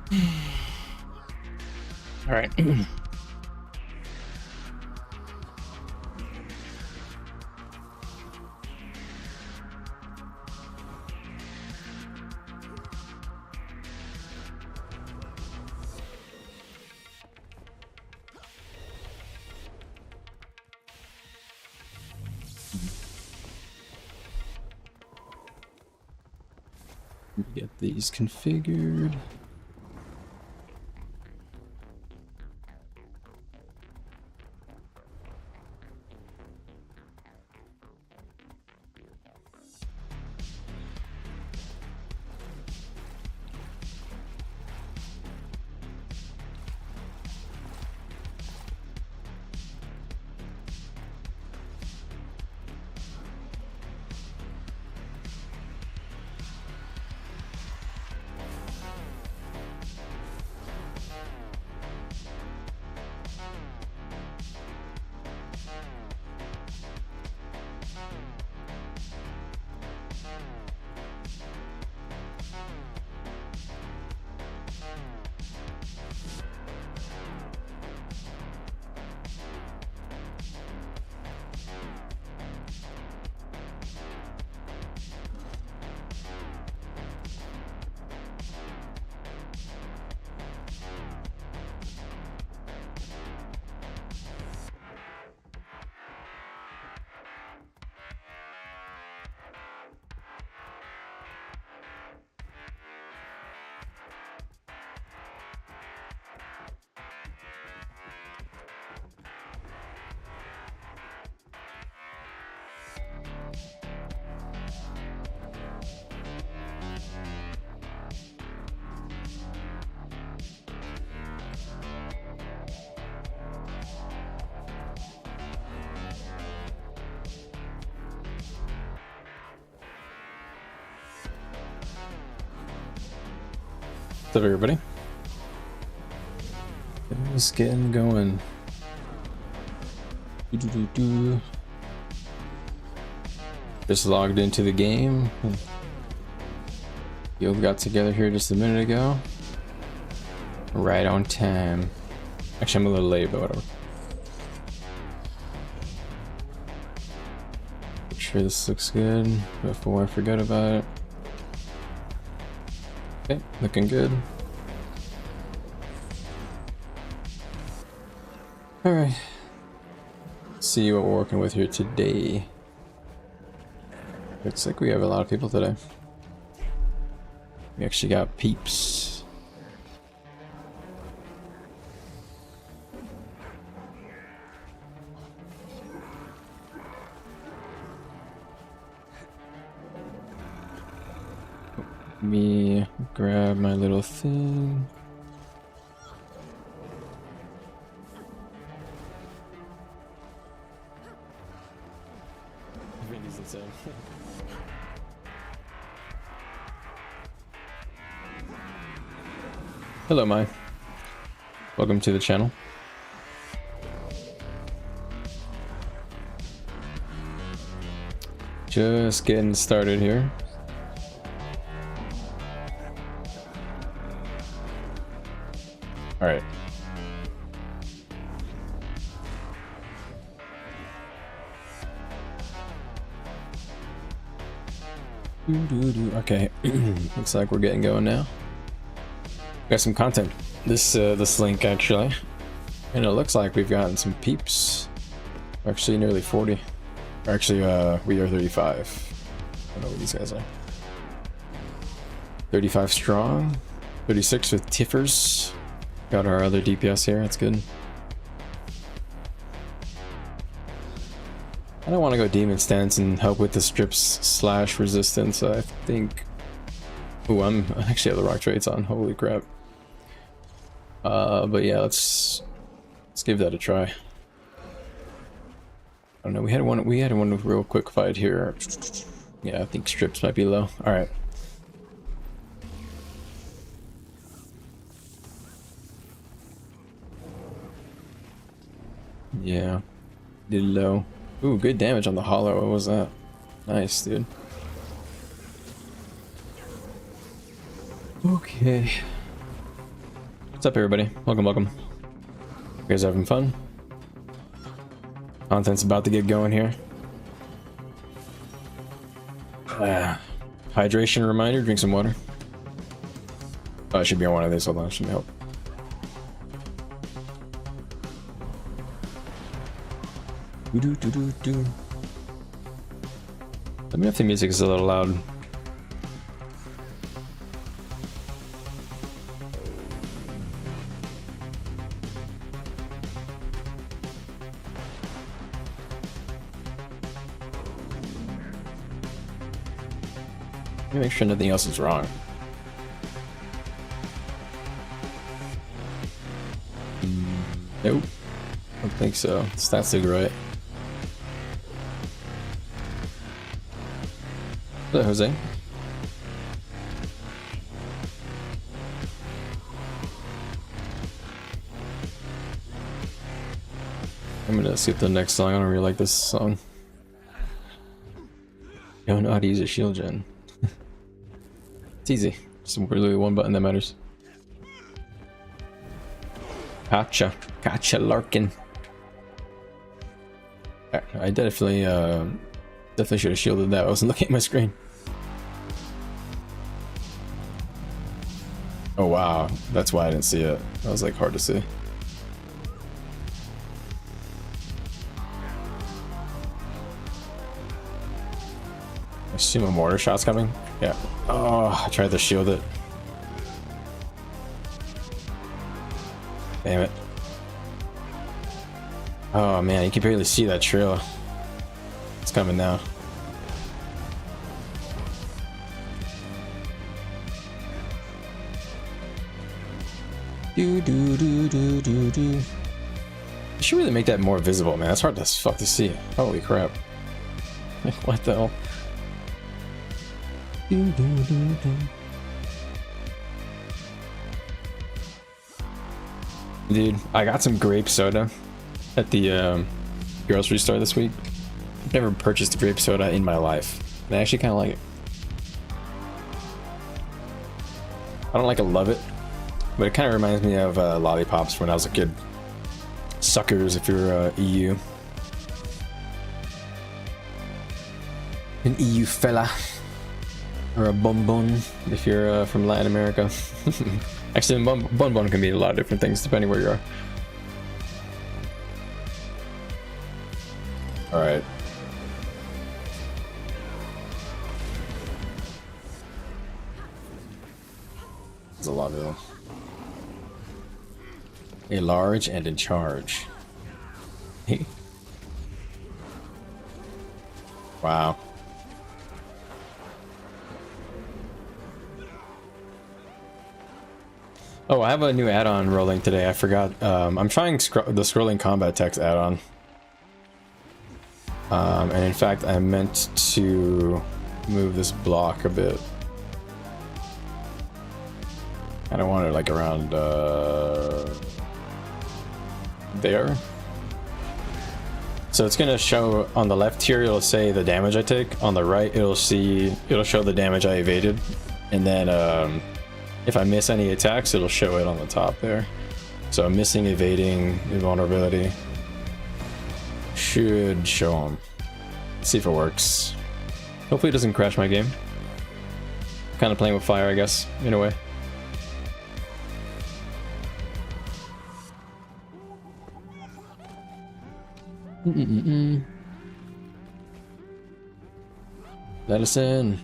All right. Get these configured. What's up, everybody? Just getting going. Just logged into the game. Guild got together here just a minute ago. Right on time. Actually, I'm a little late, but whatever. Make sure this looks good before I forget about it. Okay, looking good. Alright. See what we're working with here today. Looks like we have a lot of people today. We actually got peeps. Let me grab my little thing. Vindy's insane. Hello, Mai. Welcome to the channel. Just getting started here. All right. Okay. Looks like we're getting going now. Got some content. This link actually, and it looks like we've gotten some peeps. We're actually nearly 40. Or actually, we are 35. I don't know what these guys are. 35 strong. 36 with Tiffers. Got our other DPS here. That's good. I don't want to go demon stance and help with the strips / resistance. I think. Ooh, I actually have the rock traits on. Holy crap. But yeah, let's give that a try. I don't know. We had one real quick fight here. Yeah, I think strips might be low. All right. Yeah, did low. Ooh, good damage on the hollow. What was that? Nice, dude. Okay. What's up, everybody? Welcome, welcome. You guys having fun? Content's about to get going here. Hydration reminder, drink some water. Oh, it should be on one of these. Hold on, should help. Do. Let me know if the music is a little loud. Let me make sure nothing else is wrong. Nope. I don't think so. Stats look right. Hello, Jose. I'm gonna skip the next song. I don't really like this song. I don't know how to use a shield gen. It's easy. Just really one button that matters. Gotcha. Gotcha, Larkin. I definitely should have shielded that. I wasn't looking at my screen. Oh wow, that's why I didn't see it. That was like hard to see. I assume a mortar shot's coming. Yeah. Oh, I tried to shield it. Damn it. Oh man, you can barely see that trail. It's coming now. You should really make that more visible, man. That's hard as fuck to see. Holy crap. What the hell? Dude, I got some grape soda at the grocery store this week. I've never purchased grape soda in my life. And I actually kind of like it. I don't like to love it, but it kind of reminds me of lollipops when I was a kid. Suckers if you're EU. An EU fella. Or a bonbon if you're from Latin America. Actually, bonbon can mean a lot of different things depending where you are. Alright. There's a lot of them. A large and in charge. Wow. Oh, I have a new add-on rolling today. I forgot. I'm trying the scrolling combat text add-on. And in fact, I meant to move this block a bit. I don't want it like around there. So it's gonna show on the left here. It'll say the damage I take. On the right, it'll show the damage I evaded, and then if I miss any attacks, it'll show it on the top there. So I'm missing, evading, invulnerability. Should show them. Let's see if it works. Hopefully it doesn't crash my game. Kind of playing with fire, I guess, in a way. Let us in.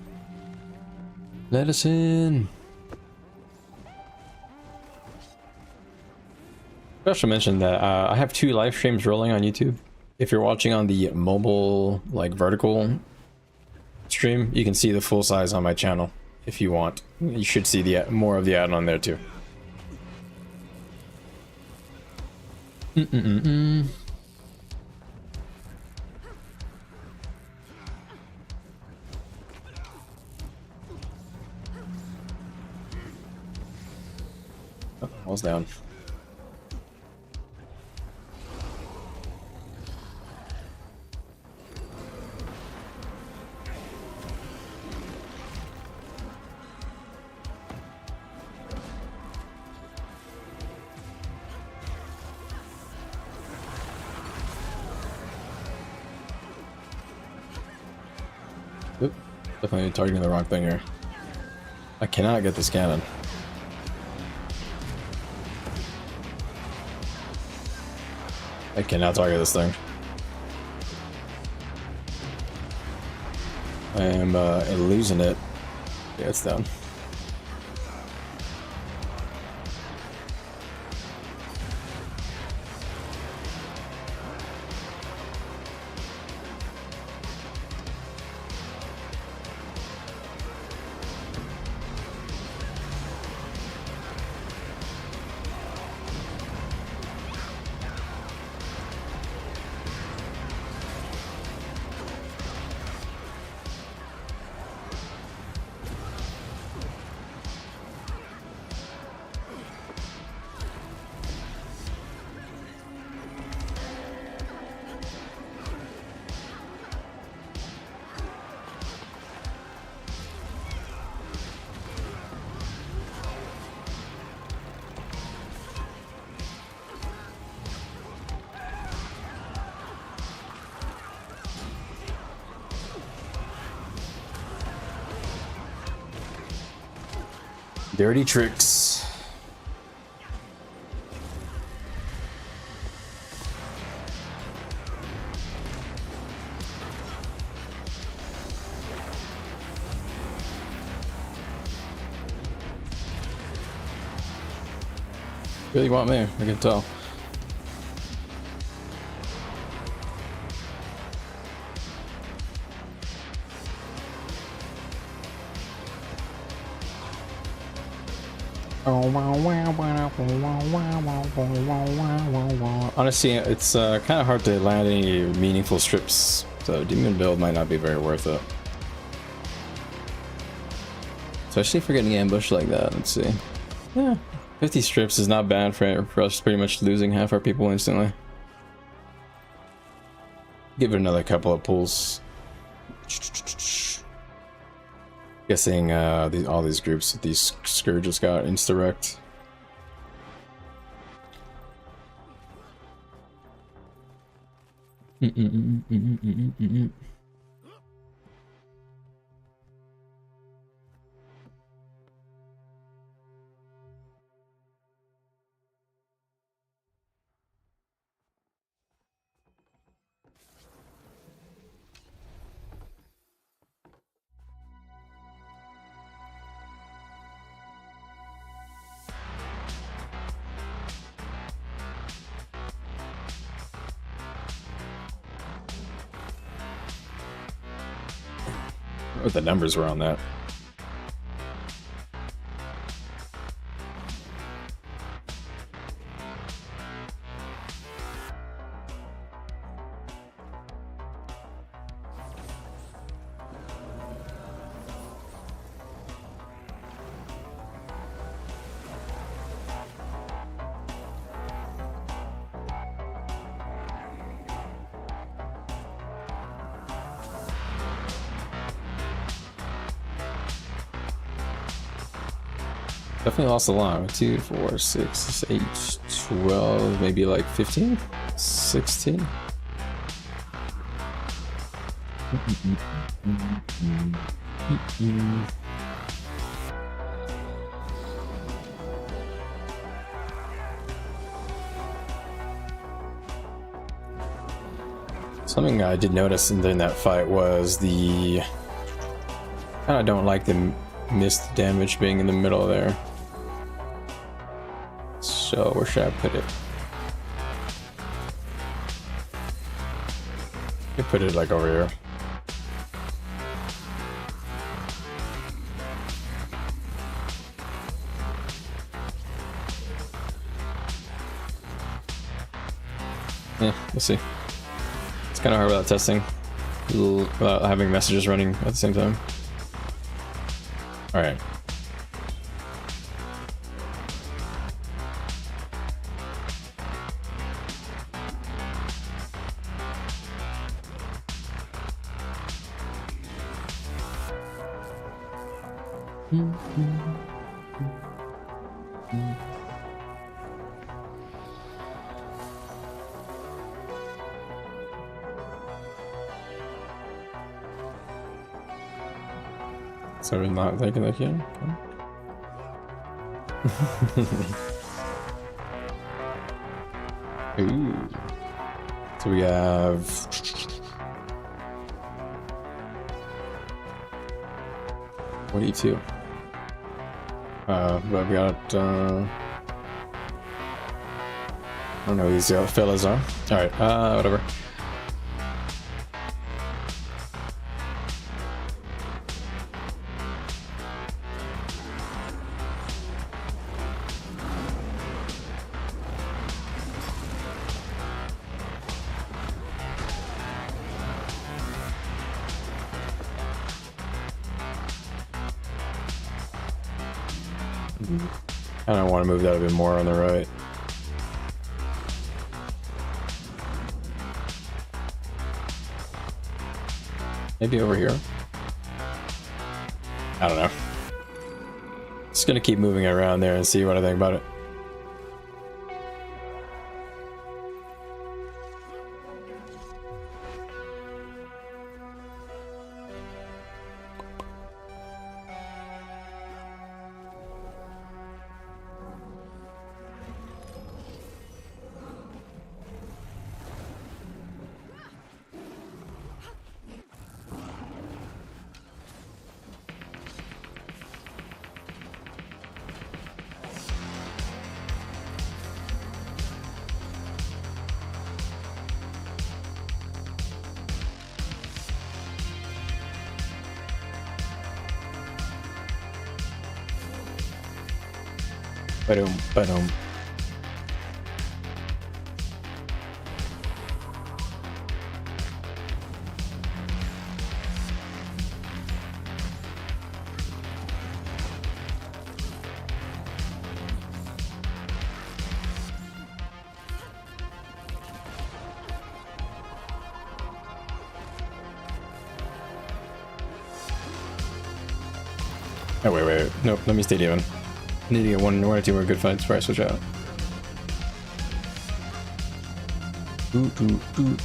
Let us in. I should mention that I have 2 live streams rolling on YouTube. If you're watching on the mobile, like vertical stream, you can see the full size on my channel. If you want, you should see the more of the add-on there too. Oh, wall's down. Definitely targeting the wrong thing here. I cannot get this cannon. I cannot target this thing. I am losing it. Yeah, it's down. Dirty tricks. Really want me, I can tell. Honestly, it's kind of hard to land any meaningful strips, so demon build might not be very worth it. Especially if we're getting ambushed like that. Let's see. Yeah, 50 strips is not bad for us pretty much losing half our people instantly. Give it another couple of pulls. Guessing all these groups, these scourges got insta-wrecked. What the numbers were on that. Definitely lost a lot. 2, 4, 6, 8, 12, maybe like 15, 16. Something I did notice during that fight was the... I kinda don't like the missed damage being in the middle there. So where should I put it? I could put it like over here. Yeah, we'll see. It's kind of hard without testing, without having messages running at the same time. All right. So we're not taking that here. Ooh. So we have 22. But we got I don't know who these fellas are. Alright, whatever. I don't want to move that a bit more on the right. Maybe over here? I don't know. Just gonna keep moving it around there and see what I think about it. Ba-dum, ba-dum. Oh, wait. Nope, let me stay even. I need to get one or two more good fights before I switch out. Ooh.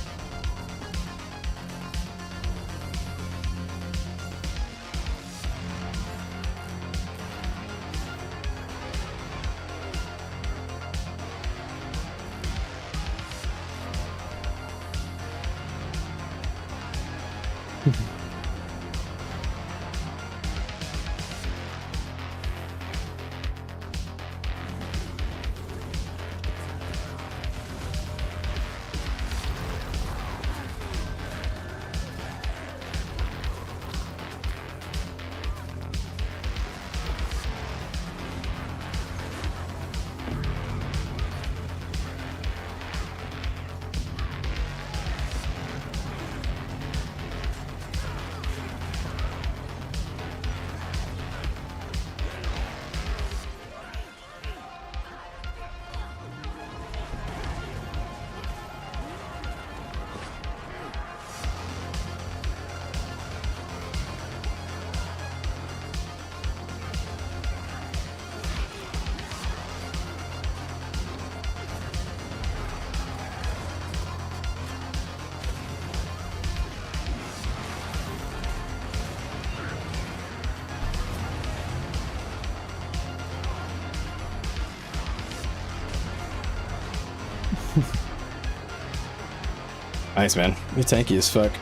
Nice, man. You're tanky as fuck.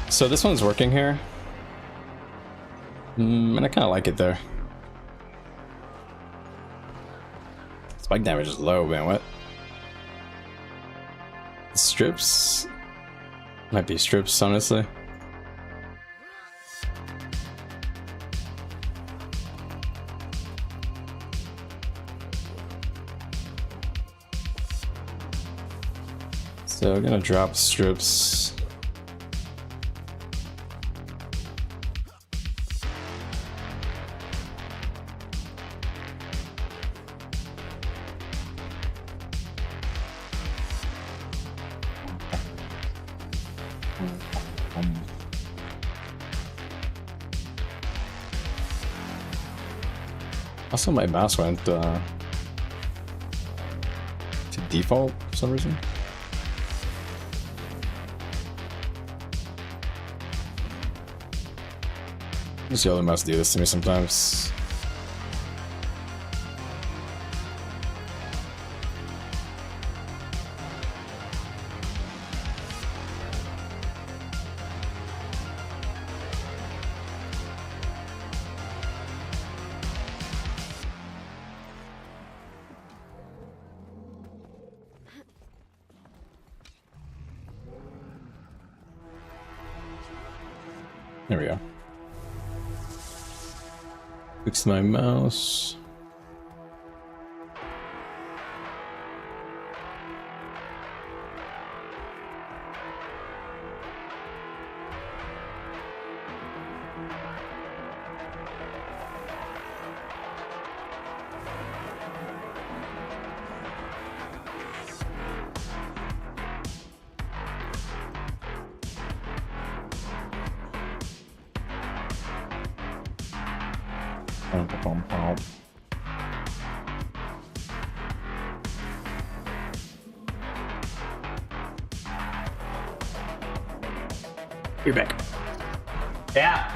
So this one's working here. And I kind of like it there. Spike damage is low, man. What? Strips? Might be strips, honestly. So I'm gonna drop strips. Also, my mouse went to default for some reason. This yellow mouse do this to me sometimes. There we go. Fix my mouse. You're back. Yeah.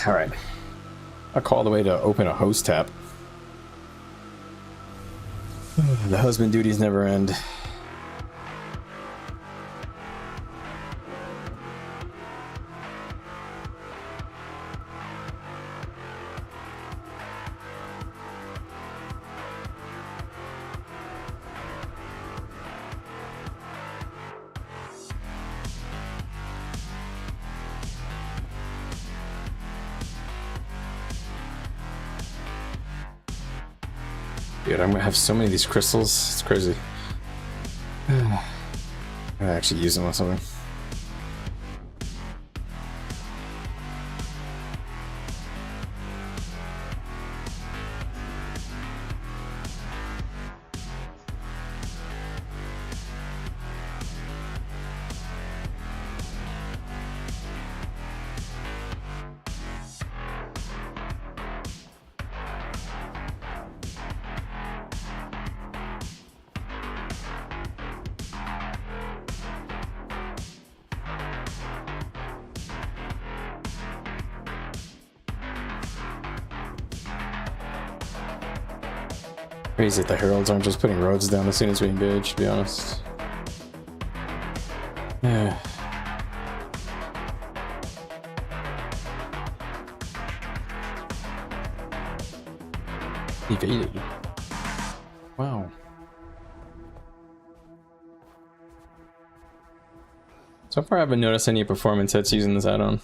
All right. I'll call the way to open a host tab. The husband duties never end. Dude, I'm gonna have so many of these crystals. It's crazy. I actually use them on something. Crazy that the heralds aren't just putting roads down as soon as we engage, to be honest. Yeah. Evaded. Wow. So far I haven't noticed any performance hits using this add-on.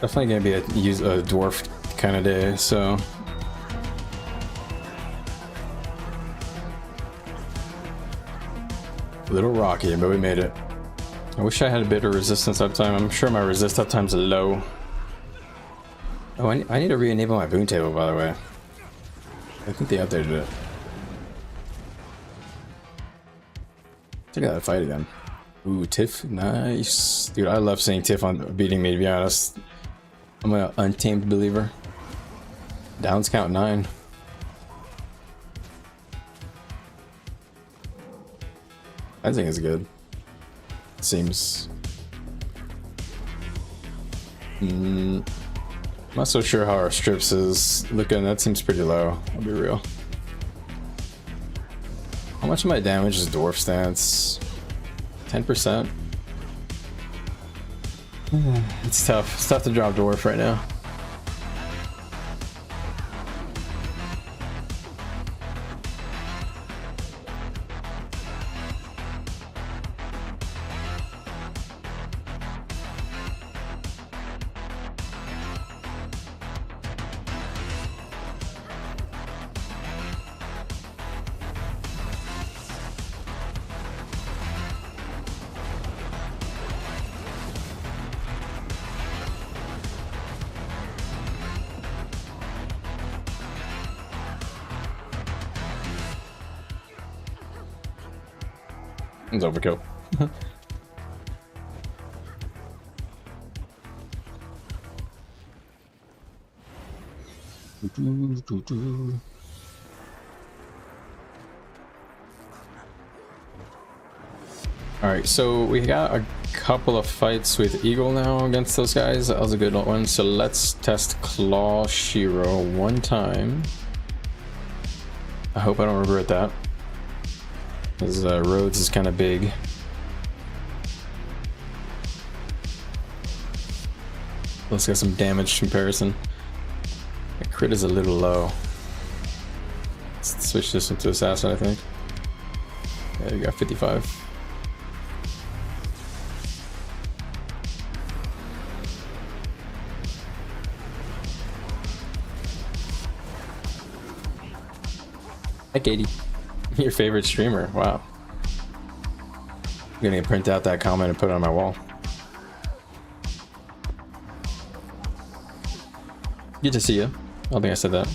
Definitely gonna be a dwarf kind of day, so. A little rocky, but we made it. I wish I had a bit of resistance uptime. I'm sure my resist uptime's low. Oh, I need to re-enable my boon table, by the way. I think they updated it. Check out that fight again. Ooh, Tiff, nice. Dude, I love seeing Tiff on beating me, to be honest. I'm an untamed believer. Downs count 9. I think it's good. It seems. I'm not so sure how our strips is looking. That seems pretty low. I'll be real. How much of my damage is dwarf stance? 10%. It's tough. It's tough to drop dwarf right now. It's overkill. Alright, so we got a couple of fights with Eagle now against those guys. That was a good one. So let's test Claw Shiro one time. I hope I don't regret that. Because Rhodes is kind of big. Let's get some damage comparison. My crit is a little low. Let's switch this into Assassin, I think. Yeah, you got 55. Hi, Katie. Your favorite streamer. Wow. I'm gonna print out that comment and put it on my wall. Good to see you. I don't think I said that.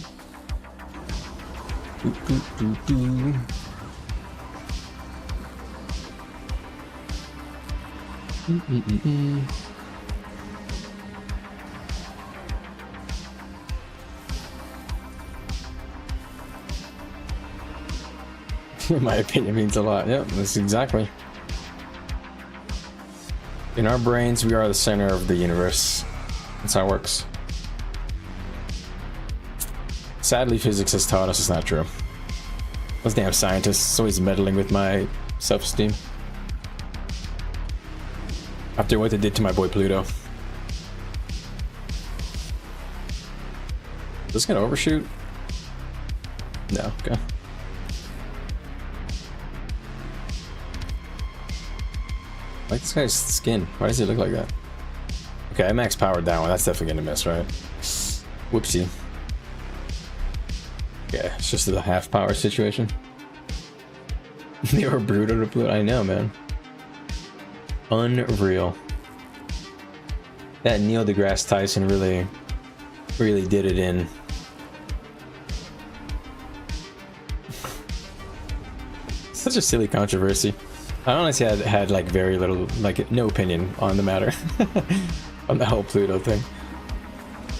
In my opinion, means a lot. Yep, that's exactly. In our brains, we are the center of the universe. That's how it works. Sadly, physics has taught us it's not true. Those damn scientists always meddling with my self-esteem. After what they did to my boy Pluto. Is this gonna overshoot? No, okay. I like this guy's skin. Why does he look like that? Okay, I max powered that one. That's definitely gonna miss, right? Whoopsie. Yeah, it's just a half power situation. They were brutal to put. I know, man. Unreal. That Neil deGrasse Tyson really did it in. Such a silly controversy. I honestly had like very little, like no opinion on the matter. On the whole Pluto thing.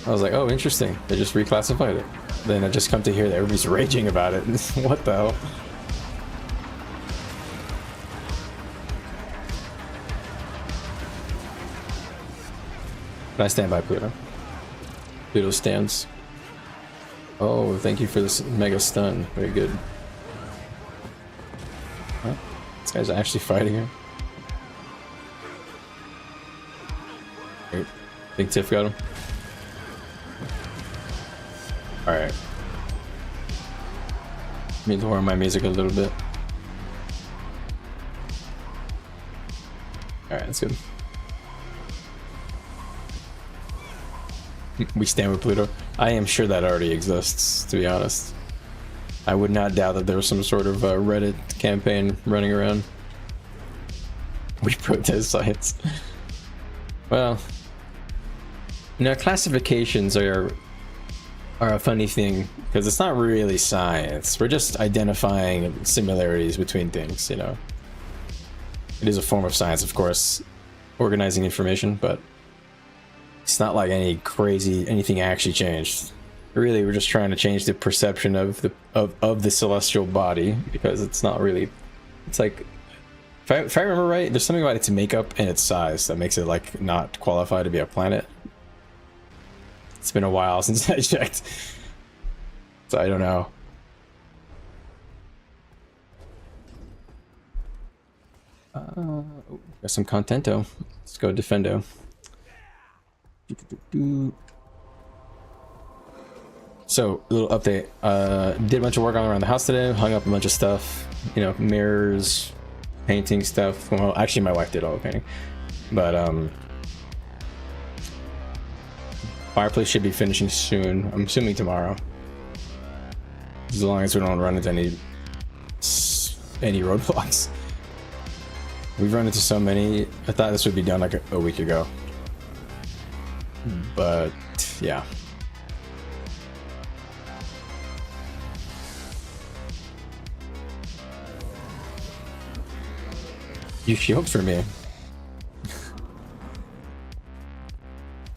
I was like, oh, interesting. They just reclassified it. Then I just come to hear that everybody's raging about it. What the hell? But I stand by Pluto. Pluto stands. Oh, thank you for this mega stun. Very good. Huh? This guy's actually fighting him. Big Tiff got him. Alright. Need to lower my music a little bit. Alright, that's good. We stand with Pluto. I am sure that already exists, to be honest. I would not doubt that there was some sort of Reddit campaign running around. We protest science. Well, you know, classifications are a funny thing because it's not really science. We're just identifying similarities between things, you know. It is a form of science, of course, organizing information, but it's not like anything actually changed. Really, we're just trying to change the perception of the celestial body, because it's not really. It's like, if I remember right, there's something about its makeup and its size that makes it like not qualify to be a planet. It's been a while since I checked, so I don't know. Got some contento. Let's go defendo. So, a little update. Did a bunch of work on around the house today. Hung up a bunch of stuff. You know, mirrors, painting stuff. Well, actually, my wife did all the painting. But fireplace should be finishing soon. I'm assuming tomorrow. As long as we don't run into any roadblocks. We've run into so many. I thought this would be done like a week ago. But yeah. You shield for me.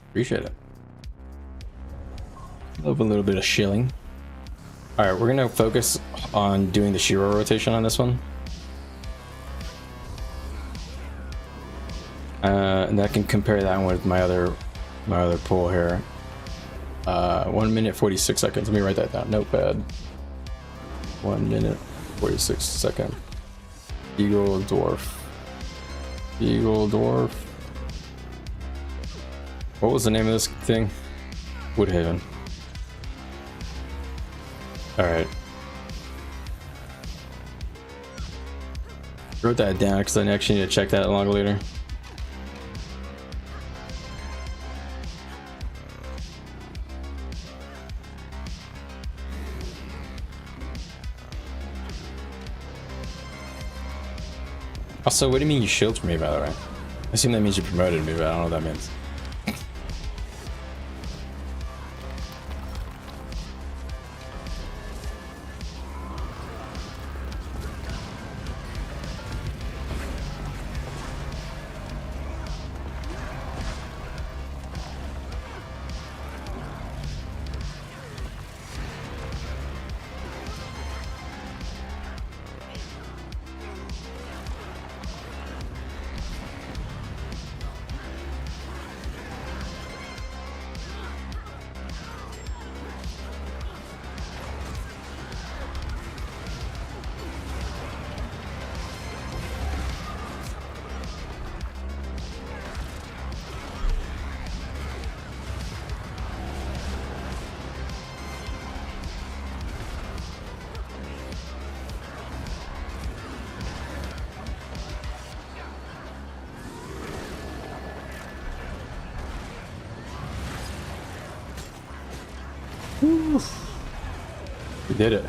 Appreciate it. Love a little bit of shilling. Alright, we're gonna focus on doing the Shiro rotation on this one. And I can compare that one with my other pool here. 1 minute 46 seconds. Let me write that down. Notepad. 1 minute 46 seconds. Eagle Dwarf. Eagle Dwarf. What was the name of this thing? Woodhaven. Alright. Wrote that down because I actually need to check that log later. Also, what do you mean you shield for me, by the way? I assume that means you promoted me, but I don't know what that means. We did it.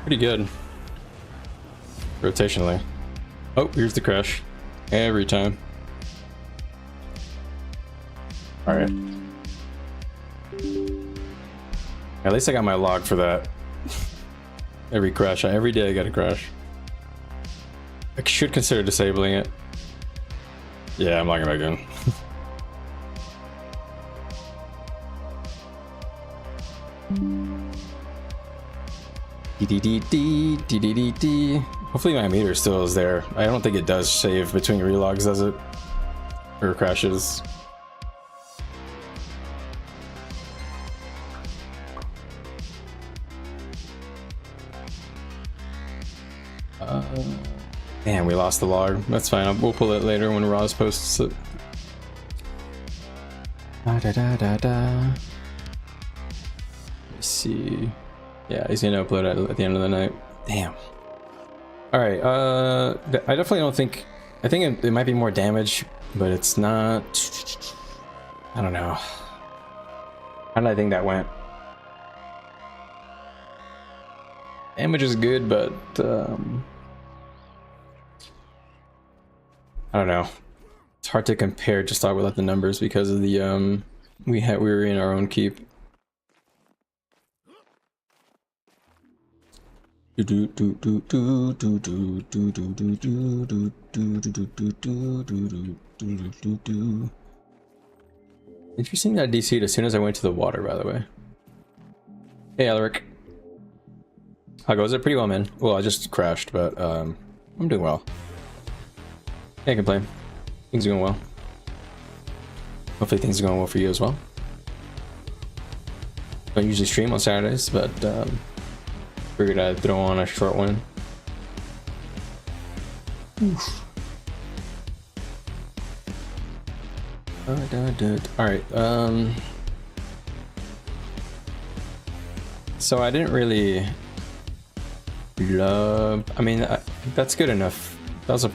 Pretty good. Rotationally. Oh, here's the crash. Every time. Alright. At least I got my log for that. Every crash. Every day I got a crash. I should consider disabling it. Yeah, I'm logging back in. Hopefully my meter still is there. I don't think it does save between relogs, does it? Or crashes. Damn, we lost the log. That's fine. We'll pull it later when Roz posts it. Let's see. Yeah, he's gonna upload it at the end of the night. Damn. Alright, I definitely don't think I think it might be more damage, but it's not. I don't know. How did I think that went? Damage is good, but I don't know. It's hard to compare just without the numbers because of the we were in our own keep. If you're seeing that DC'd as soon as I went to the water, by the way. Hey, Alaric. How goes it? Pretty well, man. Well, I just crashed, but I'm doing well. Can't complain. Things are going well. Hopefully things are going well for you as well. Don't usually stream on Saturdays, but figured I'd throw on a short one. Oof. Alright, so I didn't really love... I mean, that's good enough. That was a...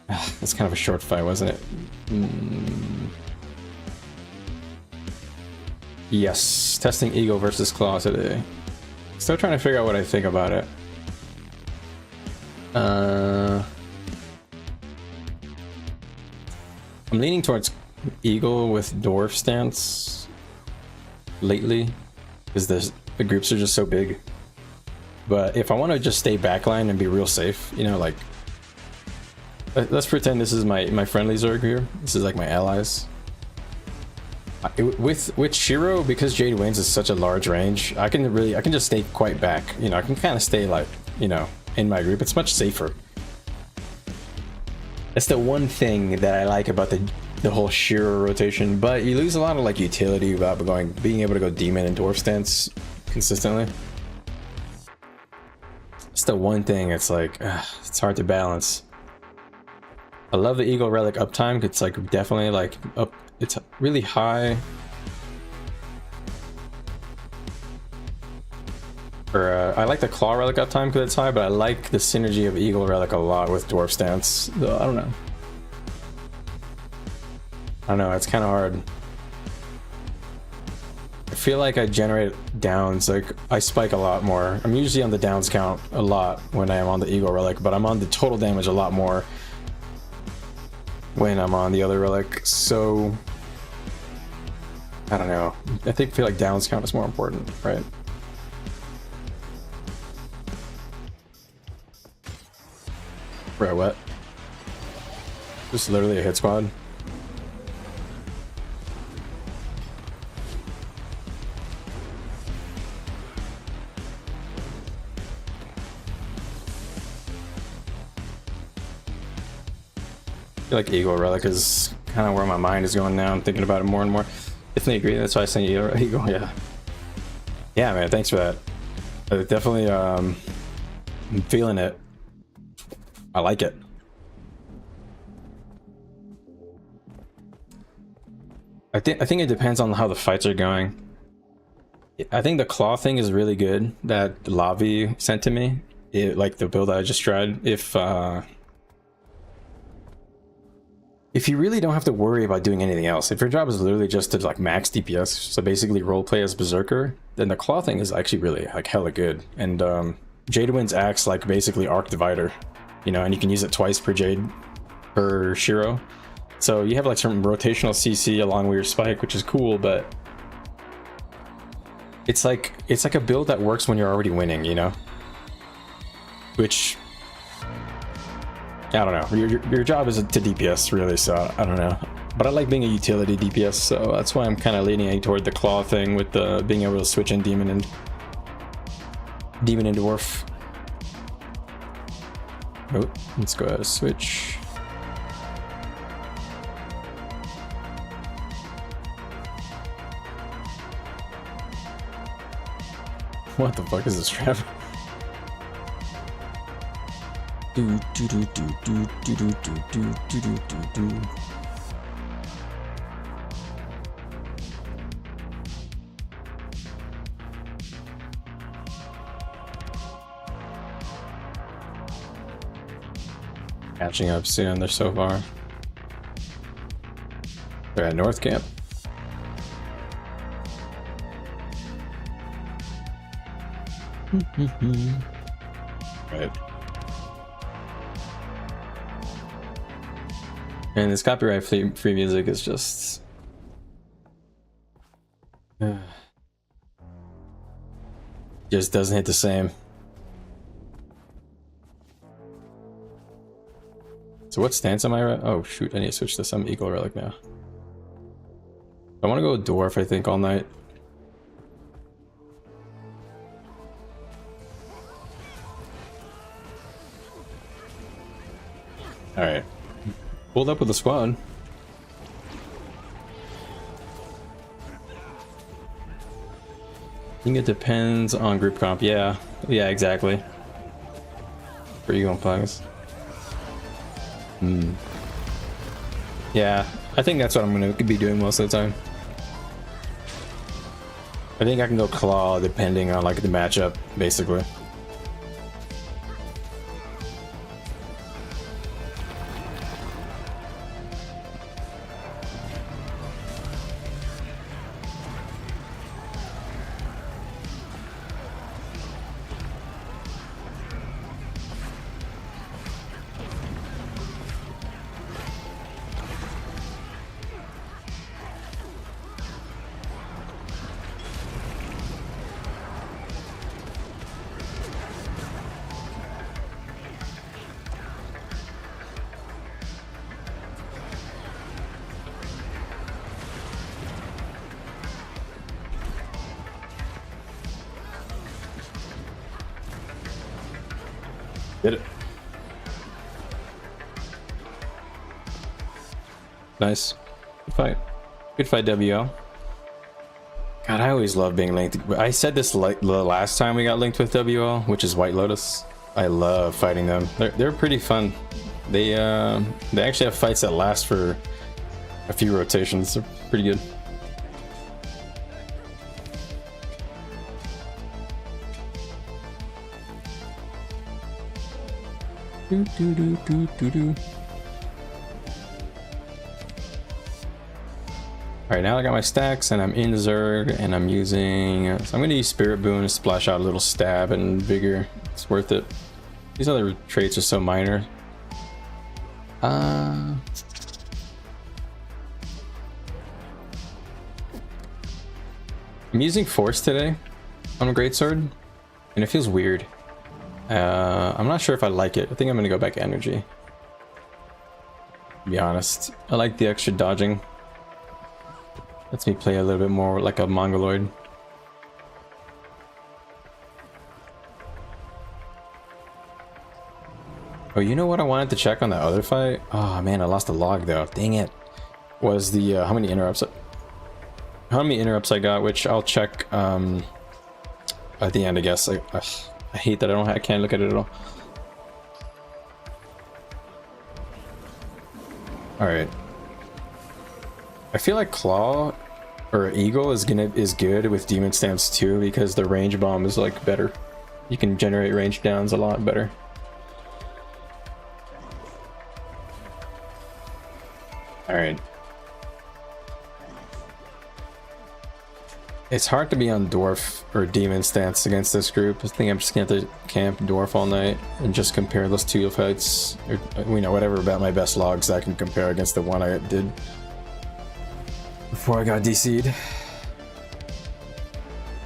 That's kind of a short fight, wasn't it? Yes, testing Eagle versus Claw today. Still trying to figure out what I think about it. I'm leaning towards Eagle with Dwarf stance lately, because the groups are just so big. But if I want to just stay backline and be real safe, you know, like, let's pretend this is my friendly Zerg here. This is like my allies. With Shiro, because Jade Wins is such a large range, I can just stay quite back. You know, I can kind of stay like, you know, in my group. It's much safer. That's the one thing that I like about the whole Shiro rotation, but you lose a lot of like utility about being able to go Demon and Dwarf stance consistently. It's the one thing. It's like it's hard to balance. I love the Eagle Relic uptime. It's like definitely like up. It's really high. I like the Claw Relic uptime because it's high, but I like the synergy of Eagle Relic a lot with Dwarf stance. Though I don't know. It's kind of hard. I feel like I generate downs. Like I spike a lot more. I'm usually on the downs count a lot when I am on the Eagle Relic, but I'm on the total damage a lot more when I'm on the other relic, so I don't know. I feel like downs count is more important, right? Right, what? Just literally a hit squad. I feel like Eagle Relic is kind of where my mind is going now. I'm thinking about it more and more. Definitely agree. That's why I say Eagle. Yeah. Yeah, man. Thanks for that. Definitely, I'm feeling it. I like it. I think it depends on how the fights are going. I think the Claw thing is really good that Lavi sent to me. Like the build I just tried. If you really don't have to worry about doing anything else, if your job is literally just to like max DPS, so basically roleplay as Berserker, then the Claw thing is actually really like hella good. And Jadewin's acts like basically arc divider, you know, and you can use it twice per Shiro. So you have like some rotational CC along with your spike, which is cool, but it's like a build that works when you're already winning, you know? Which I don't know. Your job is to DPS, really, so I don't know. But I like being a utility DPS, so that's why I'm kind of leaning toward the Claw thing with being able to switch in Demon and Dwarf. Oh, let's go ahead and switch. What the fuck is this trap? Catching up soon, they're so far. They're at North Camp. Right. And this copyright free music is just... just doesn't hit the same. So what stance am I at? Oh shoot, I need to switch to some Eagle Relic now. I want to go with Dwarf, I think, all night. Alright. Pulled up with the squad. I think it depends on group comp. Yeah. Yeah, exactly. Where are you going, Plugs? Yeah, I think that's what I'm going to be doing most of the time. I think I can go Claw depending on like the matchup, basically. Did it. Nice. Good fight. Good fight, WL. God, I always love being linked. I said this like the last time we got linked with WL, which is White Lotus. I love fighting them. They're pretty fun. They actually have fights that last for a few rotations. They're pretty good. Do, do, do, do, do, do. Alright, now I got my stacks and I'm in Zerg and I'm using... so I'm going to use Spirit Boon to splash out a little stab and vigor. It's worth it. These other traits are so minor. I'm using Force today on a Greatsword and it feels weird. I'm not sure if I like it. I think I'm gonna go back energy. To be honest, I like the extra dodging. Lets me play a little bit more like a Mongoloid. Oh, you know what I wanted to check on the other fight? Oh man, I lost a log though. Dang it. Was the how many interrupts I got, which I'll check at the end, I guess. I hate that I can't look at it at all. Alright. I feel like Claw or Eagle is good with Demon Stance too, because the range bomb is like better. You can generate range downs a lot better. Alright. It's hard to be on Dwarf or Demon Stance against this group. I think I'm just gonna have to camp Dwarf all night and just compare those two fights. Or, you know, whatever about my best logs I can compare against the one I did before I got DC'd.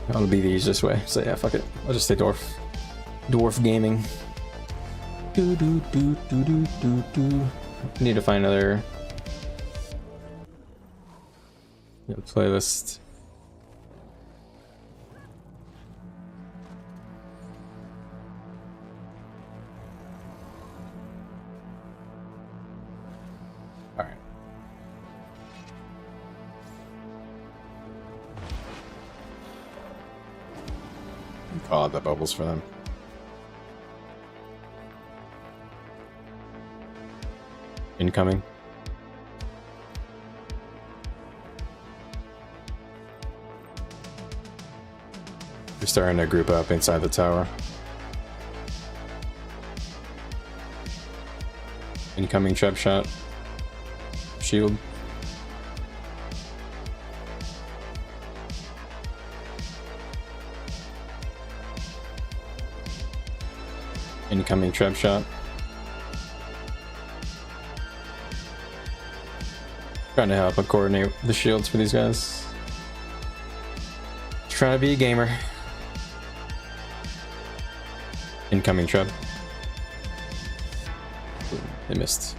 That'll be the easiest way. So yeah, fuck it. I'll just stay Dwarf. Dwarf gaming. Do do do do do do do. Need to find another playlist. Alright. Call out the bubbles for them. Incoming. We're starting to group up inside the tower. Incoming trap shot. Shield. Incoming trap shot. Trying to help and coordinate the shields for these guys. Trying to be a gamer. Incoming trap. They missed.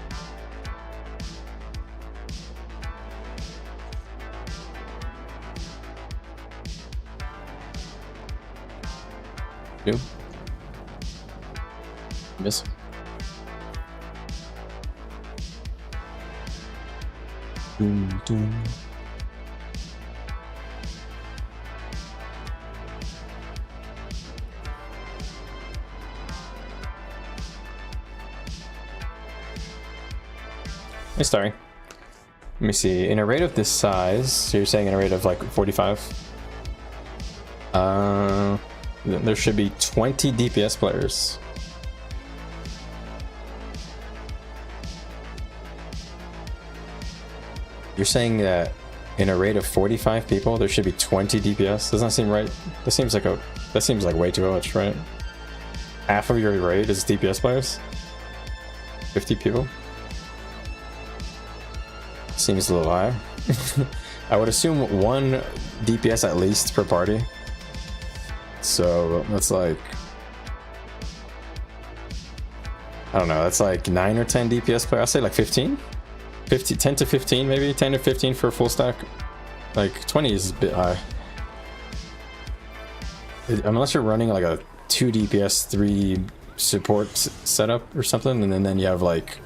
Two. Miss. Doom, doom. Hey, Starry. Let me see. In a raid of this size, so you're saying in a raid of like 45? There should be 20 DPS players. You're saying that in a raid of 45 people, there should be 20 DPS? Doesn't that seem right? That seems like way too much, right? Half of your raid is DPS players? 50 people? Seems a little high. I would assume one DPS at least per party. So that's like, I don't know, that's like 9 or 10 DPS players. I'll say like 15? 10 to 15 maybe? 10 to 15 for a full stack? Like 20 is a bit high. Unless you're running like a 2 DPS 3 support setup or something, and then you have like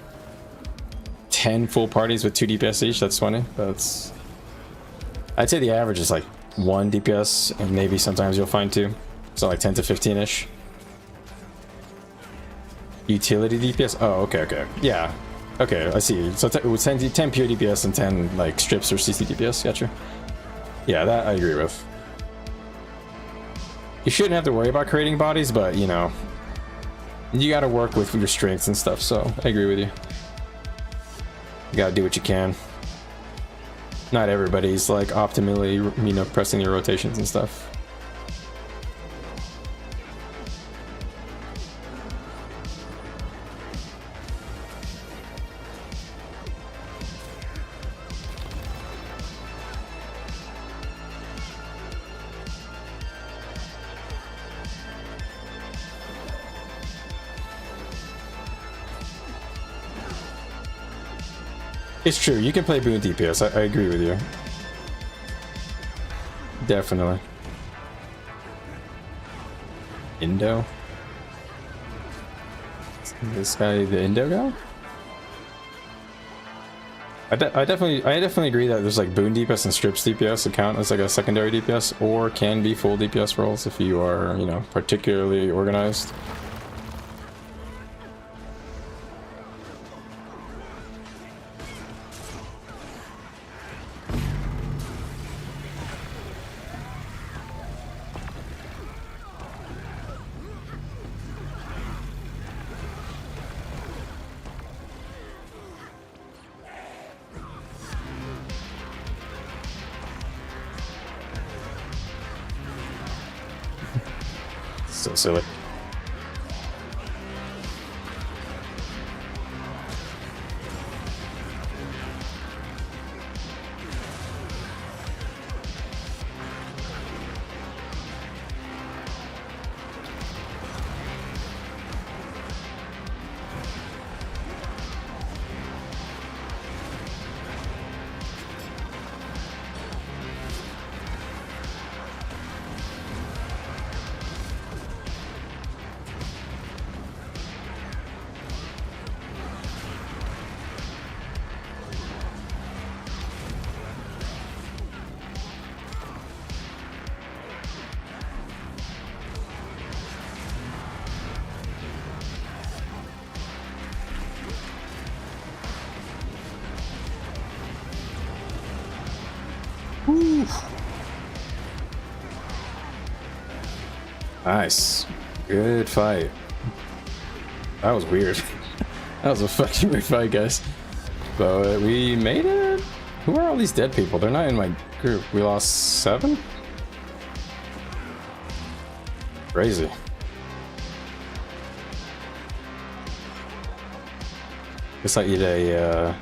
10 full parties with 2 DPS each, that's 20. That's, I'd say the average is like 1 DPS, and maybe sometimes you'll find 2. So like 10 to 15-ish. Utility DPS? Oh, okay. Yeah. Okay, I see. So it was 10 pure DPS and 10 like strips or CC DPS. Gotcha. Yeah, that I agree with. You shouldn't have to worry about creating bodies, but you know, you gotta work with your strengths and stuff, so I agree with you. You gotta do what you can. Not everybody's like optimally, you know, pressing your rotations and stuff. It's true, you can play boon DPS, I agree with you. Definitely. Indo? Is this guy the Indo guy? I definitely agree that there's like boon DPS and strips DPS that count as like a secondary DPS, or can be full DPS roles if you are, you know, particularly organized. So silly. Nice. Good fight. That was weird. That was a fucking weird fight, guys. But we made it. Who are all these dead people? They're not in my group. We lost 7? Crazy. Guess I eat a,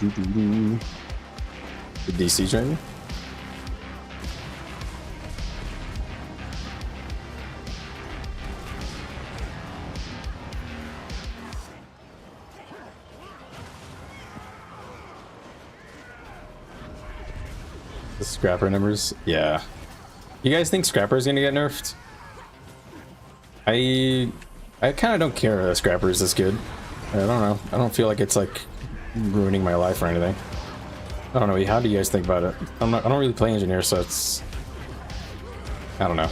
the DC journey? The scrapper numbers? Yeah. You guys think scrapper is gonna get nerfed? I kind of don't care that scrapper is this good. I don't know. I don't feel like it's like ruining my life or anything. I don't know. How do you guys think about it? I don't really play engineer, so it's. I don't know.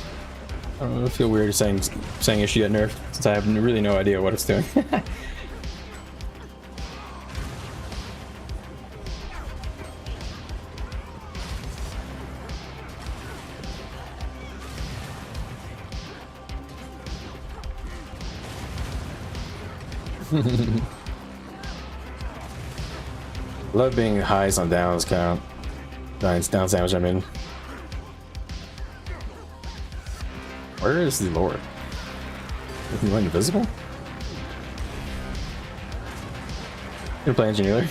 I feel weird saying it should get nerfed since I have really no idea what it's doing. Love being highs on downs count. Down damage, I mean. Where is the lord? Is he invisible? Gonna play engineer.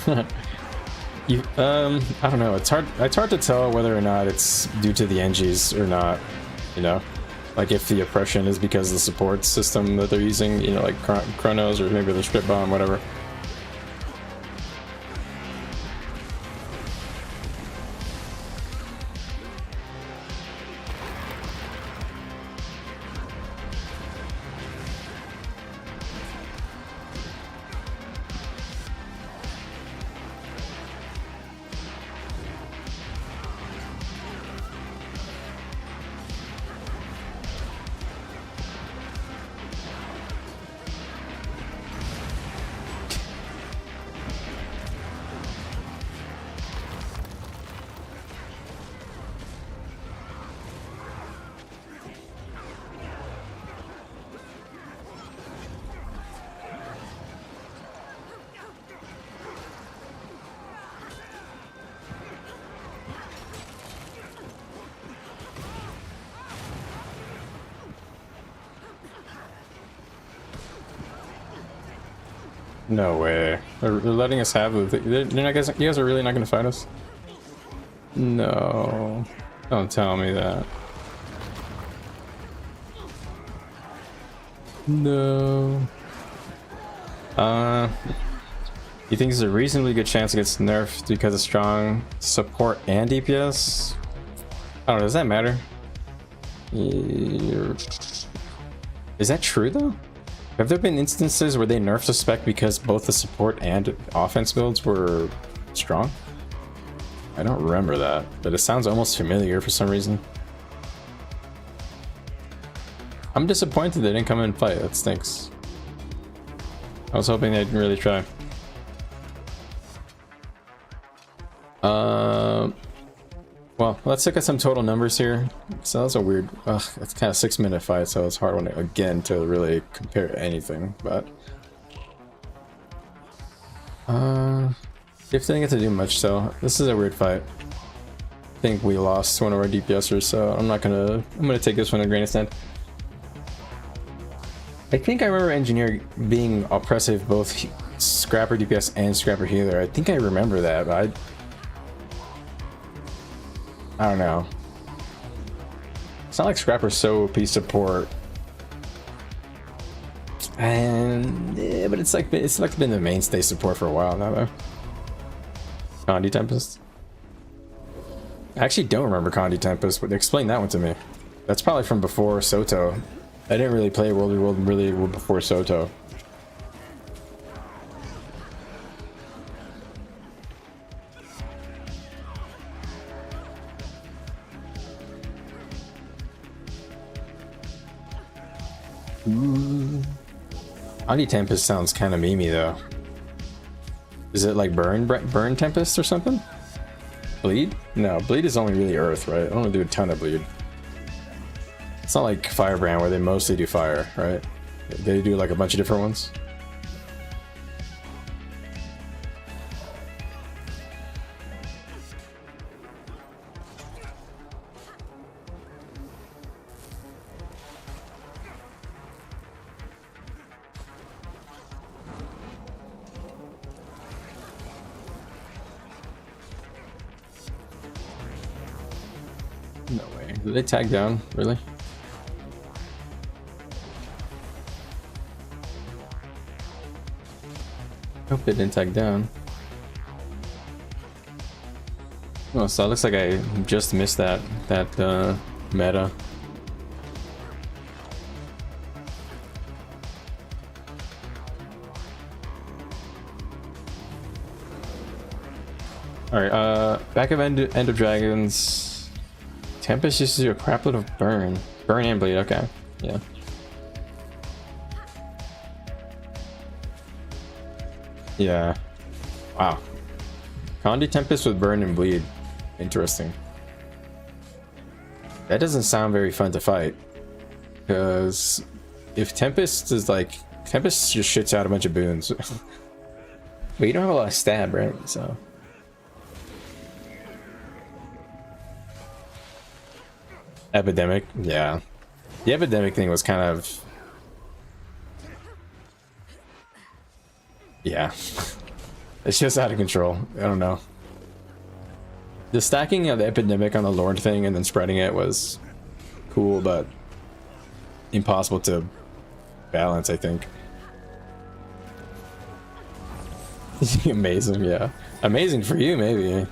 You I don't know, it's hard to tell whether or not it's due to the NGs or not, you know? Like if the oppression is because of the support system that they're using, you know, like Chronos or maybe the strip bomb, whatever. No way. They're letting us have the. You guys are really not gonna fight us? No. Don't tell me that. No. You think there's a reasonably good chance it gets nerfed because of strong support and DPS? I don't know, does that matter? Is that true though? Have there been instances where they nerfed a spec because both the support and offense builds were strong? I don't remember that, but it sounds almost familiar for some reason. I'm disappointed they didn't come in and fight. That stinks. I was hoping they'd really try. Well, let's look at some total numbers here. So that's a weird, it's kind of 6-minute fight, so it's hard one again to really compare anything. But if they didn't get to do much, so this is a weird fight. I think we lost one of our DPSers, so I'm gonna take this one a grain of sand. I think I remember engineer being oppressive both scrapper DPS and scrapper healer. I think I remember that, but I don't know. It's not like scrapper's so OP support, and yeah, but it's like been the mainstay support for a while now though. Condi Tempest. I actually don't remember Condi Tempest, but explain that one to me. That's probably from before Soto. I didn't really play World v World really before Soto. Condi Tempest sounds kind of memey though. Is it like Burn Tempest or something? Bleed? No, bleed is only really earth, right? I don't want to do a ton of bleed. It's not like Firebrand where they mostly do fire, right? They do like a bunch of different ones. No way. Did they tag down? Really? Hope they didn't tag down. Oh, so it looks like I just missed that meta. Alright, back of End of Dragons. Tempest used to do a crapload of burn. Burn and bleed, okay. Yeah. Yeah. Wow. Condi Tempest with burn and bleed. Interesting. That doesn't sound very fun to fight. Because if Tempest is like... Tempest just shits out a bunch of boons. But you don't have a lot of stab, right? So... Epidemic, yeah. The epidemic thing was kind of... Yeah. It's just out of control. I don't know. The stacking of the epidemic on the Lord thing and then spreading it was cool, but impossible to balance, I think. Amazing, yeah. Amazing for you, maybe.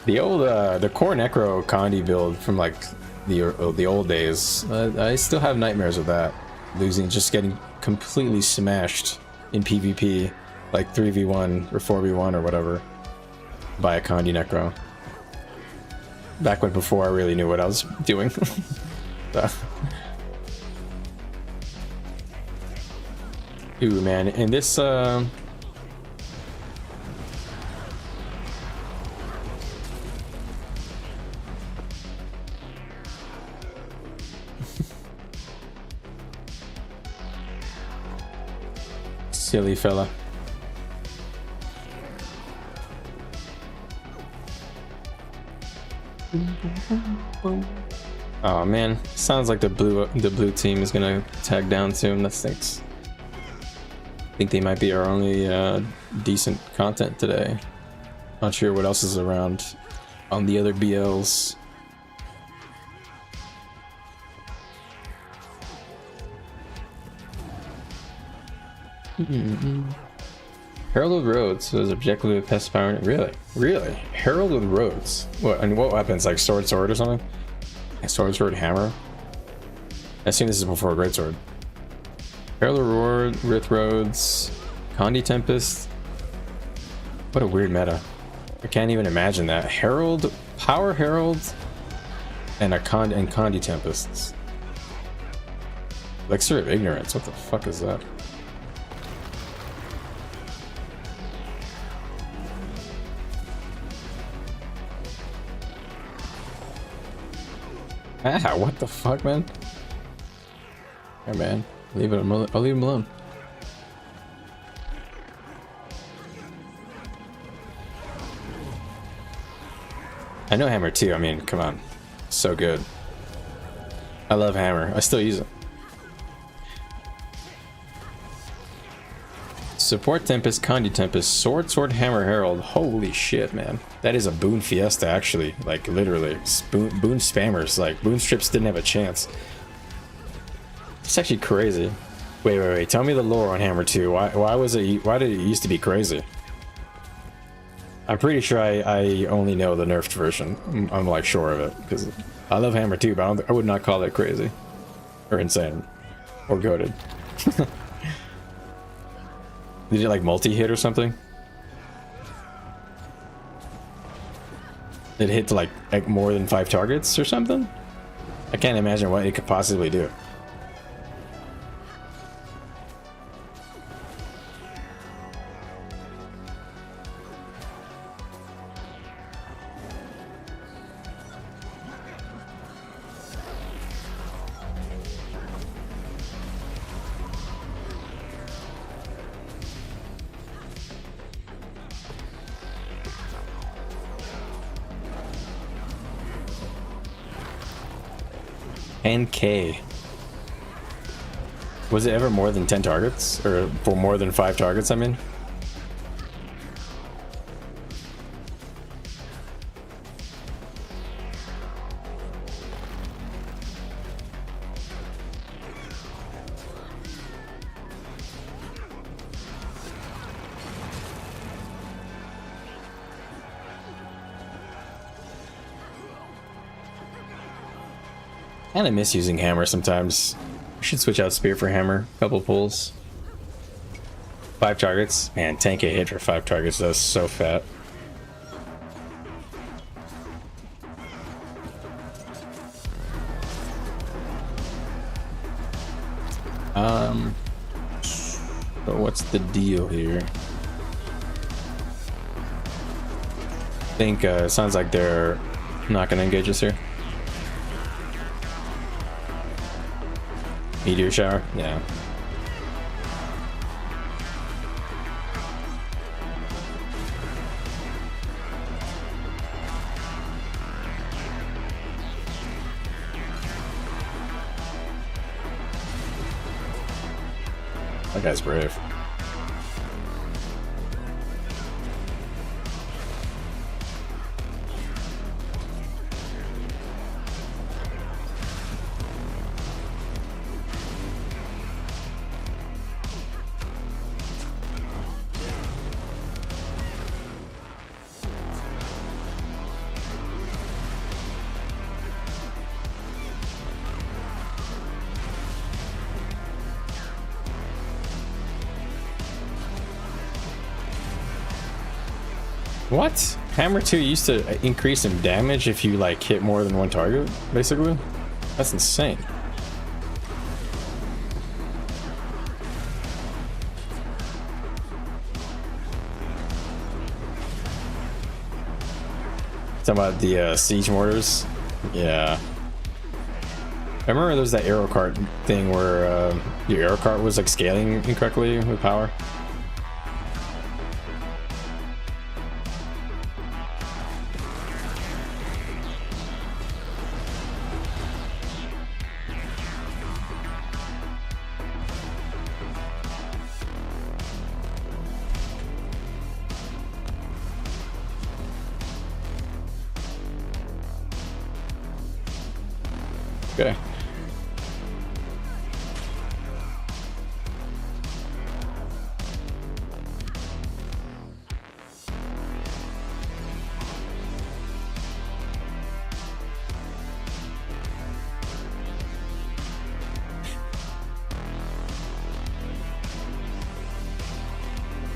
The old, the core Necro Condi build from like the old days, I still have nightmares of that. Losing, just getting completely smashed in PvP, like 3v1 or 4v1 or whatever, by a Condi Necro. Back when before I really knew what I was doing. Ooh man, in this silly fella. Oh man, sounds like the blue team is gonna tag down soon. That stinks. I think they might be our only decent content today. Not sure what else is around on the other BLs. Herald with Roads was objectively with Pest Power. Really? Herald with Roads? What? And what weapons? Like sword or something? Sword, hammer? I assume this is before Greatsword. Herald with Roads, Condi Tempest. What a weird meta. I can't even imagine that. Herald, Power Herald, and Condi Tempests. Elixir of Ignorance. What the fuck is that? Ah, what the fuck, man? Hey, man. I'll leave him alone. I know Hammer too. I mean, come on. So good. I love Hammer. I still use it. Support Tempest, Condi Tempest, Sword, Hammer, Herald. Holy shit, man. That is a boon fiesta, actually. Like, literally. Boon spammers. Like, boon strips didn't have a chance. It's actually crazy. Wait. Tell me the lore on Hammer 2. Why did it used to be crazy? I'm pretty sure I only know the nerfed version. I'm like sure of it. Because I love Hammer 2, but I would not call it crazy. Or insane. Or goated. Did it like multi-hit or something? Did it hit to like more than 5 targets or something? I can't imagine what it could possibly do. 10K. Was it ever more than 10 targets? Or for more than 5 targets, I mean? And I miss using hammer sometimes. I should switch out spear for hammer. Couple pulls. 5 targets. Man, 10K hit for 5 targets. That's so fat. But what's the deal here? I think it sounds like they're not gonna engage us here. Meteor shower? Yeah. That guy's brave. What? Hammer 2 used to increase in damage if you like hit more than 1 target, basically? That's insane. Talking about the siege mortars? Yeah. I remember there was that arrow cart thing where your arrow cart was like scaling incorrectly with power. Okay.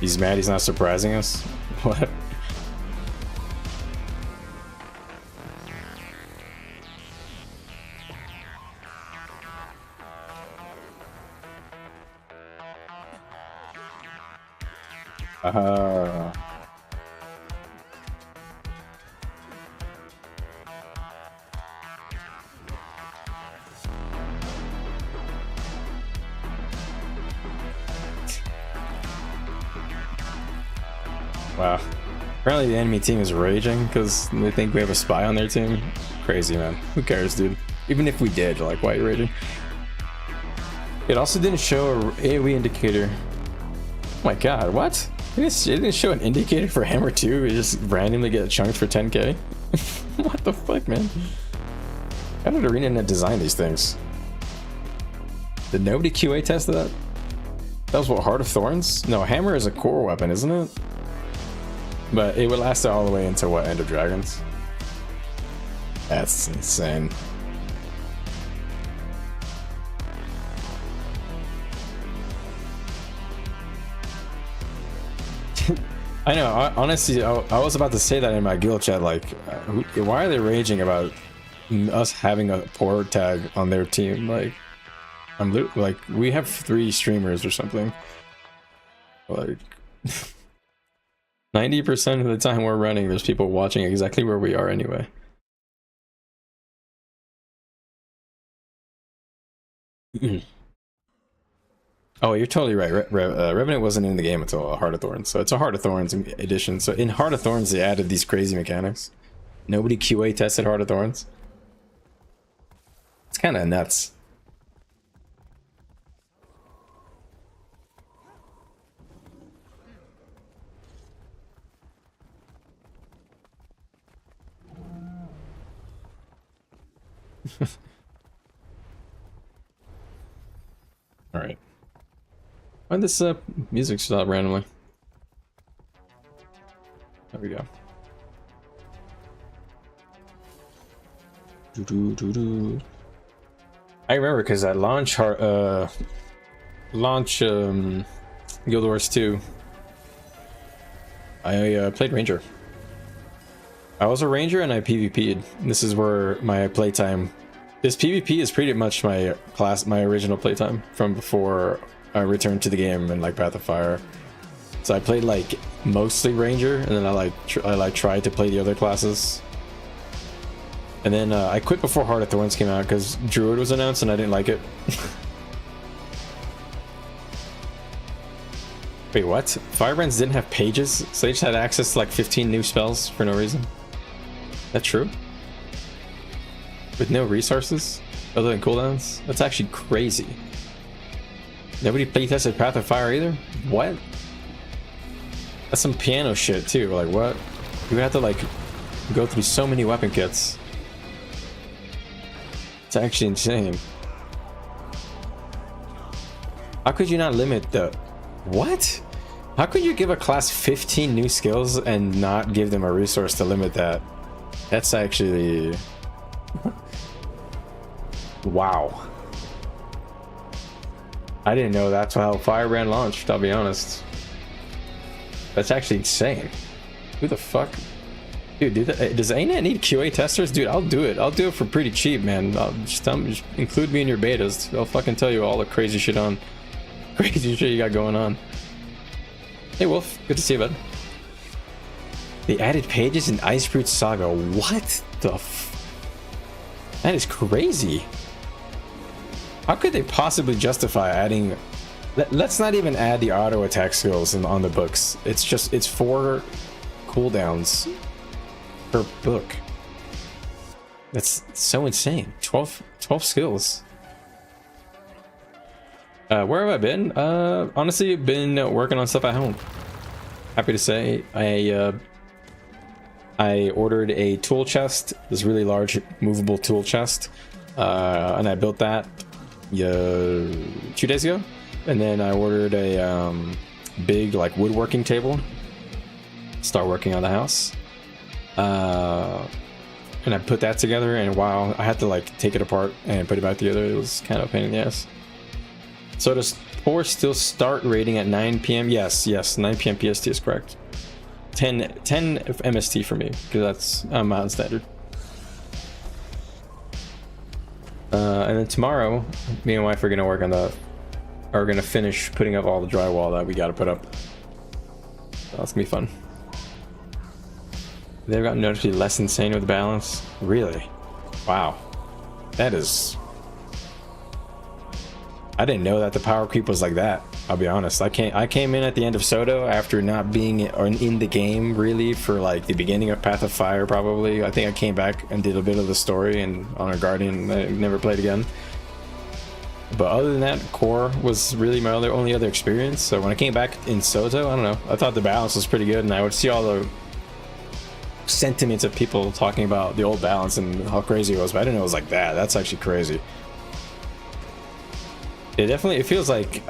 He's mad he's not surprising us? What? Wow. Apparently the enemy team is raging because they think we have a spy on their team. Crazy, man. Who cares, dude? Even if we did, like, why are you raging? It also didn't show a AoE indicator. Oh my god, what? It didn't show an indicator for Hammer 2. We just randomly get chunked for 10k. What the fuck, man? How did ArenaNet design these things? Did nobody QA test that? That was what, Heart of Thorns? No, Hammer is a core weapon, isn't it? But it would last all the way into what, End of Dragons? That's insane. I know, honestly, I was about to say that in my guild chat, like, why are they raging about us having a PóRR tag on their team? Like, like, we have 3 streamers or something. Like, 90% of the time we're running, there's people watching exactly where we are anyway. Oh, you're totally right. Revenant wasn't in the game until Heart of Thorns, so it's a Heart of Thorns edition. So in Heart of Thorns, they added these crazy mechanics. Nobody QA tested Heart of Thorns. It's kind of nuts. All right. Why this music stop randomly? There we go. I remember because at launch Guild Wars 2, I played Ranger. I was a Ranger and I PvP'd. This is where my playtime. This PvP is pretty much my original playtime from before I returned to the game and like Path of Fire. So I played like mostly Ranger, and then I tried to play the other classes. And then I quit before Heart of Thorns came out because Druid was announced and I didn't like it. Wait, what? Firebrands didn't have pages, so they just had access to like 15 new spells for no reason. That true? With no resources other than cooldowns? That's actually crazy. Nobody playtested Path of Fire either? What? That's some piano shit too. Like what? You would have to like go through so many weapon kits. It's actually insane. How could you not limit the... What? How could you give a class 15 new skills and not give them a resource to limit that? That's actually... Wow. I didn't know that's how Firebrand launched, I'll be honest. That's actually insane. Who the fuck? Dude, does ANET need QA testers? Dude, I'll do it. I'll do it for pretty cheap, man. Just include me in your betas. I'll fucking tell you all the crazy shit you got going on. Hey, Wolf. Good to see you, bud. They added pages in Icebrute Saga. What the That is crazy. How could they possibly justify adding... Let's not even add the auto attack skills on the books. It's 4 cooldowns per book. That's so insane. 12 skills. Where have I been? Honestly, been working on stuff at home. Happy to say I ordered a tool chest, this really large movable tool chest, and I built that 2 days ago. And then I ordered a big like woodworking table. Start working on the house. And I put that together, and wow, I had to like take it apart and put it back together. It was kind of a pain in the ass. So does PóRR still start raiding at 9 p.m? Yes, 9 p.m. PST is correct. 10 MST for me, because that's Mountain Standard. And then tomorrow, me and wife are gonna work on are gonna finish putting up all the drywall that we gotta put up. So that's gonna be fun. They've gotten noticeably less insane with the balance. Really? Wow. That is... I didn't know that the power creep was like that. I'll be honest. I came in at the end of Soto after not being in the game really for like the beginning of Path of Fire probably. I think I came back and did a bit of the story and Honor Guardian. I never played again. But other than that, Core was really my only other experience. So when I came back in Soto, I don't know. I thought the balance was pretty good, and I would see all the sentiments of people talking about the old balance and how crazy it was, but I didn't know it was like that. That's actually crazy. It feels like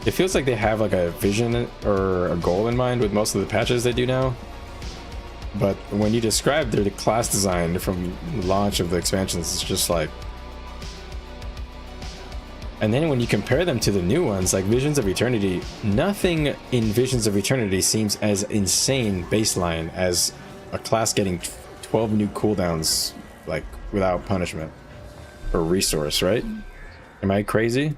they have like a vision or a goal in mind with most of the patches they do now. But when you describe their class design from the launch of the expansions, it's just like... And then when you compare them to the new ones, like Visions of Eternity, nothing in Visions of Eternity seems as insane baseline as a class getting 12 new cooldowns, like, without punishment or resource, right? Am I crazy?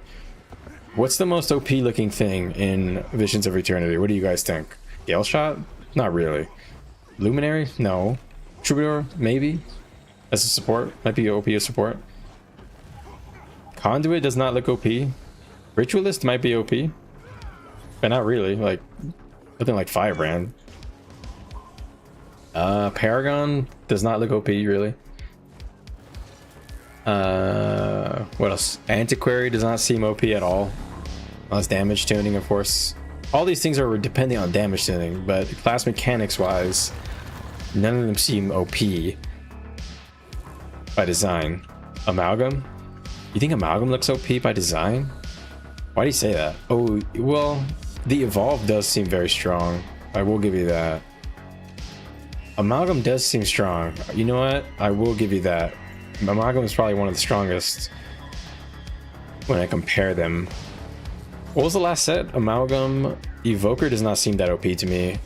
What's the most OP looking thing in Visions of Eternity? What do you guys think? Gale Shot? Not really. Luminary? No. Troubadour? Maybe? As a support? Might be OP as support. Conduit does not look OP. Ritualist might be OP, but not really. Like nothing like Firebrand. Paragon does not look OP really. What else? Antiquary does not seem OP at all. Unless damage tuning, of course. All these things are depending on damage tuning, but class mechanics wise, none of them seem OP by design. Amalgam? You think Amalgam looks OP by design? Why do you say that? Oh, well, the Evolve does seem very strong. I will give you that. Amalgam does seem strong. You know what? I will give you that. Amalgam is probably one of the strongest when I compare them. What was the last set? Amalgam. Evoker does not seem that OP to me.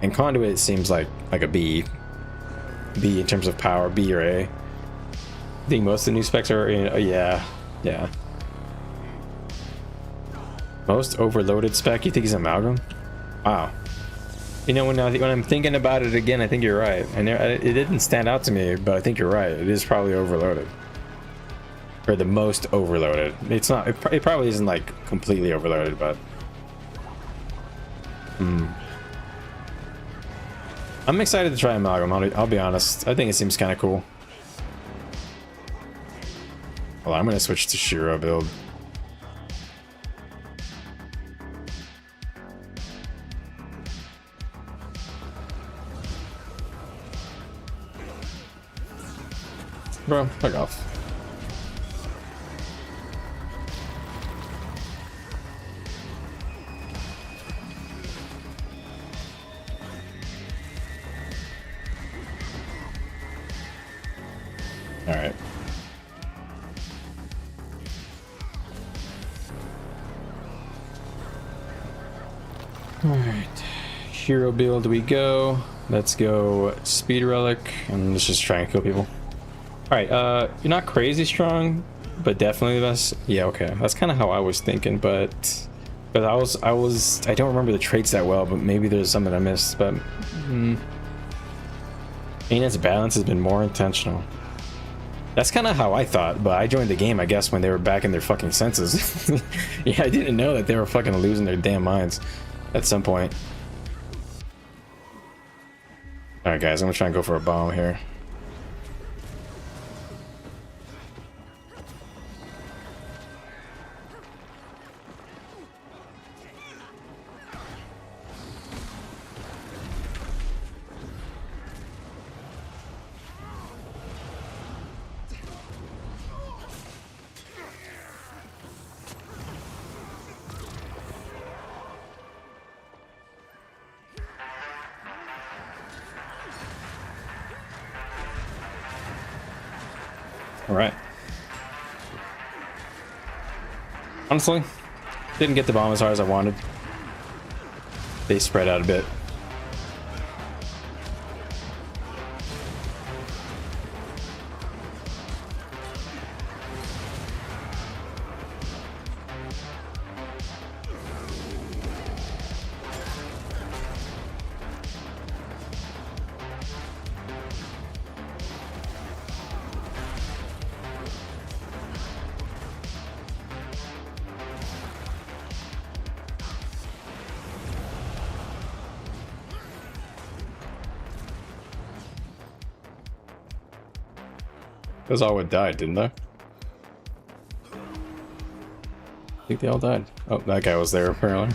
And Conduit seems like a B. B in terms of power, B or A. I think most of the new specs are in, yeah. Most overloaded spec, you think he's Amalgam? Wow. You know, when I'm thinking about it again, I think you're right. And it didn't stand out to me, but I think you're right. It is probably overloaded. Or the most overloaded. It's not, it probably isn't like completely overloaded, but I'm excited to try Amalgam. I'll be honest. I think it seems kind of cool. Well, I'm gonna switch to Shiro build. Bro, fuck off. All right. All right. Hero build we go. Let's go speed relic and let's just try and kill people. All right. You're not crazy strong, but definitely less. Yeah. Okay. That's kind of how I was thinking, but I don't remember the traits that well, but maybe there's something I missed. But Anet's balance has been more intentional. That's kind of how I thought, but I joined the game, I guess, when they were back in their fucking senses. Yeah, I didn't know that they were fucking losing their damn minds at some point. Alright, guys, I'm gonna try and go for a bomb here. Alright. Honestly, didn't get the bomb as hard as I wanted. They spread out a bit. Those all would die, didn't they? I think they all died. Oh, that guy was there apparently.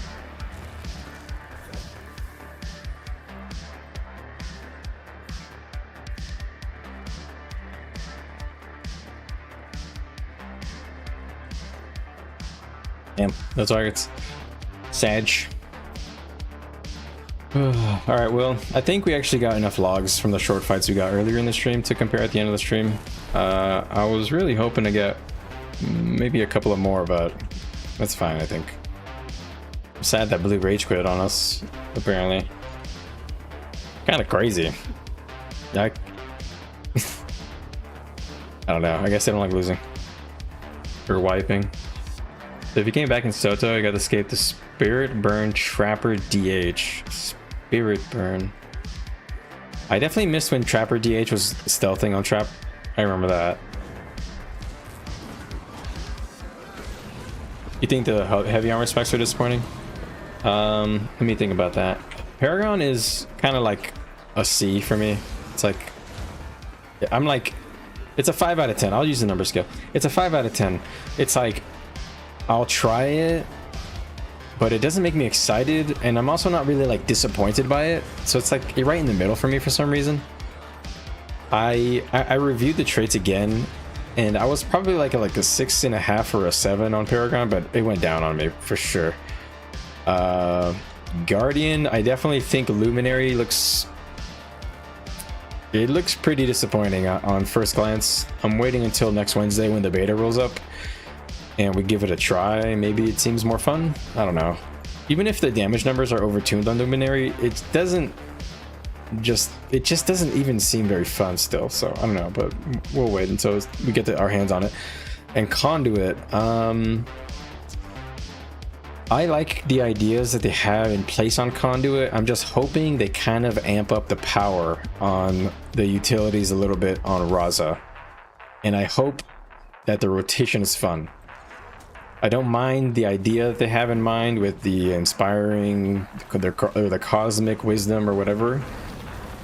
Damn, no targets. Sag. Alright, well, I think we actually got enough logs from the short fights we got earlier in the stream to compare at the end of the stream. I was really hoping to get maybe a couple of more, but that's fine, I think. I'm sad that Blue Rage quit on us, apparently. Kind of crazy. I don't know, I guess they don't like losing. Or wiping. So if you came back in Soto, you got to escape the Spirit Burn Trapper DH. Spirit Burn. I definitely missed when Trapper DH was stealthing on Trap. I remember that. You think the heavy armor specs are disappointing? Let me think about that. Paragon is kind of like a C for me. It's like, I'm like It's a 5 out of 10. I'll use the number scale. It's a 5 out of 10. It's like, I'll try it, but it doesn't make me excited, and I'm also not really like disappointed by it. So it's like right in the middle for me for some reason. I reviewed the traits again, and I was probably like a 6.5 or a 7 on Paragon, but it went down on me for sure. Guardian, I definitely think Luminary looks pretty disappointing on first glance. I'm waiting until next Wednesday when the beta rolls up and we give it a try. Maybe it seems more fun. I don't know. Even if the damage numbers are overtuned on Luminary, it just doesn't even seem very fun still. So I don't know, but we'll wait until we get our hands on it. And Conduit, I like the ideas that they have in place on Conduit. I'm just hoping they kind of amp up the power on the utilities a little bit on Raza. And I hope that the rotation is fun. I don't mind the idea that they have in mind with the inspiring, or the cosmic wisdom or whatever.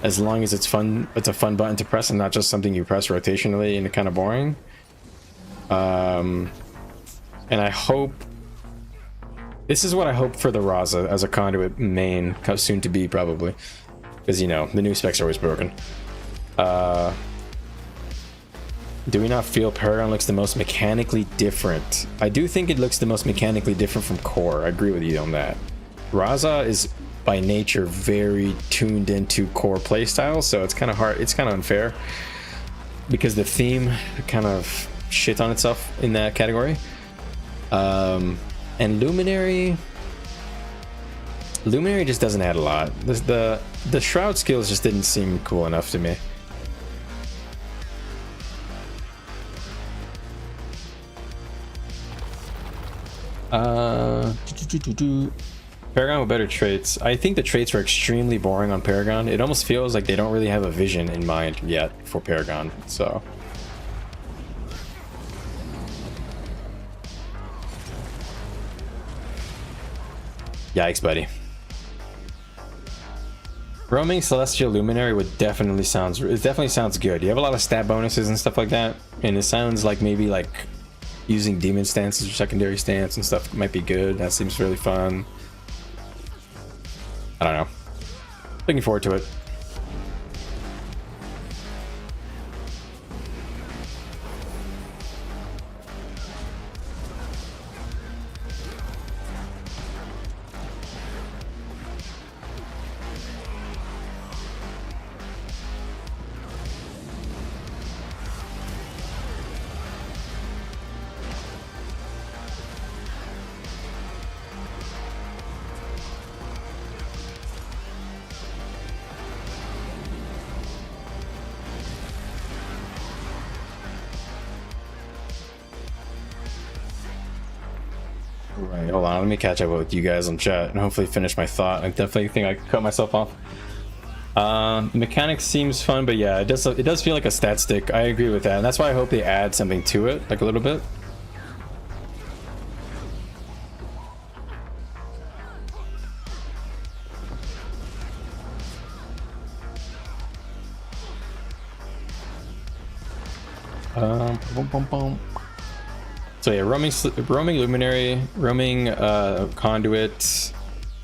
As long as it's fun, it's a fun button to press and not just something you press rotationally and kind of boring. And I hope... This is what I hope for the Raza as a Conduit main, soon to be probably, because you know the new specs are always broken. Do we not feel Paragon looks the most mechanically different? I do think it looks the most mechanically different from Core. I agree with you on that. Raza is by nature very tuned into Core playstyle, so it's kind of hard. It's kind of unfair because the theme kind of shit on itself in that category. And Luminary just doesn't add a lot. The Shroud skills just didn't seem cool enough to me. Paragon with better traits. I think the traits are extremely boring on Paragon. It almost feels like they don't really have a vision in mind yet for Paragon, so... Yikes, buddy. Roaming Celestial Luminary would definitely sounds good. You have a lot of stat bonuses and stuff like that, and it sounds like maybe like using demon stances or secondary stance and stuff might be good. That seems really fun. I don't know. Looking forward to it. Right, hold on, let me catch up with you guys on chat and hopefully finish my thought. I definitely think I cut myself off. Mechanics seems fun, but yeah, it does feel like a stat stick. I agree with that, and that's why I hope they add something to it, like a little bit. So yeah, roaming Luminary, roaming Conduit.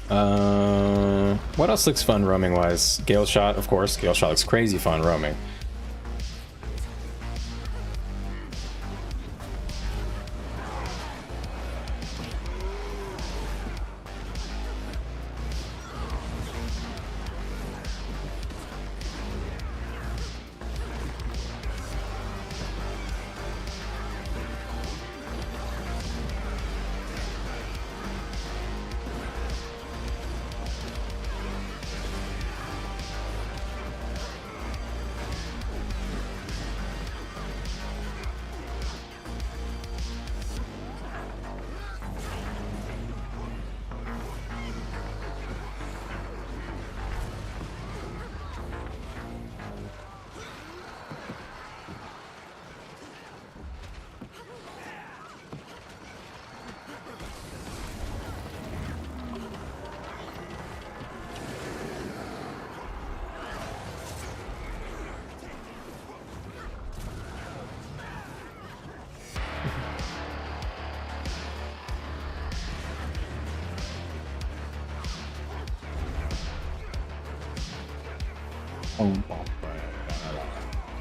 What else looks fun roaming wise? Gale Shot, of course. Gale Shot looks crazy fun roaming.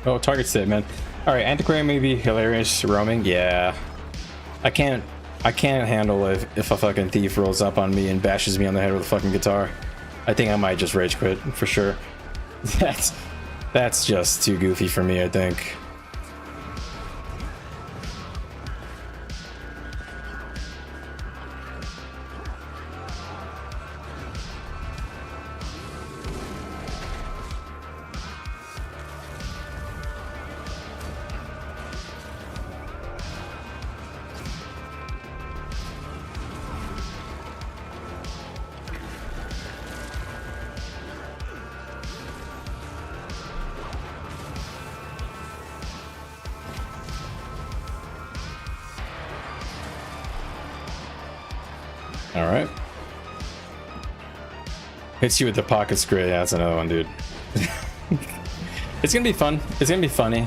Oh, target state, man. All right, antiquarian may be hilarious. Roaming, yeah. I can't handle if a fucking thief rolls up on me and bashes me on the head with a fucking guitar. I think I might just rage quit for sure. That's just too goofy for me, I think. All right. Hits you with the pocket screw. Yeah, that's another one, dude. It's gonna be fun. It's gonna be funny.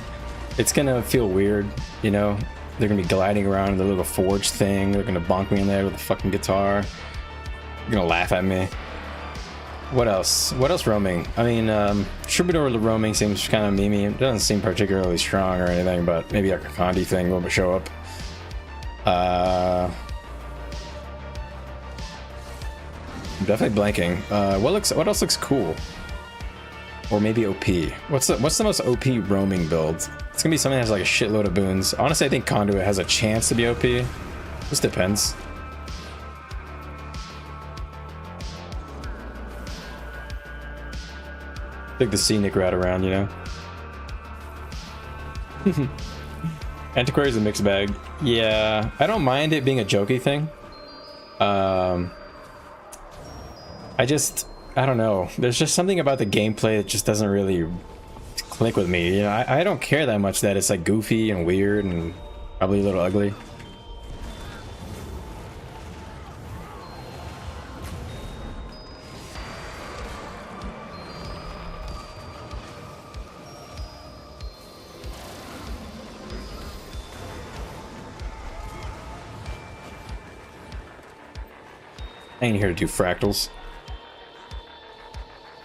It's gonna feel weird, you know. They're gonna be gliding around in the little forge thing. They're gonna bonk me in there with a fucking guitar. They're gonna laugh at me. What else? What else roaming? I mean, Troubadour roaming seems kind of memey. It doesn't seem particularly strong or anything, but maybe like a Condi thing will show up. I'm definitely blanking. What else looks cool? Or maybe OP. What's the most OP roaming build? It's gonna be something that has like a shitload of boons. Honestly, I think Conduit has a chance to be OP. Just depends. Take the scenic route around, you know. Antiquary is a mixed bag. Yeah, I don't mind it being a jokey thing. I don't know. There's just something about the gameplay that just doesn't really click with me. You know, I don't care that much that it's like goofy and weird and probably a little ugly. I ain't here to do fractals.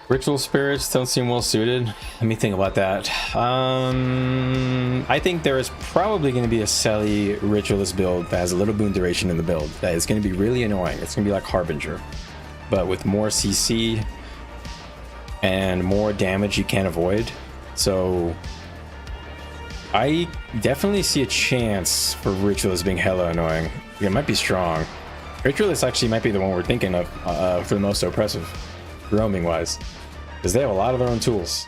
Ritual spirits don't seem well suited. Let me think about that. I think there is probably going to be a Selly ritualist build that has a little boon duration in the build that is going to be really annoying. It's going to be like Harbinger, but with more CC and more damage you can't avoid. So I definitely see a chance for ritualist being hella annoying. It might be strong. Ritualist actually might be the one we're thinking of for the most oppressive, roaming wise, because they have a lot of their own tools.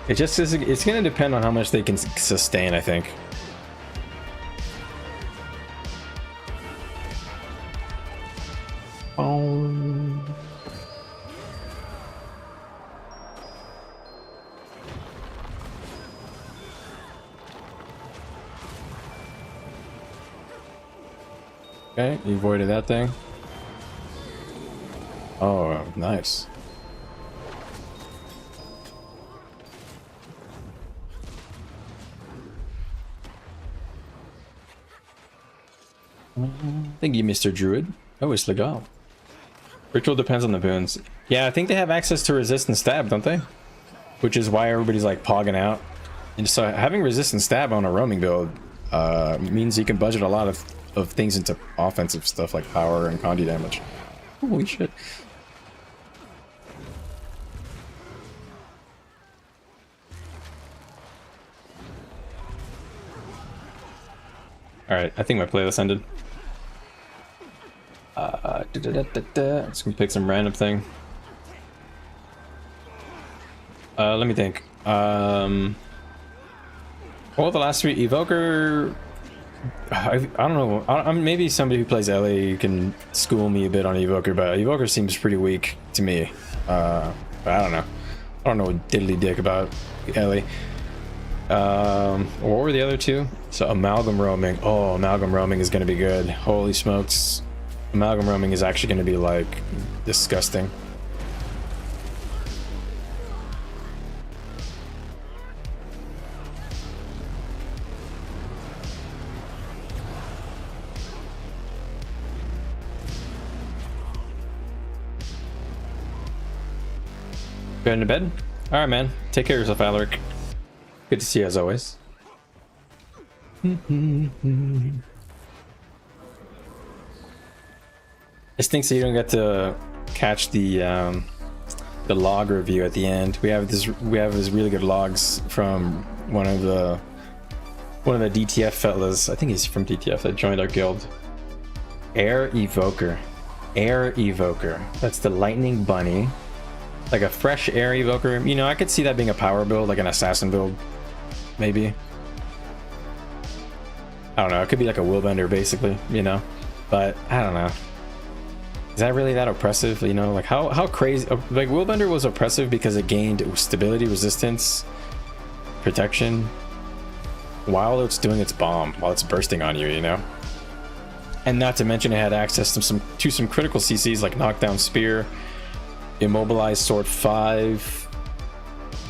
It just is, it's going to depend on how much they can sustain, I think. Okay, you avoided that thing. Oh, nice. Thank you, Mr. Druid. Oh, it's legal. Ritual depends on the boons. Yeah, I think they have access to resist and stab, don't they? Which is why everybody's like pogging out. And so having resist and stab on a roaming build means you can budget a lot of things into offensive stuff like power and Condi damage. Holy shit. Alright, I think my playlist ended. Just gonna pick some random thing. Let me think. Well, the last three Evoker. I don't know. I'm maybe somebody who plays Ellie can school me a bit on Evoker, but Evoker seems pretty weak to me. But I don't know. I don't know what diddly dick about Ellie. What were the other two? So Amalgam Roaming. Oh, Amalgam Roaming is going to be good. Holy smokes. Amalgam Roaming is actually going to be like disgusting. Going to bed? All right, man. Take care of yourself, Alaric. Good to see you as always. Just think so you don't get to catch the log review at the end. We have this really good logs from one of the DTF fellas. I think he's from DTF that joined our guild. Air Evoker. Air Evoker. That's the lightning bunny. Like a fresh air evoker. You know, I could see that being a power build, like an assassin build. Maybe. I don't know. It could be like a willbender, basically, you know? But, I don't know. Is that really that oppressive? You know, like how crazy... Like, willbender was oppressive because it gained stability, resistance, protection, while it's doing its bomb, while it's bursting on you, you know? And not to mention it had access to some critical CCs like Knockdown Spear, Immobilized Sword 5.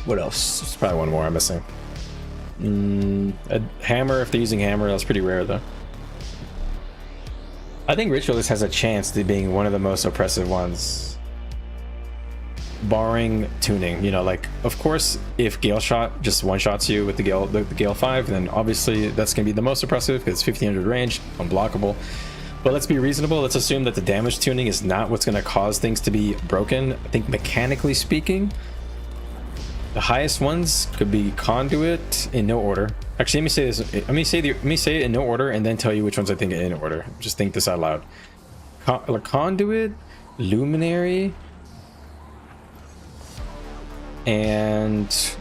What else? There's probably one more I'm missing. A hammer, if they're using hammer, that's pretty rare though. I think Ritualist has a chance to being one of the most oppressive ones. Barring tuning, you know, like, of course, if Gale Shot just one-shots you with the Gale 5, then obviously that's going to be the most oppressive because it's 1500 range, unblockable. But let's be reasonable. Let's assume that the damage tuning is not what's going to cause things to be broken. I think mechanically speaking, the highest ones could be Conduit in no order. Actually, let me say this. Let me say it in no order and then tell you which ones I think in order. Just think this out loud. Conduit, Luminary, and just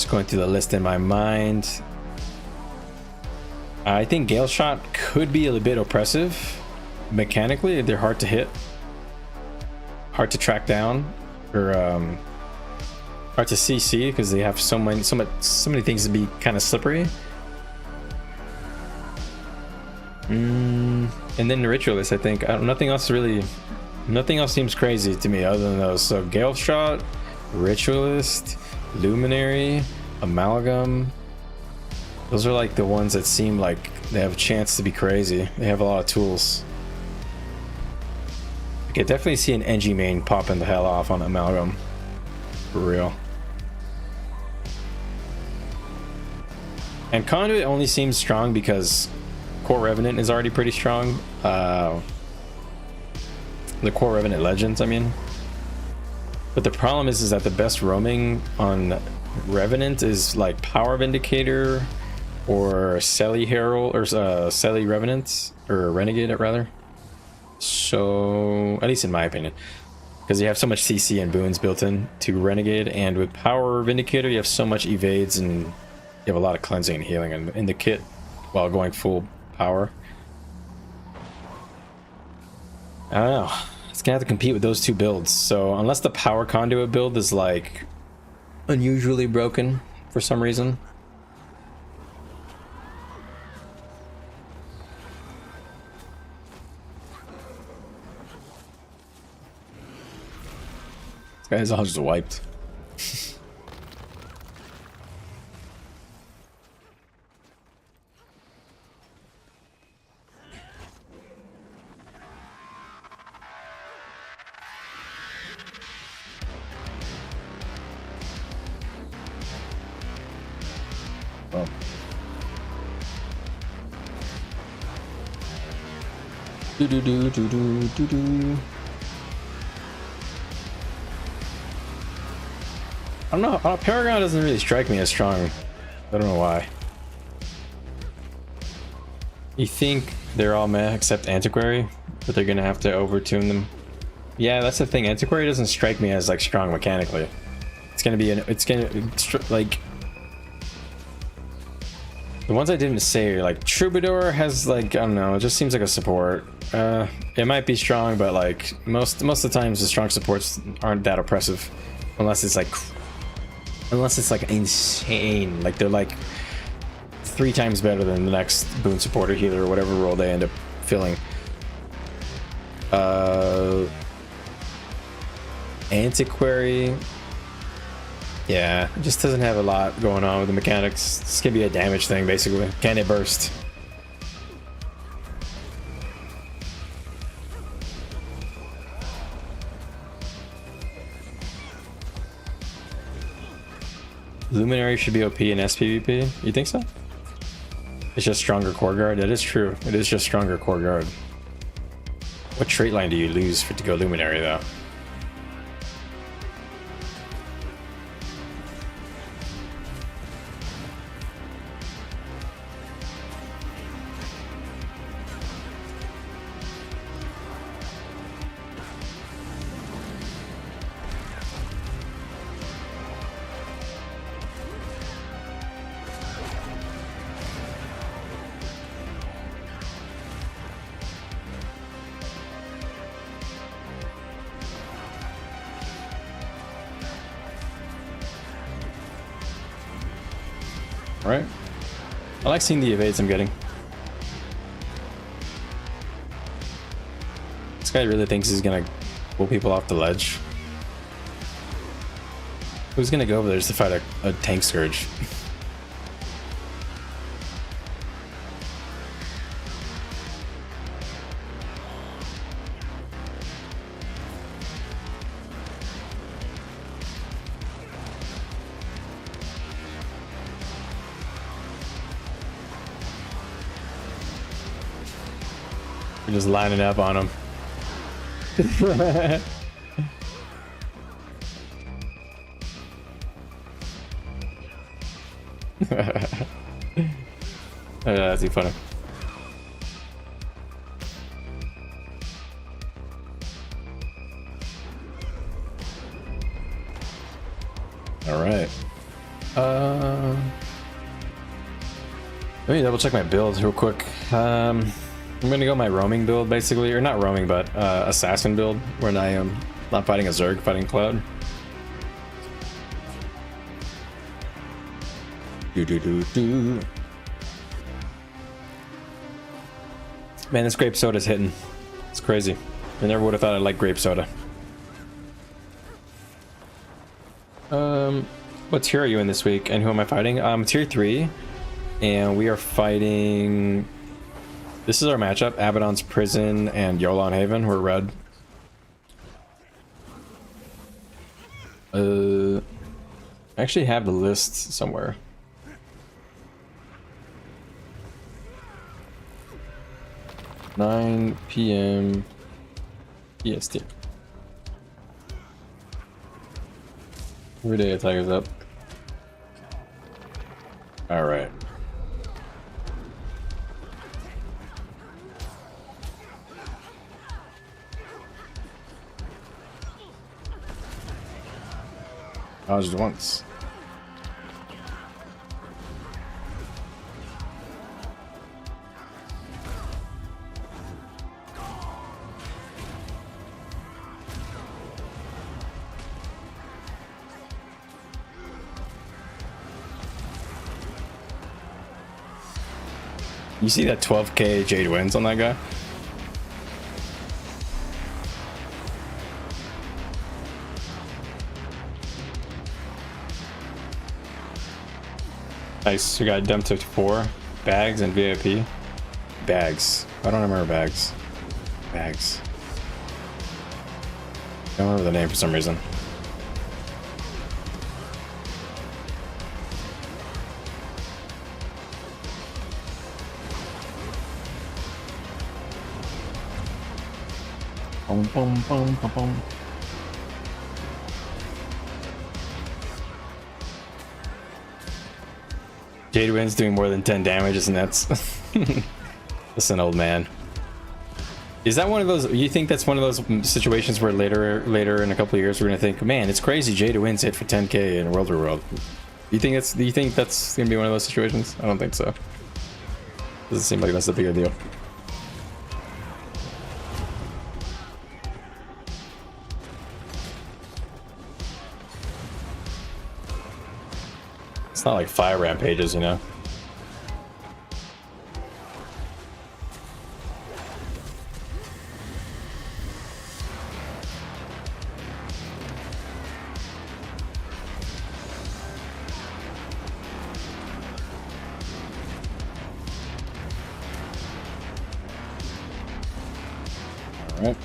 going through the list in my mind. I think Gale Shot could be a bit oppressive mechanically. They're hard to hit, hard to track down, or hard to CC because they have so many things to be kind of slippery. And then the Ritualist, I think nothing else seems crazy to me other than those. So Gale Shot, Ritualist, Luminary, Amalgam. Those are like the ones that seem like they have a chance to be crazy. They have a lot of tools. I could definitely see an NG main popping the hell off on Amalgam. For real. And Conduit only seems strong because Core Revenant is already pretty strong. The Core Revenant Legends, I mean. But the problem is that the best roaming on Revenant is like Power Vindicator, or Selly Herald, or Selly Revenant, or Renegade rather. So, at least in my opinion, because you have so much CC and boons built in to Renegade, and with Power Vindicator you have so much evades and you have a lot of cleansing and healing in the kit while going full power. I don't know. It's gonna have to compete with those two builds. So unless the Power Conduit build is like unusually broken for some reason. Guys, all just wiped. Oh. Do do do do do do do. I don't know. Paragon doesn't really strike me as strong. I don't know why. You think they're all meh except Antiquary, but they're gonna have to overtune them. Yeah, that's the thing. Antiquary doesn't strike me as like strong mechanically. It's gonna be like the ones I didn't say are like Troubadour has like, I don't know. It just seems like a support. It might be strong, but like most of the times the strong supports aren't that oppressive, unless it's like insane, like they're like 3 times better than the next boon supporter healer or whatever role they end up filling. Antiquary, yeah, it just doesn't have a lot going on with the mechanics. It's gonna be a damage thing basically. Can it burst? Luminary should be OP in SPVP. You think so? It's just stronger core guard. That is true. It is just stronger core guard. What trait line do you lose to go Luminary though? Right? I like seeing the evades I'm getting. This guy really thinks he's gonna pull people off the ledge. Who's gonna go over there just to fight a tank scourge? We're just lining up on him. That's funny. All right. Let me double check my builds real quick. I'm gonna go my roaming build basically, or not roaming, but assassin build, when I am not fighting a Zerg, fighting Cloud. Man, this grape soda's hitting. It's crazy. I never would have thought I'd like grape soda. What tier are you in this week, and who am I fighting? Tier 3, and we are fighting. This is our matchup: Abaddon's Prison and Yolon Haven. We're red. I actually have the list somewhere. (9 p.m. EST). Every day a tiger's up. All right. Dodged once. You see that 12k Jade wins on that guy? Nice, we got Dem 54, Bags, and VIP. Bags. I don't remember Bags. Bags. I don't remember the name for some reason. Boom, boom, boom, boom, boom. Jade Wind's doing more than 10 damage, isn't that? Listen, old man. Is that one of those? You think that's one of those situations where later in a couple of years we're gonna think, man, it's crazy. Jade Wind's hit for 10k in World War World. Do you think that's gonna be one of those situations? I don't think so. Doesn't seem like that's a big deal. It's not like fire rampages, you know. All right.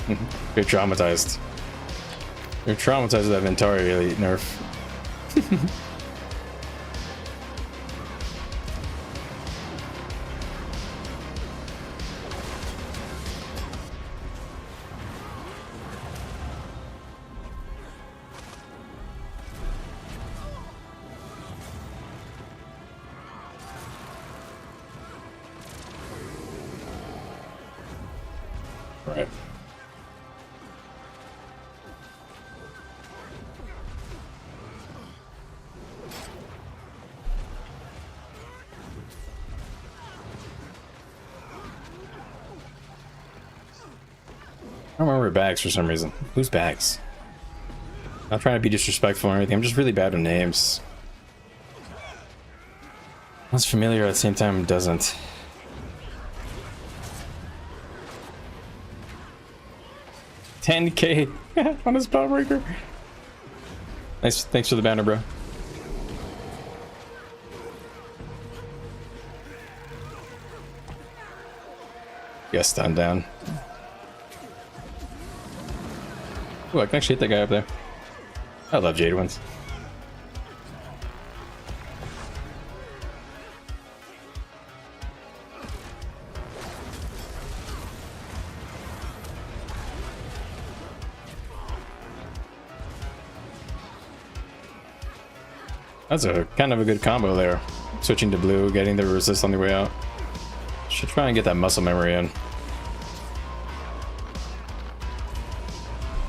You're traumatized. You're traumatized with that Ventari elite nerf. Right. I don't remember bags for some reason. Who's bags? Not trying to be disrespectful or anything. I'm just really bad with names. Sounds familiar at the same time doesn't. $10K on his Spellbreaker. Nice, thanks for the banner, bro. Yes, stun down. Ooh, I can actually hit that guy up there. I love Jade ones. That's a kind of a good combo there. Switching to blue, getting the resist on the way out. Should try and get that muscle memory in.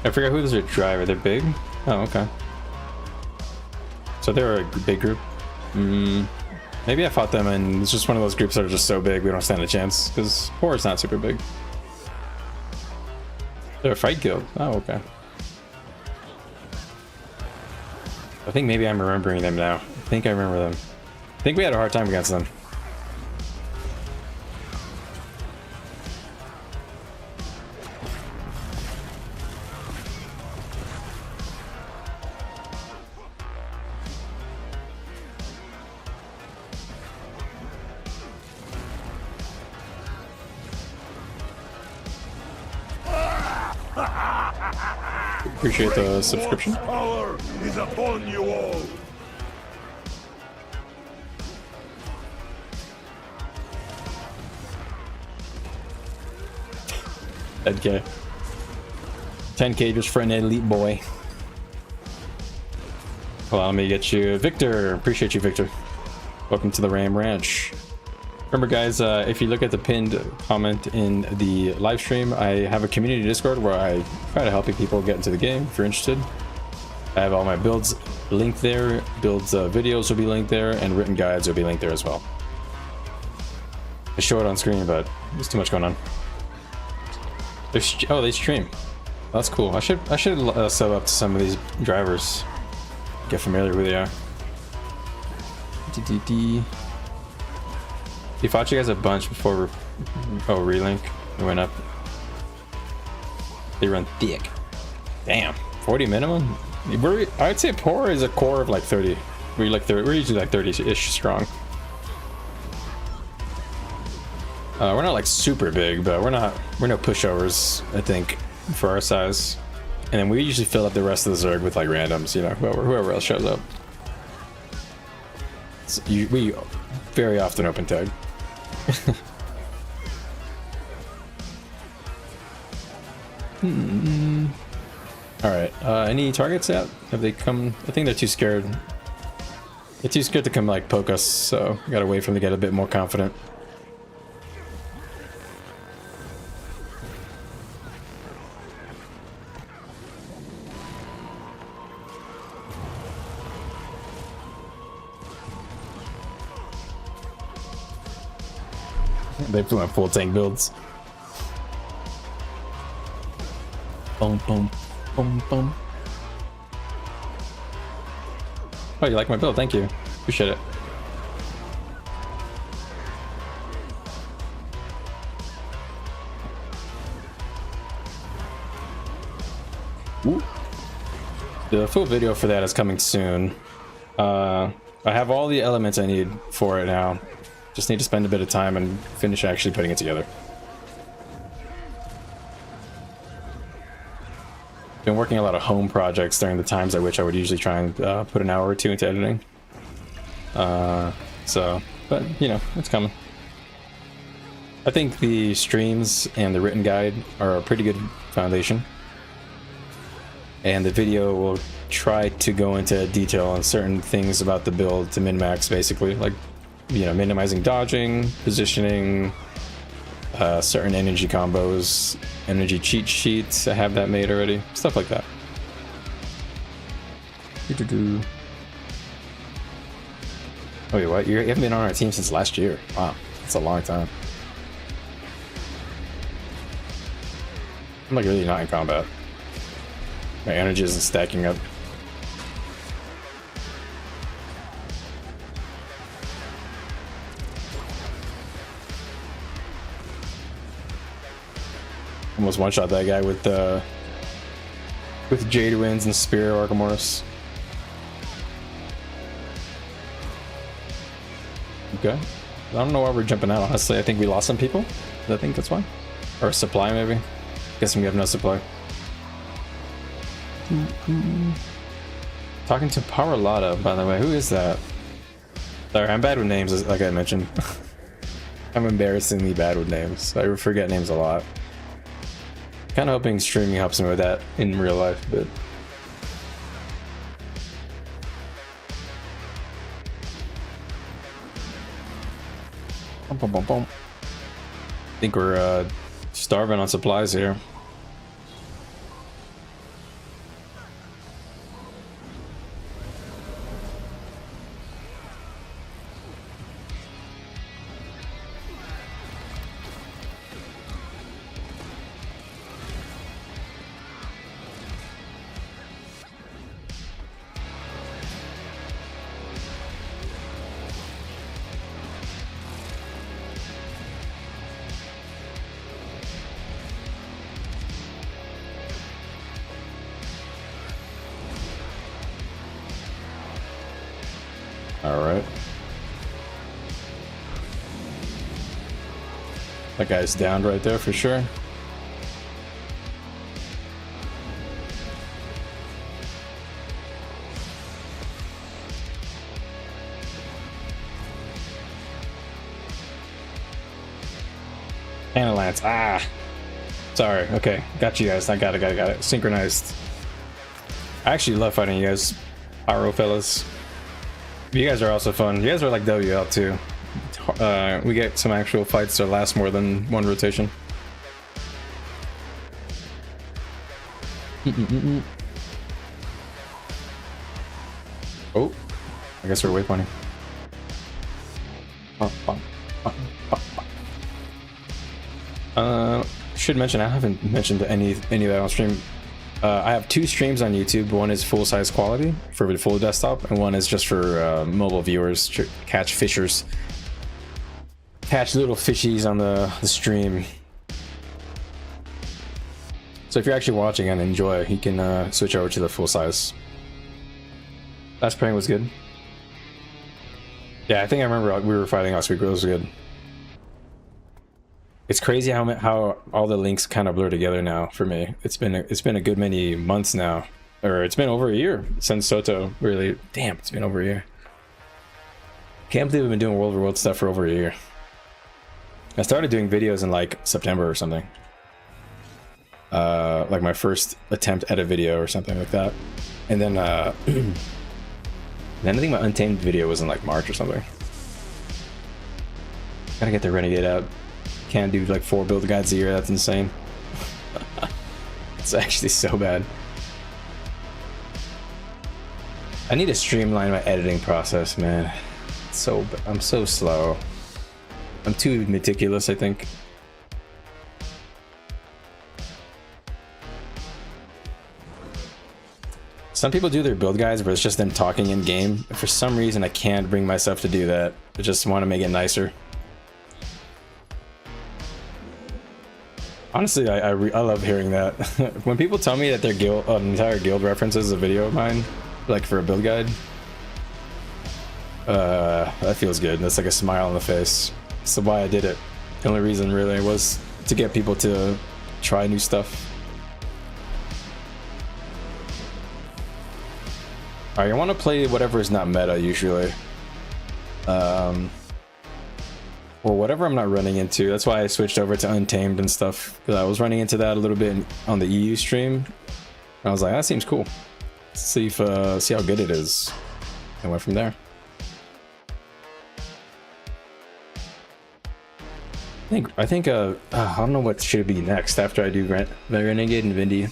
I forget who those are drive. Are they big? Oh, okay. So they're a big group. Maybe I fought them and it's just one of those groups that are just so big we don't stand a chance because PóRR is not super big. They're a fight guild. Oh, okay. I think maybe I'm remembering them now. I think I remember them. I think we had a hard time against them. Appreciate the subscription. Power is upon you all. $10K. 10K just for an elite boy. Hold on, let me get you Victor. Appreciate you, Victor. Welcome to the Ram Ranch. Remember, guys, if you look at the pinned comment in the live stream, I have a community Discord where I try to help people get into the game if you're interested. I have all my builds linked there, builds videos will be linked there, and written guides will be linked there as well. I show it on screen, but there's too much going on. Oh, they stream. That's cool. I should sub up to some of these drivers. Get familiar with who they are. He fought you guys a bunch before. Oh, relink. It went up. They run thick. Damn, 40 minimum. I'd say PóRR is a core of like 30. We're usually like 30-ish strong. We're not like super big, but we're no pushovers, I think, for our size. And then we usually fill up the rest of the Zerg with like randoms, you know, whoever else shows up. So we very often open tag. All right. Any targets out? Have they come? I think they're too scared. They're too scared to come like poke us, so we gotta wait for them to get a bit more confident. They put my full tank builds. Boom, boom, boom, boom. Oh, you like my build? Thank you. Appreciate it. Ooh. The full video for that is coming soon. I have all the elements I need for it now. Just need to spend a bit of time and finish actually putting it together. Been working a lot of home projects during the times at which I would usually try and put an hour or two into editing. So, but you know, it's coming. I think the streams and the written guide are a pretty good foundation. And the video will try to go into detail on certain things about the build to min-max, basically. Like, you know, minimizing dodging, positioning, certain energy combos, energy cheat sheets. I have that made already. Stuff like that. Oh, wait, what? You haven't been on our team since last year. Wow, that's a long time. I'm like really not in combat. My energy isn't stacking up. Almost one-shot that guy with Jade Winds and Spear Archimedes. Okay. I don't know why we're jumping out, honestly. I think we lost some people. I think that's why. Or supply, maybe. Guessing we have no supply. Talking to PóRR, by the way. Who is that? Sorry, I'm bad with names, like I mentioned. I'm embarrassingly bad with names. I forget names a lot. Kind of hoping streaming helps me with that in real life, but... I think we're starving on supplies here. Alright. That guy's downed right there for sure. And a lance. Ah! Sorry. Okay. Got you guys. I got it. Synchronized. I actually love fighting you guys. PóRR fellas. You guys are also fun. You guys are like WL too. We get some actual fights that last more than one rotation. Oh, I guess we're waypointing. Should mention, I haven't mentioned any of that on stream. I have 2 streams on YouTube. One is full-size quality for the full desktop, and one is just for mobile viewers to catch fishers. Catch little fishies on the stream. So if you're actually watching and enjoy, you can switch over to the full-size. Last prank was good. Yeah, I think I remember we were fighting last week. It was good. It's crazy how all the links kind of blur together now for me. It's been a good many months now, or it's been over a year since Soto really. Damn, it's been over a year. Can't believe we've been doing World of World stuff for over a year. I started doing videos in like September or something. Like my first attempt at a video or something like that, and then then I think my Untamed video was in like March or something. Gotta get the Renegade out. Can't do like 4 build guides a year. That's insane. It's actually so bad. I need to streamline my editing process, man. I'm so slow. I'm too meticulous, I think. Some people do their build guides, but it's just them talking in game. For some reason, I can't bring myself to do that. I just want to make it nicer. Honestly, I love hearing that. When people tell me that their guild, an entire guild references a video of mine, like for a build guide, that feels good. That's like a smile on the face. That's why I did it. The only reason really was to get people to try new stuff. Alright, you want to play whatever is not meta usually. Or whatever I'm not running into. That's why I switched over to Untamed and stuff. Because I was running into that a little bit on the EU stream. I was like, that seems cool. Let's see if see how good it is. And went from there. I think I don't know what should be next after I do Renegade and Vindy.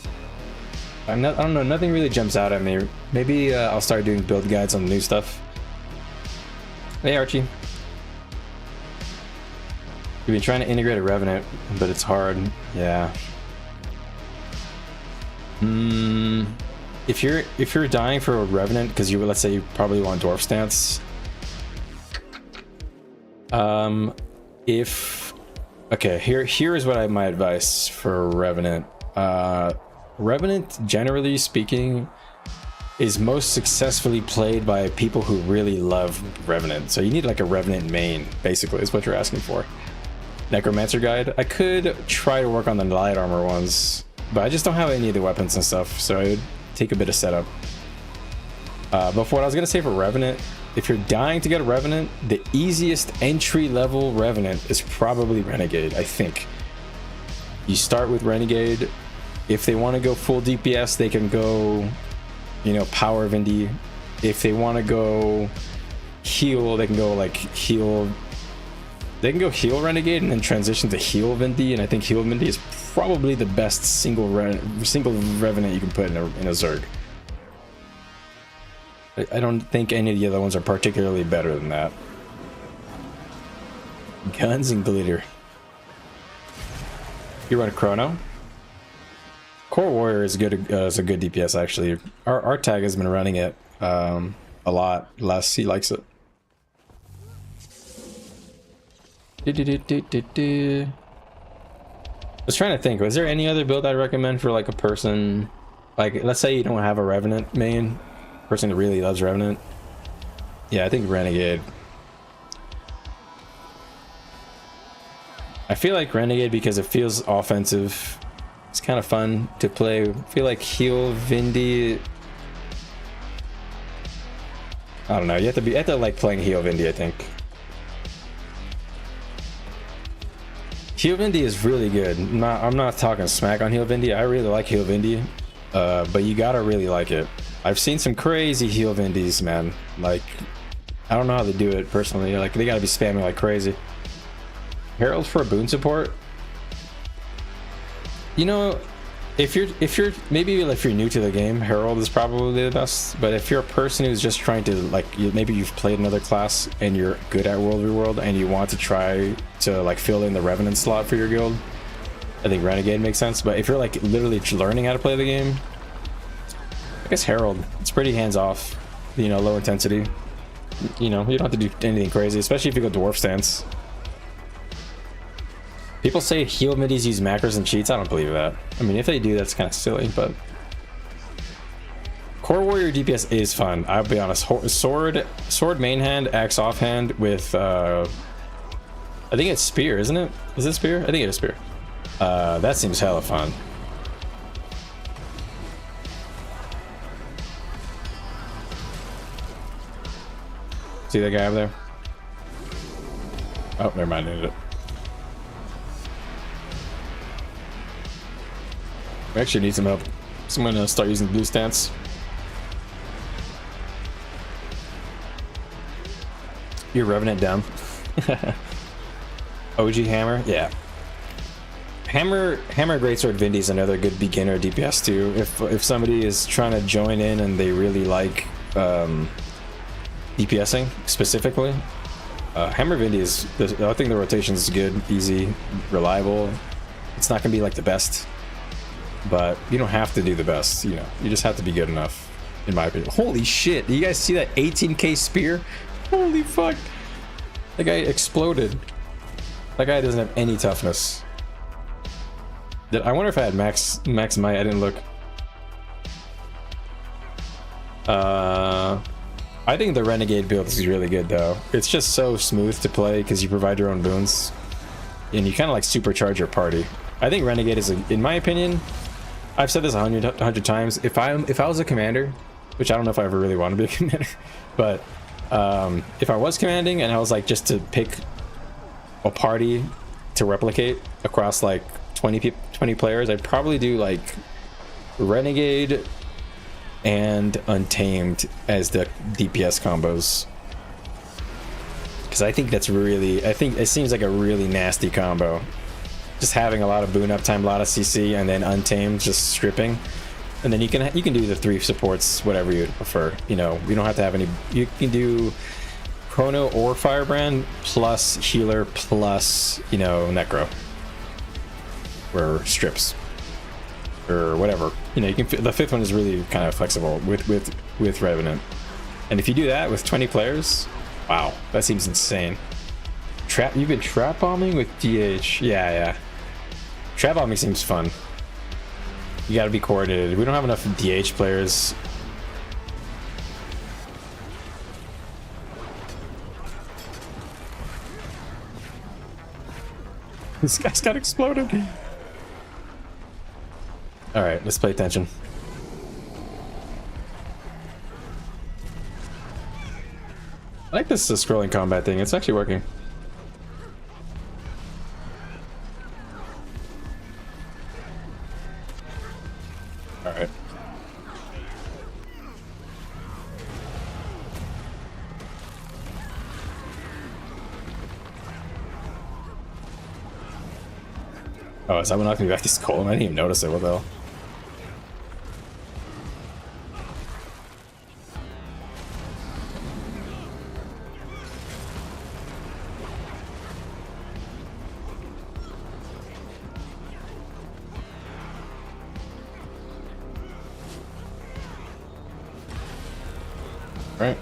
I don't know, nothing really jumps out at me. Maybe I'll start doing build guides on new stuff. Hey Archie. We've been trying to integrate a Revenant, but it's hard. Yeah. If you're dying for a Revenant because let's say you probably want Dwarf stance. Okay, here is what my advice for Revenant. Revenant, generally speaking, is most successfully played by people who really love Revenant. So you need like a Revenant main, basically, is what you're asking for. Necromancer guide. I could try to work on the light armor ones, but I just don't have any of the weapons and stuff, so it would take a bit of setup. But for what I was gonna say for Revenant, if you're dying to get a Revenant, the easiest entry level Revenant is probably Renegade, I think. You start with Renegade. If they want to go full DPS, they can go, you know, Power Vindy. If they want to go heal, they can go like heal. They can go heal Renegade and then transition to heal Vindy, and I think heal Vindy is probably the best single Revenant you can put in a Zerg. I don't think any of the other ones are particularly better than that. Guns and glitter. You run a Chrono? Core Warrior is good. Is a good DPS actually. Our tag has been running it a lot. He likes it. I was trying to think. Was there any other build I'd recommend for like a person? Like, let's say you don't have a Revenant main. Person that really loves Revenant. Yeah, I think Renegade. I feel like Renegade because it feels offensive. It's kind of fun to play. I feel like heal Vindy. I don't know. You have to like playing heal Vindy, I think. Heal Vindy is really good. I'm not talking smack on heal Vindy. I really like heal Vindy, but you gotta really like it. I've seen some crazy heal Vindies, man. Like, I don't know how they do it personally. Like, they gotta be spamming like crazy. Herald for boon support. You know, if you're new to the game, Herald is probably the best. But if you're a person who's just trying to, like, maybe you've played another class and you're good at World v World and you want to try to like fill in the Revenant slot for your guild, I think Renegade makes sense. But if you're like literally learning how to play the game, I guess Herald. It's pretty hands-off, you know, low intensity. You know, you don't have to do anything crazy, especially if you go Dwarf stance. People say heal middies use macros and cheats. I don't believe that. I mean, if they do, that's kind of silly, but... Core Warrior DPS is fun, I'll be honest. Sword main hand, axe off hand with... I think it's spear, isn't it? Is it spear? I think it is spear. That seems hella fun. See that guy over there? Oh, never mind, I needed it. We actually need some help. So I'm gonna start using blue stance. You're Revenant down. OG Hammer? Yeah. Hammer Greatsword Vindy is another good beginner DPS too. If somebody is trying to join in and they really like DPSing specifically, Hammer Vindy is, I think the rotation is good, easy, reliable. It's not gonna be like the best, but you don't have to do the best, you know, you just have to be good enough, in my opinion. Holy shit, do you guys see that 18k spear? Holy fuck, that guy exploded. That guy doesn't have any toughness. I wonder if I had max might. I didn't look. I think the Renegade build is really good though. It's just so smooth to play because you provide your own boons and you kind of like supercharge your party. I think Renegade is, in my opinion, I've said this 100 times. If I was a commander which I don't know if I ever really want to be a commander. But if I was commanding and I was like just to pick a party to replicate across like 20 players, I'd probably do like Renegade and Untamed as the DPS combos, because I think that's really, I think it seems like a really nasty combo, just having a lot of boon uptime, a lot of CC, and then Untamed just stripping. And then you can do the 3 supports, whatever you prefer. You know, you don't have to have any. You can do Chrono or Firebrand plus healer plus, you know, Necro or strips or whatever. You know, you can. The 5th one is really kind of flexible with Revenant. And if you do that with 20 players, wow, that seems insane. You've been trap bombing with DH. Yeah. Trap bombing seems fun. You gotta be coordinated. We don't have enough DH players. This guy's got exploded. Alright, let's pay attention. I like this scrolling combat thing. It's actually working. Alright. Oh, is that what knocked me back to skull? I didn't even notice it. What the hell? Right.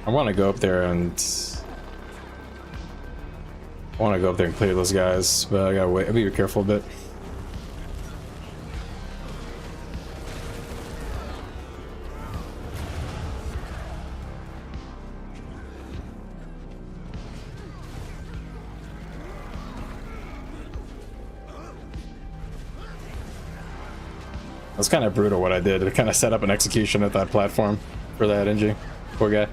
I want to go up there and clear those guys, but I gotta wait. I'll be careful a bit. That's kind of brutal what I did. I kind of set up an execution at that platform for that NG. Poor guy.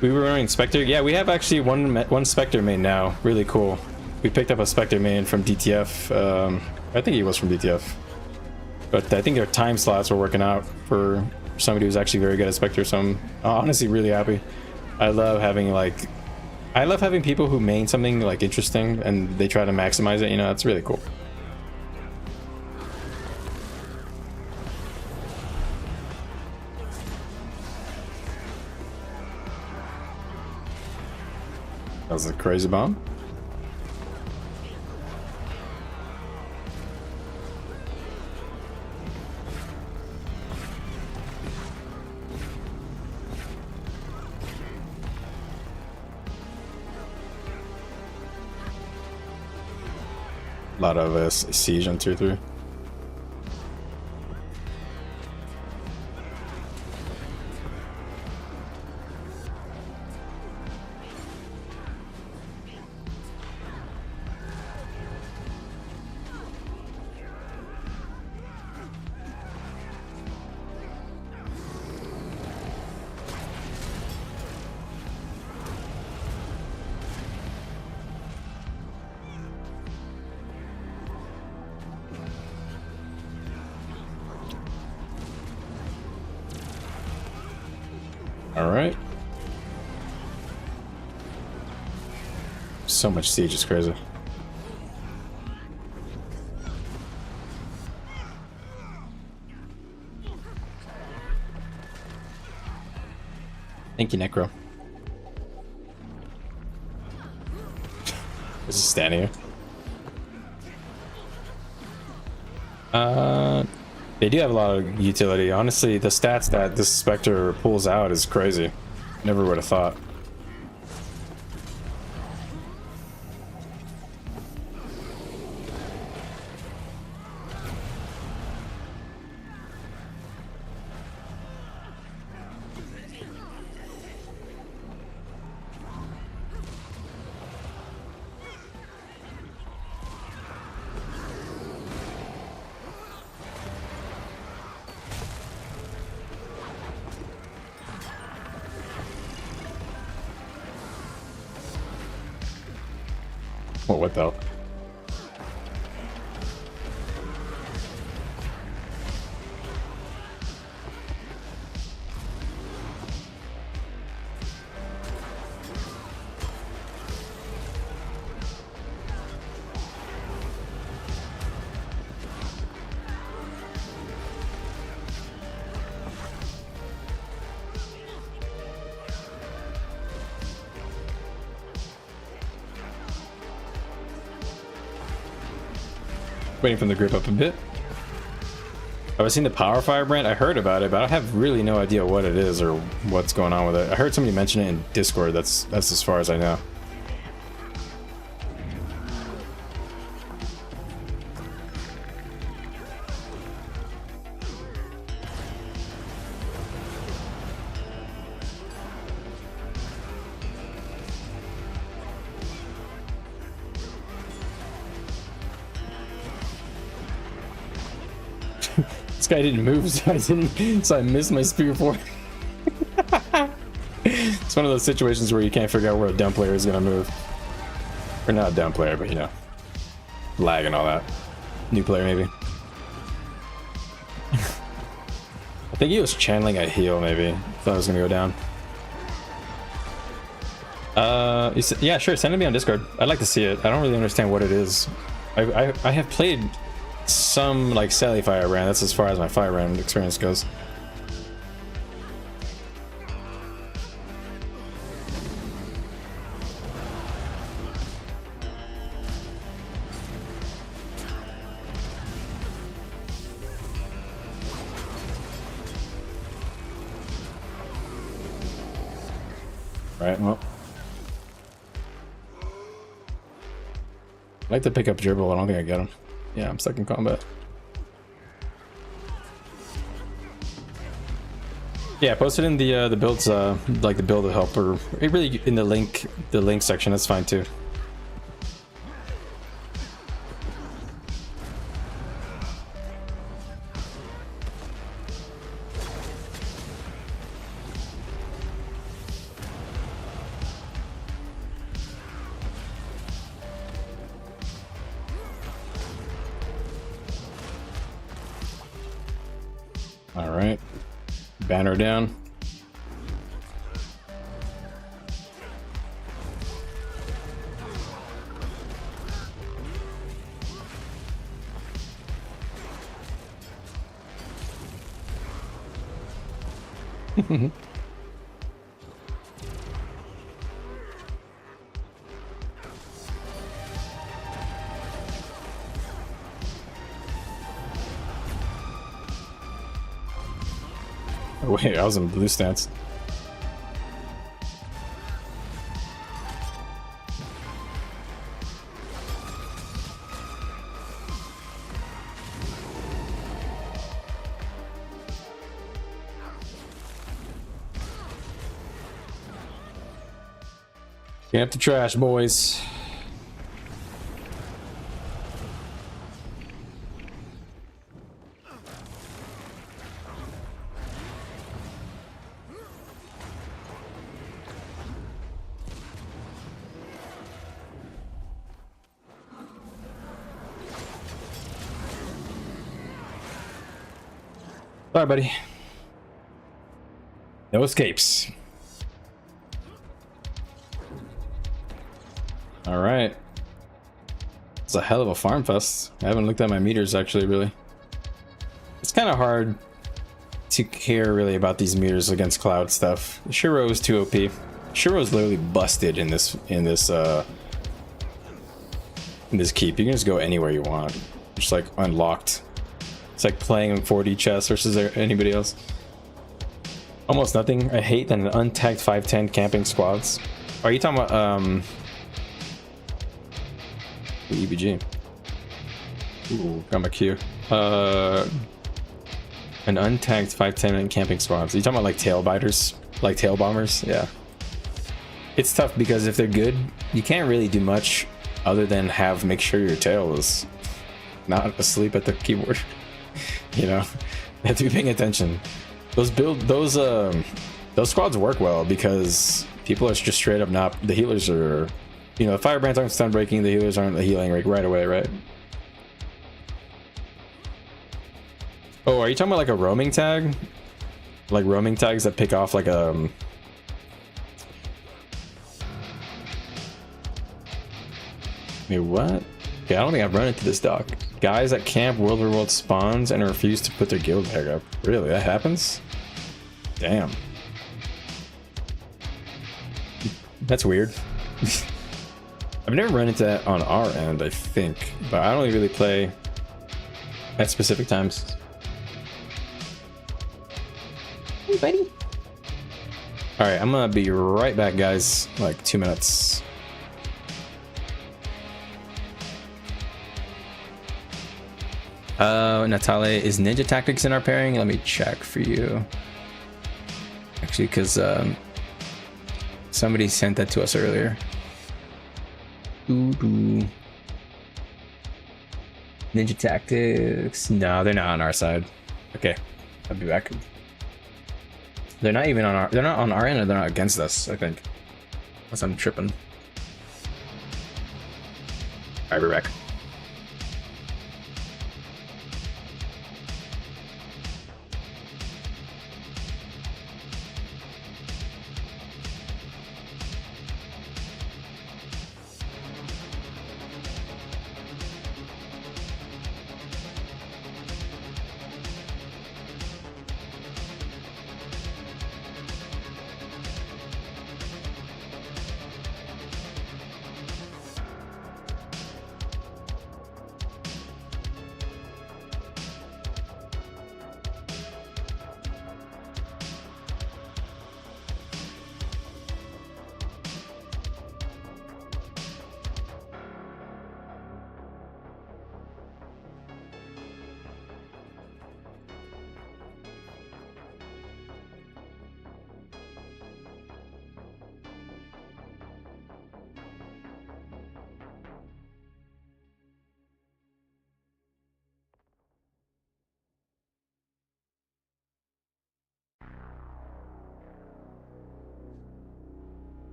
We were running Spectre. Yeah, we have actually one Spectre main now. Really cool. We picked up a Spectre main from DTF. I think he was from DTF. But I think their time slots were working out for somebody who's actually very good at Spectre, so I'm honestly really happy. I love having people who main something like interesting and they try to maximize it, you know, it's really cool. That was a crazy bomb. A lot of siege on tier 3. All right. So much siege is crazy. Thank you, Necro. This is standing here. They do have a lot of utility. Honestly, the stats that this Spectre pulls out is crazy. Never would have thought. What the hell? Waiting for them to grip up a bit. Have I seen the Power Firebrand? I heard about it, but I have really no idea what it is or what's going on with it. I heard somebody mention it in Discord. That's as far as I know. This guy didn't move, so I missed my spear for it. It's one of those situations where you can't figure out where a dumb player is gonna move. Or not a dumb player, but you know, lag and all that. New player maybe. I think he was channeling a heal maybe. Thought I was gonna go down. Yeah, sure, send it to me on Discord. I'd like to see it. I don't really understand what it is. I have played some like Sally Firebrand. That's as far as my Firebrand experience goes. Right, well, I'd like to pick up Gerbil. I don't think I get him. Yeah, I'm stuck in combat. Yeah, post it in the builds, like the build help, or really in the link section. That's fine too. All right, banner down. Oh, wait, I was in blue stance. Clean up the trash, boys. Sorry, buddy. No escapes. All right. It's a hell of a farm fest. I haven't looked at my meters actually, really. It's kind of hard to care really about these meters against cloud stuff. Shiro is too OP. Shiro is literally busted in this keep. You can just go anywhere you want. Just like unlocked. It's like playing in 4D chess versus anybody else. Almost nothing. I hate that an untagged 510 camping squads. Are you talking about EBG? Ooh, got my Q. An untagged 510 camping squads. Are you talking about like tail biters? Like tail bombers? Yeah. It's tough because if they're good, you can't really do much other than make sure your tail is not asleep at the keyboard. You know, you have to be paying attention. Those squads work well because people are just straight up not, the healers are You know, the firebrands aren't stun breaking, the healers aren't healing like right away, right? Oh, are you talking about like a roaming tag? Like roaming tags that pick off like a... Wait, what? Okay, I don't think I've run into this doc. Guys that camp World War World spawns and refuse to put their guild tag up. Really, that happens? Damn. That's weird. I've never run into that on our end, I think, but I don't really play at specific times. Hey, buddy. All right, I'm gonna be right back, guys. Like 2 minutes. Natale, is Ninja Tactics in our pairing? Let me check for you. Actually, because somebody sent that to us earlier. Ninja Tactics. No, they're not on our side. Okay, I'll be back. They're not even on our. They're not on our end, or they're not against us. I think. Unless I'm tripping. All right, we're back.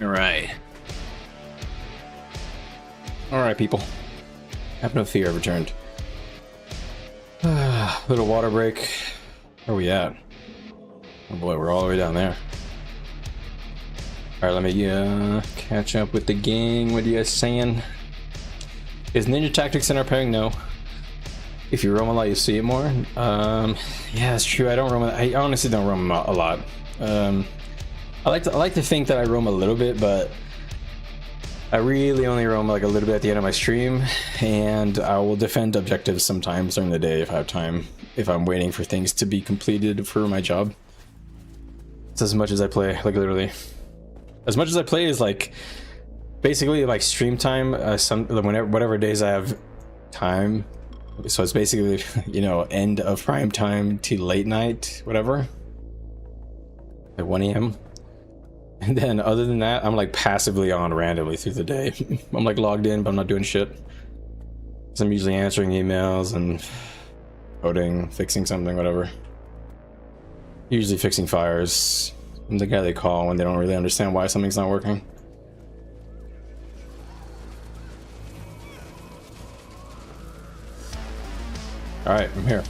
Alright. Alright, people. Have no fear, I've returned. Little water break. Where are we at? Oh boy, we're all the way down there. Alright, let me catch up with the gang. What are you guys saying? Is ninja tactics in our pairing? No. If you roam a lot, you see it more. Yeah, that's true. I don't roam. I honestly don't roam a lot. I like to think that I roam a little bit, but I really only roam like a little bit at the end of my stream, and I will defend objectives sometimes during the day if I have time. If I'm waiting for things to be completed for my job. It's as much as I play, like literally. As much as I play is like basically like stream time. Whatever days I have time. So it's basically, you know, end of prime time to late night, whatever. At 1 AM. And then other than that, I'm like passively on randomly through the day. I'm like logged in, but I'm not doing shit. So I'm usually answering emails and coding, fixing something, whatever. Usually fixing fires. I'm the guy they call when they don't really understand why something's not working. Alright, I'm here.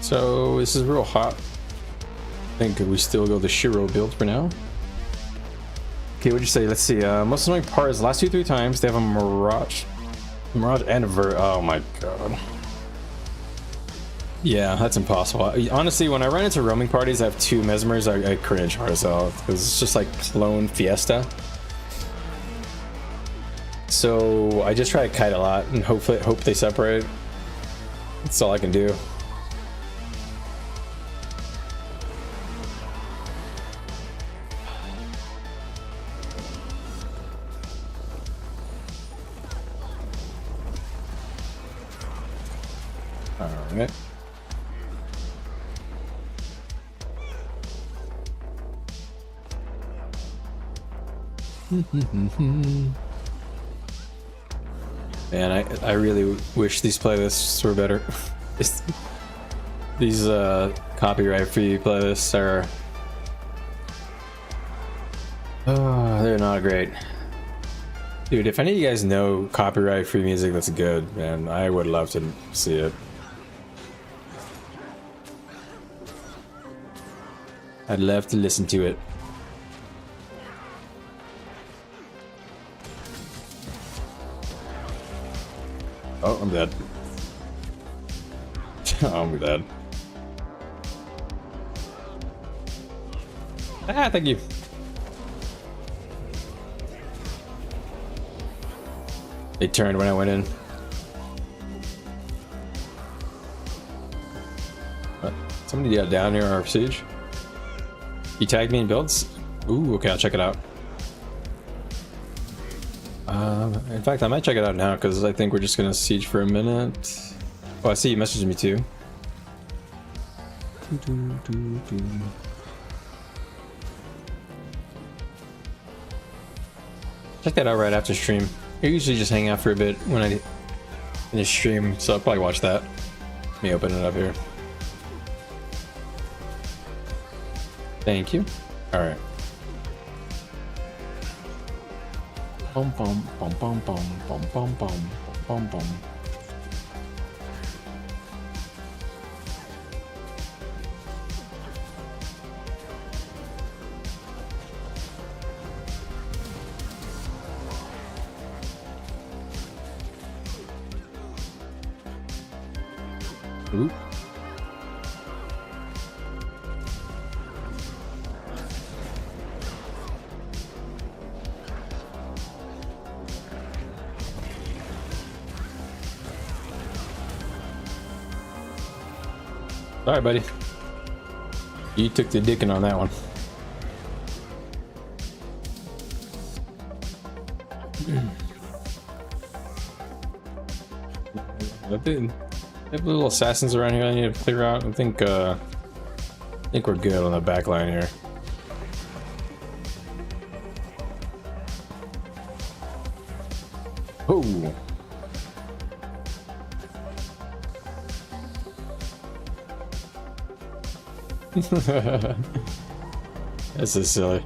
So this is real hot. I think we still go the Shiro build for now. Okay, what'd you say? Let's see. Most annoying part is the last 2-3 times they have a Mirage and a oh my god. Yeah, that's impossible. Honestly, when I run into roaming parties, I have 2 Mesmers, I cringe hard as hell because it's just like clone Fiesta. So I just try to kite a lot and hope they separate. That's all I can do. Alright. Man, I really wish these playlists were better. These copyright-free playlists are they're not great. Dude, if any of you guys know copyright-free music that's good, man, I would love to see it. I'd love to listen to it. Oh, I'm dead. Oh, I'm dead. Ah, thank you. They turned when I went in. What? Somebody got down near our siege. He tagged me in builds? Ooh, okay, I'll check it out. In fact, I might check it out now because I think we're just gonna siege for a minute. Oh, I see you messaged me too. Check that out right after stream. I usually just hang out for a bit when I finish stream, so I'll probably watch that. Let me open it up here. Thank you. All right. Bum bum bum bum bum bum bum bum bum bum. Ooh. All right, buddy. You took the dicking on that one. I have little assassins around here I need to clear out. I think we're good on the back line here. Oh. This is silly.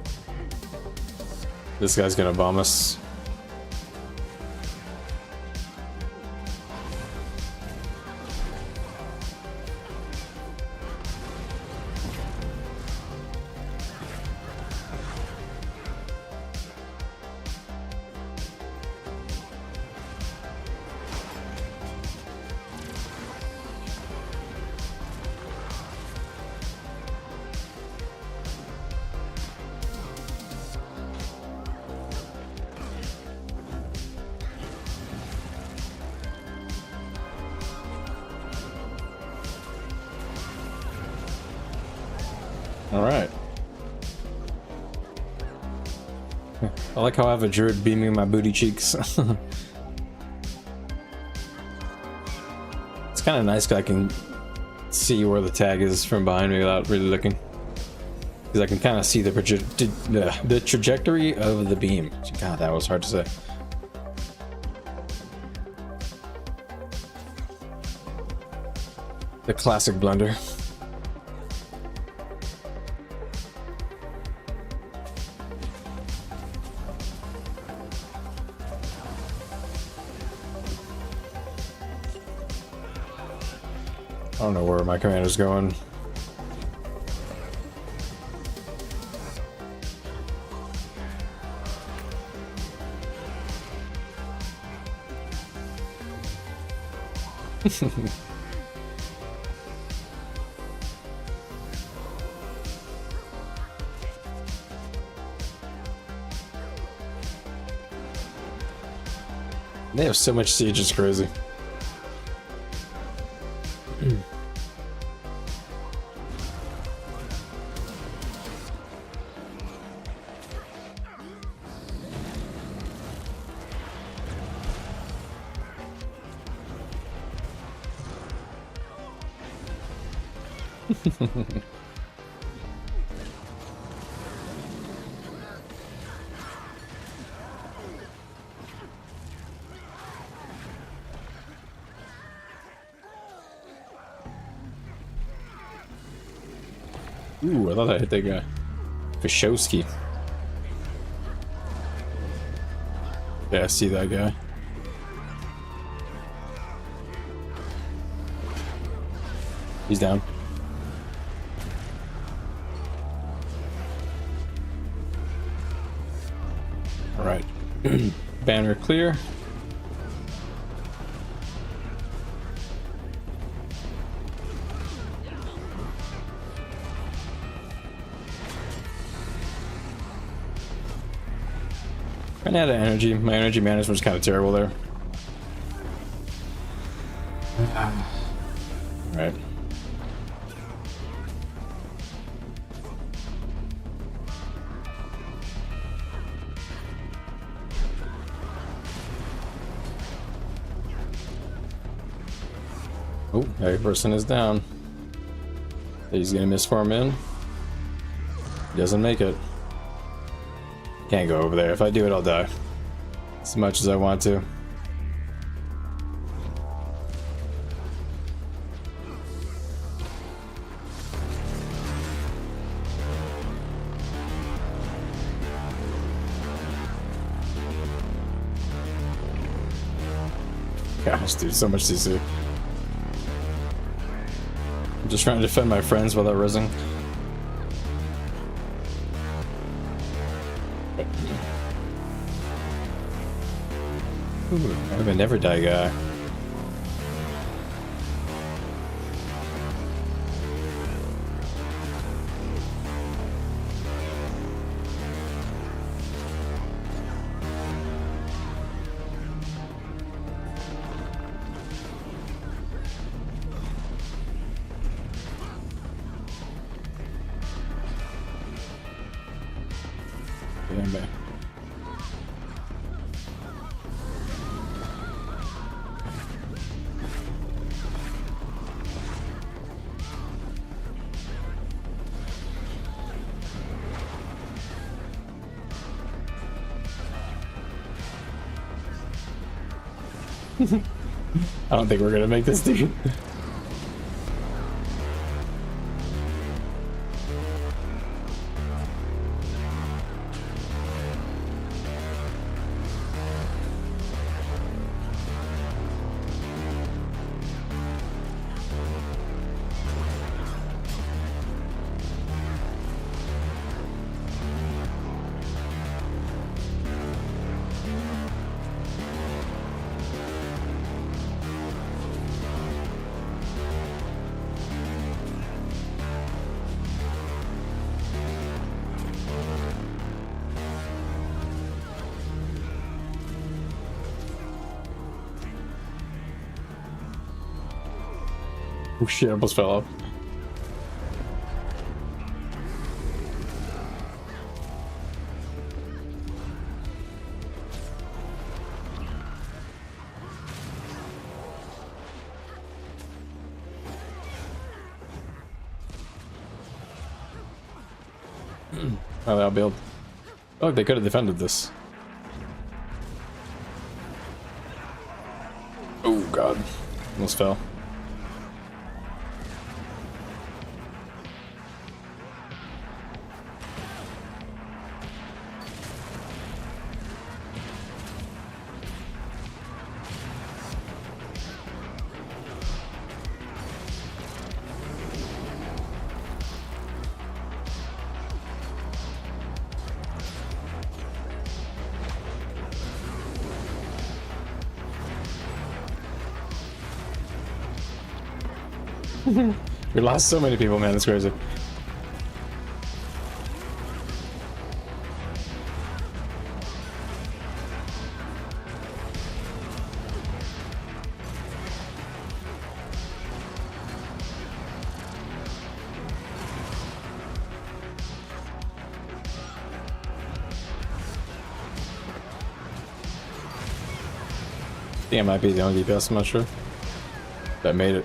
This guy's gonna bomb us. Alright. I like how I have a druid beaming my booty cheeks. It's kind of nice because I can see where the tag is from behind me without really looking. Because I can kind of see the trajectory of the beam. God, that was hard to say. The classic blunder. I don't know where my commander's going. They have so much siege, it's crazy. Ooh, I thought I hit that guy. Fashowski. Yeah, I see that guy. He's down. Alright. Banner clear. Ran out of energy. My energy management's kind of terrible there. Alright. Oh, that person is down. He's gonna misform in. He doesn't make it. Can't go over there. If I do it, I'll die. As much as I want to. Gosh, dude, so much CC. I'm just trying to defend my friends while they're rising. Ooh, I'm a never die guy. Damn man. I don't think we're gonna make this, dude. Oh shit, I almost fell off. Oh, that'll build. Oh, they could have defended this. Oh god, almost fell. We lost so many people, man, it's crazy. I think it might be the only DPS, I'm not sure. That made it.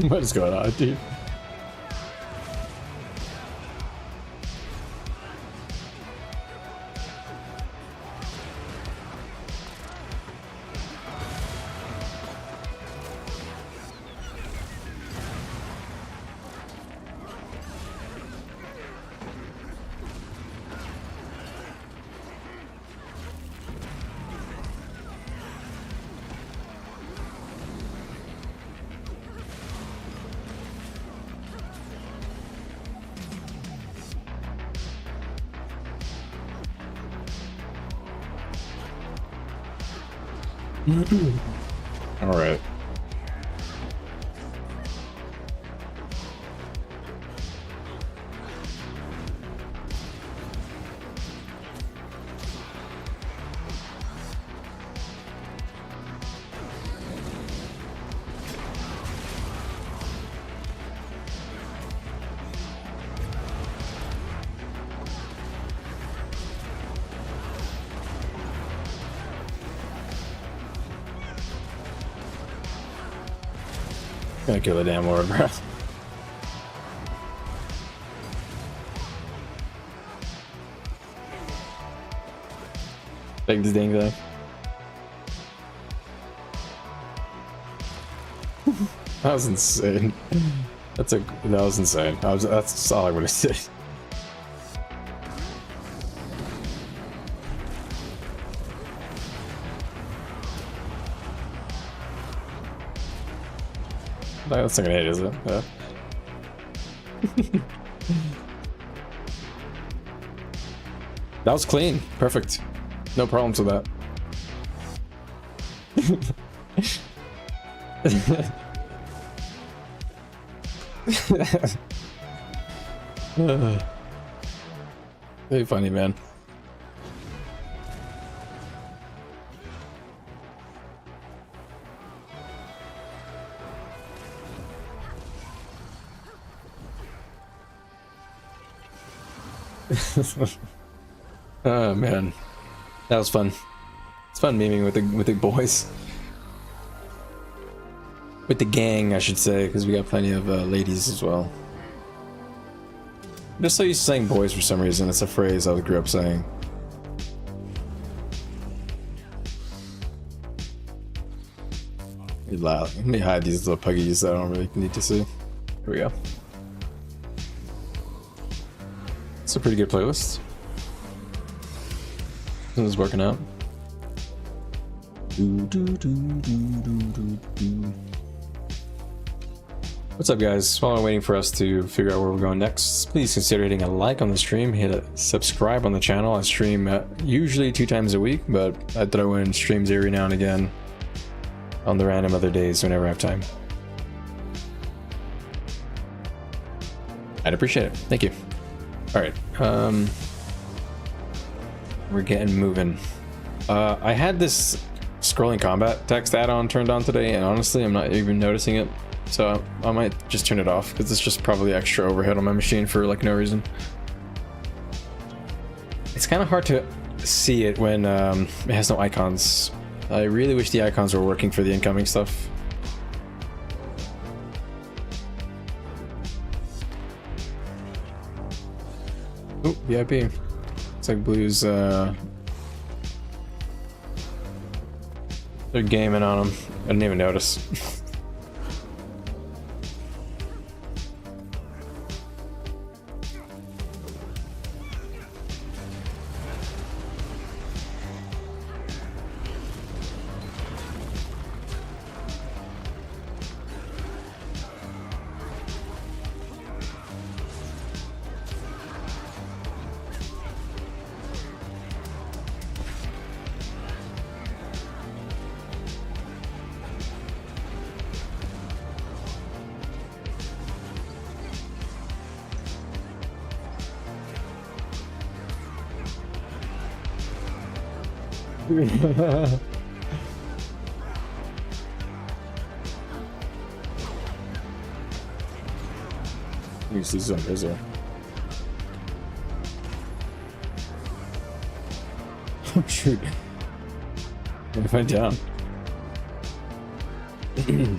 What is going on, dude? All right. Gonna kill the damn orb, bro. Take this dang thing. That was insane. That was insane. That's all I would have said. That's not gonna hit, is it? Yeah. That was clean. Perfect. No problems with that. Very funny, man. Oh man, that was fun. It's fun memeing with the boys. With the gang, I should say, because we got plenty of ladies as well. I'm just so used to saying boys for some reason. It's a phrase I grew up saying. Loud. Let me hide these little puggies that I don't really need to see. Here we go. It's a pretty good playlist. This is working out. What's up, guys? While I'm waiting for us to figure out where we're going next, please consider hitting a like on the stream, hit a subscribe on the channel. I stream usually 2 times a week, but I throw in streams every now and again on the random other days whenever I have time. I'd appreciate it. Thank you. All right. We're getting moving. I had this scrolling combat text add-on turned on today, and honestly, I'm not even noticing it. So I might just turn it off because it's just probably extra overhead on my machine for like no reason. It's kind of hard to see it when it has no icons. I really wish the icons were working for the incoming stuff. Oh, VIP. It's like Blue's they're gaming on them. I didn't even notice. You see some is there? Oh shoot! It went down. You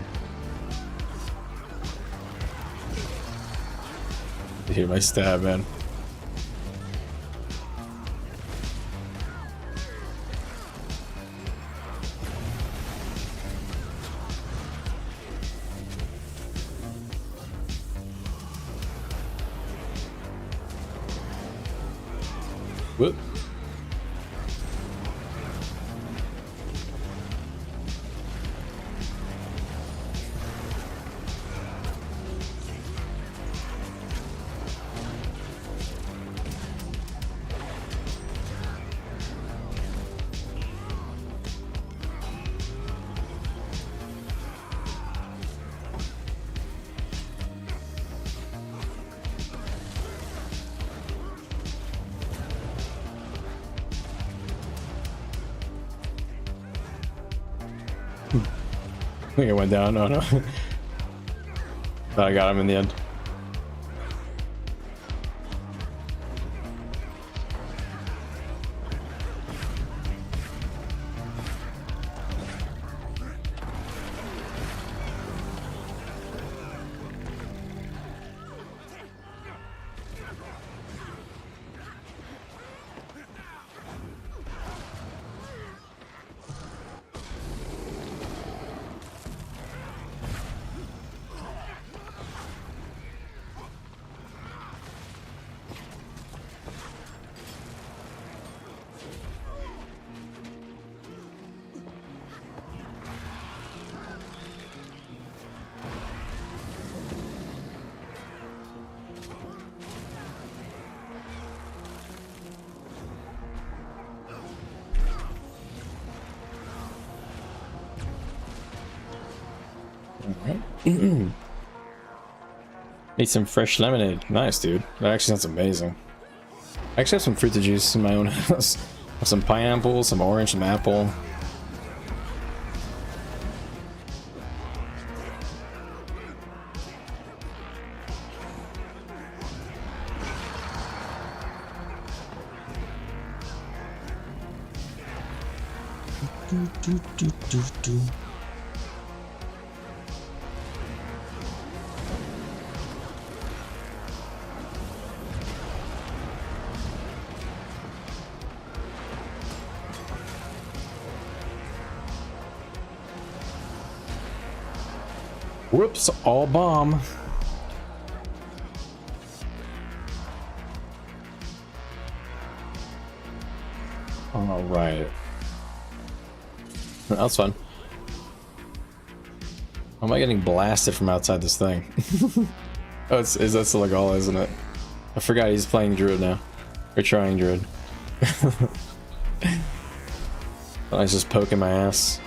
hear my stab, man. Whoop. I think it went down. Oh no. But I got him in the end. Need some fresh lemonade. Nice, dude. That actually sounds amazing. I actually have some fruit juice in my own house. I have some pineapple, some orange, some apple. Whoops, all bomb. All right. That was fun. How am I getting blasted from outside this thing? Oh, that's still a goal, isn't it? I forgot he's playing Druid now. Or trying Druid. I was just poking my ass.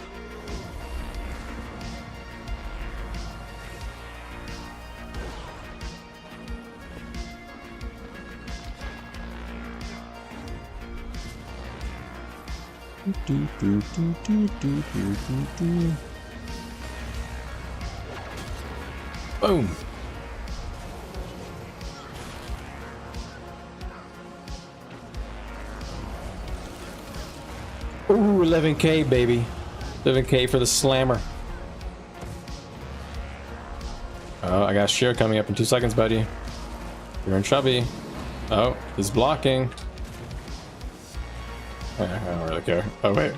Boom. Ooh, 11k baby. 11k for the slammer. Oh, I got shear coming up in 2 seconds, buddy. You're in chubby. Oh, he's blocking. I don't really care. Oh, wait.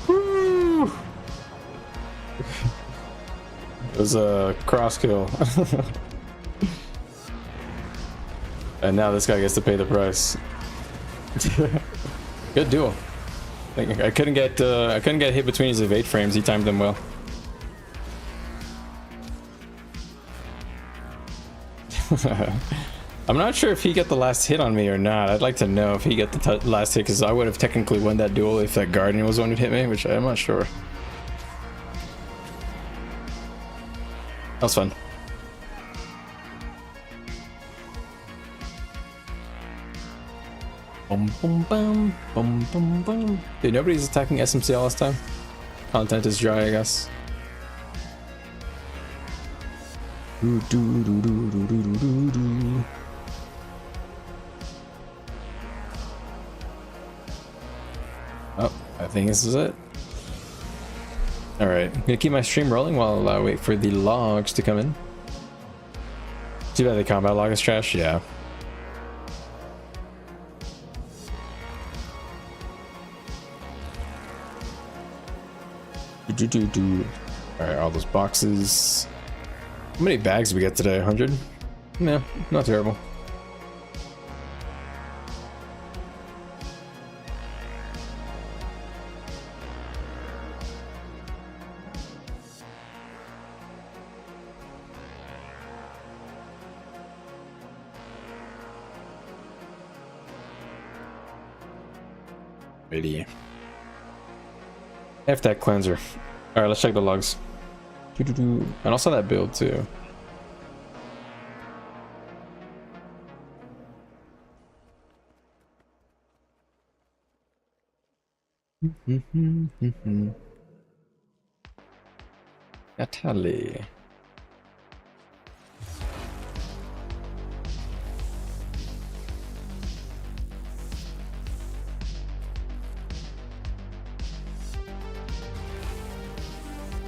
Woo! It was a cross kill. And now this guy gets to pay the price. Good duel. I couldn't get hit between his evade frames. He timed them well. I'm not sure if he got the last hit on me or not. I'd like to know if he got the last hit, because I would have technically won that duel if that Guardian was the one who hit me, which I'm not sure. That was fun. Boom, boom, boom, boom, boom, boom. Dude, nobody's attacking SMC all this time. Content is dry, I guess. Oh, I think this is it. Alright, I'm gonna keep my stream rolling while I wait for the logs to come in. Too bad the combat log is trash, yeah. Alright, all those boxes. How many bags did we get today? 100? No, not terrible. Ready. F that cleanser. Alright, let's check the logs. And also that build too. Natalie.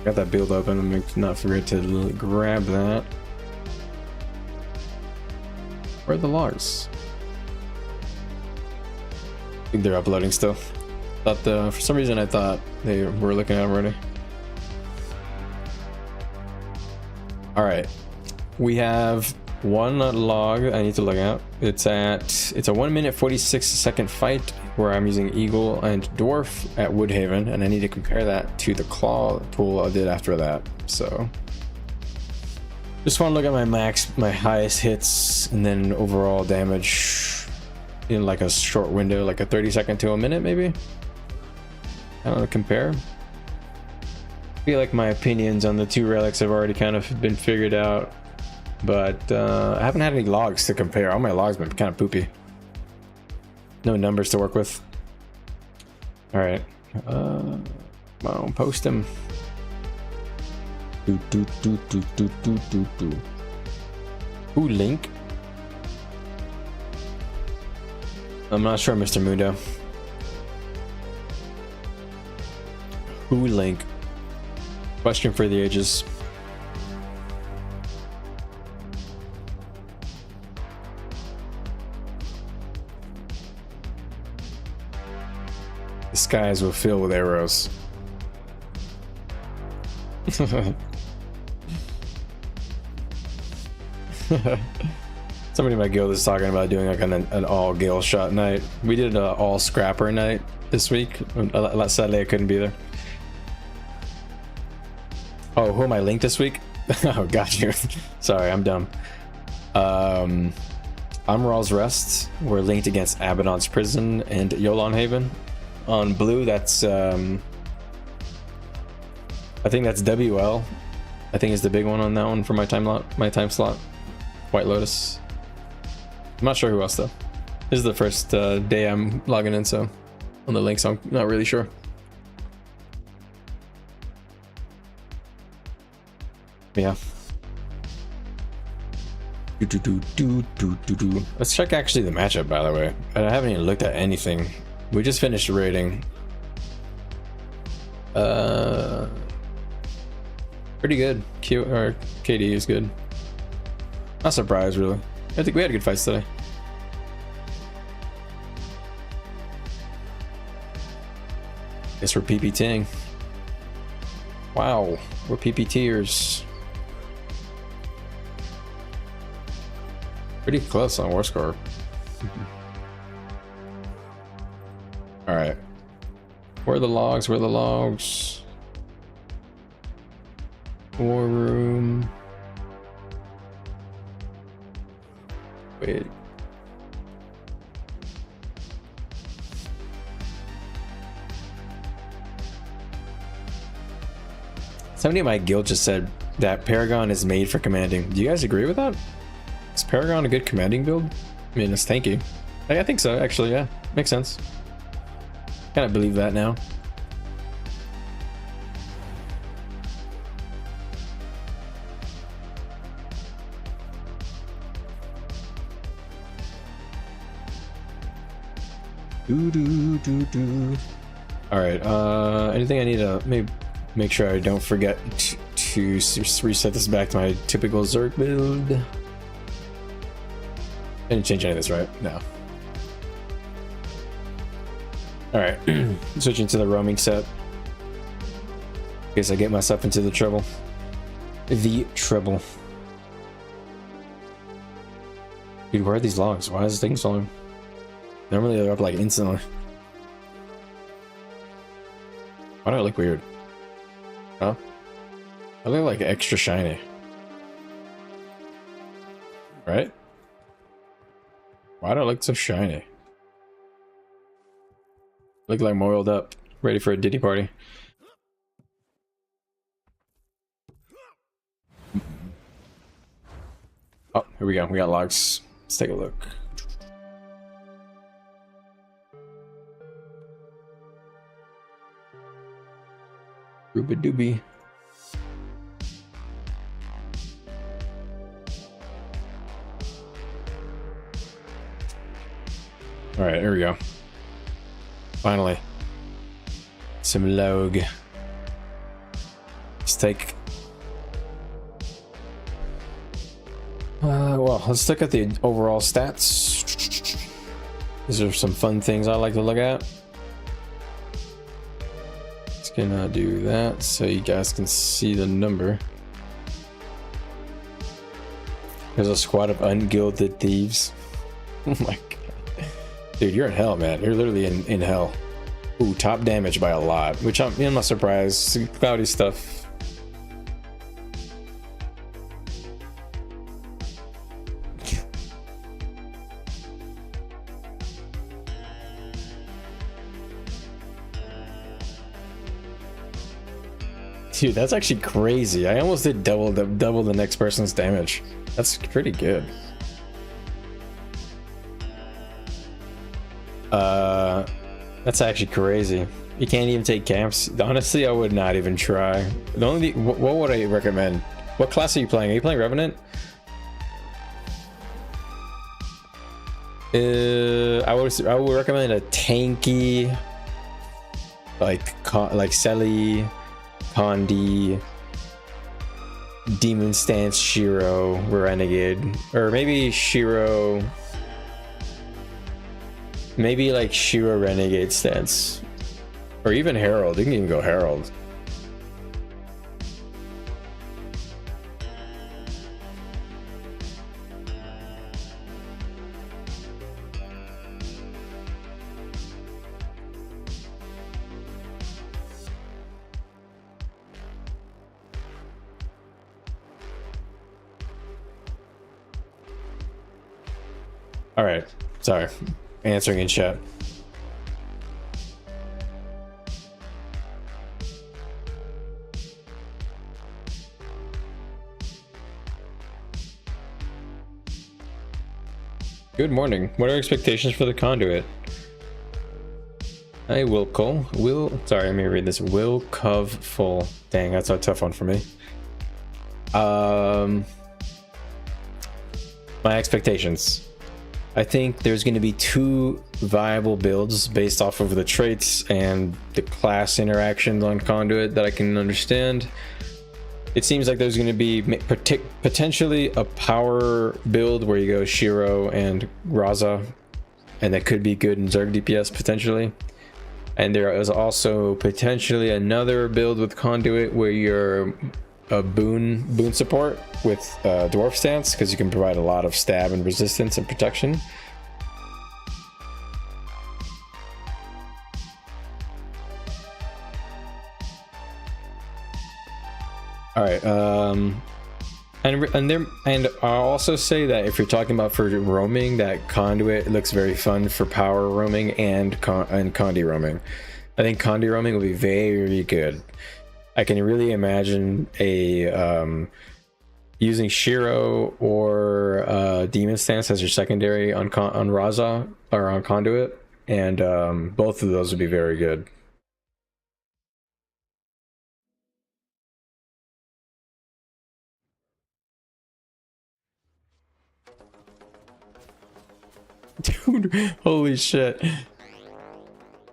Got that build open. I'm not forget to grab that. Where are the logs? I think they're uploading still. Thought for some reason I thought they were looking at them already. All right, we have one log I need to look at. It's a 1 minute 46 second fight where I'm using Eagle and Dwarf at Woodhaven, and I need to compare that to the Claw pool I did after that. So just want to look at my highest hits, and then overall damage in like a short window, like a 30-second to a minute maybe. I don't know, compare. I feel like my opinions on the two relics have already kind of been figured out, but I haven't had any logs to compare. All my logs have been kind of poopy. No numbers to work with. All right, come on, post them. Ooh, Link. I'm not sure, Mr. Mundo. Who Link? Question for the ages. skies will fill with arrows. Somebody in my guild is talking about doing like an all gale shot night. We did an all scrapper night this week. Last Saturday I couldn't be there. Oh, who am I linked this week? Oh, got you. Sorry, I'm dumb. Amaral's Rest. We're linked against Abaddon's Prison and Yolon Haven. On blue, that's I think that's WL. I think is the big one on that one for my time slot. White Lotus. I'm not sure who else though. This is the first day I'm logging in, so on the link, so I'm not really sure. Yeah. Let's check actually the matchup, by the way. I haven't even looked at anything. We just finished rating. Pretty good. KD is good. Not surprised, really. I think we had good fights today. Guess we're PPTing. Wow, we're PPTers. Pretty close on war score. All right. Where are the logs? Where are the logs? War room. Wait. Somebody in my guild just said that Paragon is made for commanding. Do you guys agree with that? Is Paragon a good commanding build? I mean, it's tanky. I think so, actually, yeah. Makes sense. Kind of believe that now. Alright, anything I need to maybe make sure I don't forget to reset this back to my typical Zerg build. I didn't change any of this, right? No. Alright, switching to the roaming set. In case I get myself into the trouble. The trouble. Dude, where are these logs? Why is this taking so long? Normally they're up like instantly. Why do I look weird? Huh? I look like extra shiny. Right? Why do I look so shiny? Look like I'm oiled up, ready for a Diddy party. Oh, here we go. We got logs. Let's take a look. Ruby doobie. All right, here we go. Finally, some log. Let's take. Well, let's look at the overall stats. These are some fun things I like to look at. Just gonna do that so you guys can see the number. There's a squad of ungilded thieves. Oh my god. Dude, you're in hell, man. You're literally in hell. Ooh, top damage by a lot, which I'm not surprised. Cloudy stuff. Dude, that's actually crazy. I almost did double the next person's damage. That's pretty good. That's actually crazy. You can't even take camps. Honestly, I would not even try. The only what would I recommend? What class are you playing? Are you playing Revenant? I would recommend a tanky, like Selly, Condi, Demon Stance, Shiro, Renegade, or maybe Shiro. Maybe like Shiro Renegade stance. Or even Herald. You can even go Herald. All right, sorry, answering in chat. Good morning. What are expectations for the conduit? Hi, sorry, let me read this. Will Cov full. Dang, that's a tough one for me. My expectations. I think there's going to be 2 viable builds based off of the traits and the class interactions on Conduit that I can understand. It seems like there's going to be potentially a power build where you go Shiro and Raza, and that could be good in Zerg DPS potentially. And there is also potentially another build with Conduit where you're a boon support with Dwarf Stance, because you can provide a lot of stab and resistance and protection. All right, and I'll also say that if you're talking about for roaming, that Conduit looks very fun for power roaming and Condi roaming. I think Condi roaming will be very good. I can really imagine a using Shiro or Demon Stance as your secondary on Raza or on Conduit, and both of those would be very good. Dude, holy shit.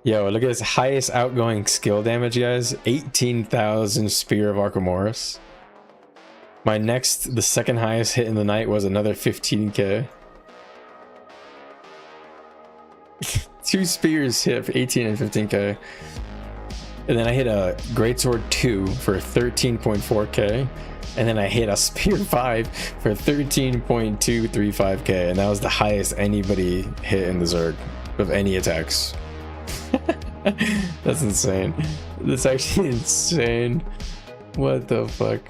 Yo, look at his highest outgoing skill damage, guys. 18,000 Spear of Archimedes. The second highest hit in the night was another 15k. 2 spears hit for 18 and 15k. And then I hit a Greatsword 2 for 13.4k. And then I hit a Spear 5 for 13.235k. And that was the highest anybody hit in the Zerg of any attacks. That's insane. That's actually insane. What the fuck?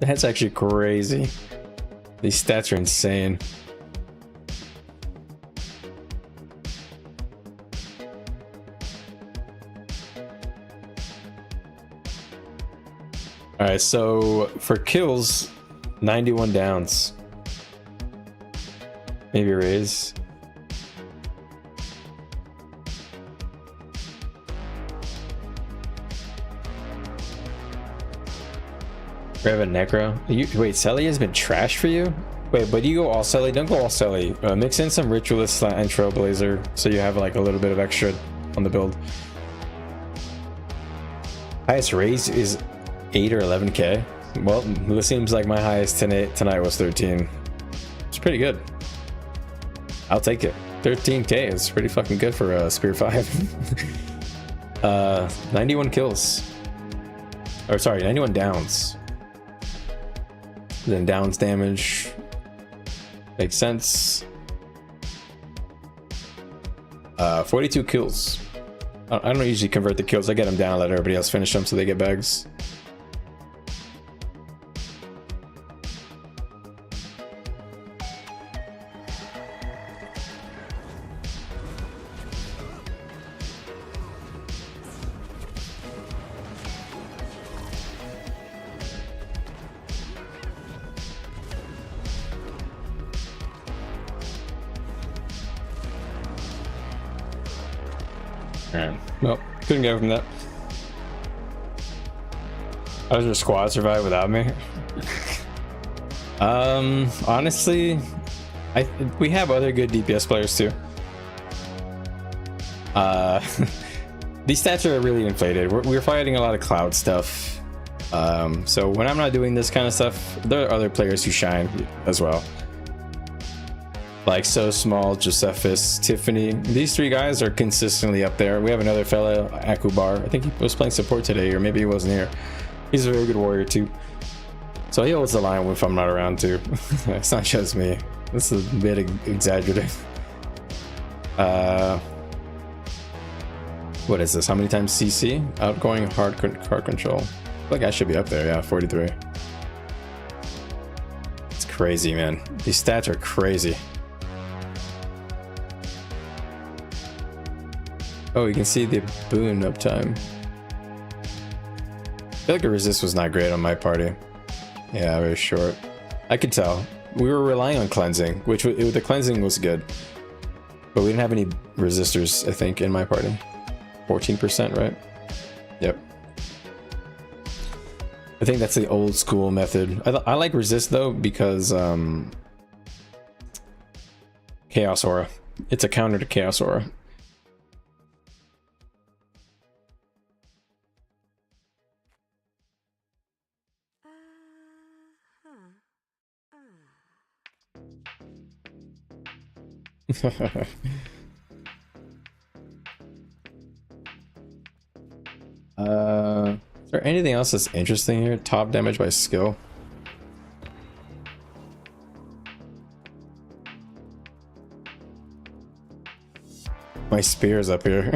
That's actually crazy. These stats are insane. All right, so for kills, 91 downs. Maybe raise. Grab a Necro. Wait, Selly has been trash for you? Wait, but you go all Selly? Don't go all Selly. Mix in some Ritualist and Trailblazer so you have like a little bit of extra on the build. Highest raise is 8 or 11k. Well, it seems like my highest tonight was 13. It's pretty good. I'll take it. 13k is pretty fucking good for a Spear 5. 91 kills. Or sorry, 91 downs. Then downs damage. Makes sense. 42 kills. I don't usually convert the kills. I get them down, let everybody else finish them so they get bags. Well, couldn't go from that. How does your squad survive without me? Honestly, we have other good DPS players too. These stats are really inflated. We're fighting a lot of cloud stuff. So when I'm not doing this kind of stuff, there are other players who shine as well. Like So Small, Josephus, Tiffany. These three guys are consistently up there. We have another fellow, Akubar. I think he was playing support today, or maybe he wasn't here. He's a very good warrior too. So he holds the line if I'm not around too. It's not just me. This is a bit exaggerating. What is this? How many times CC? Outgoing hard control. I feel like I should be up there. Yeah, 43. It's crazy, man. These stats are crazy. Oh, you can see the boon uptime. I feel like the resist was not great on my party. Yeah, very short. I could tell. We were relying on cleansing, which the cleansing was good. But we didn't have any resistors, I think, in my party. 14%, right? Yep. I think that's the old school method. I like resist though because Chaos Aura. It's a counter to Chaos Aura. Is there anything else that's interesting here? Top damage by skill. My spear's up here.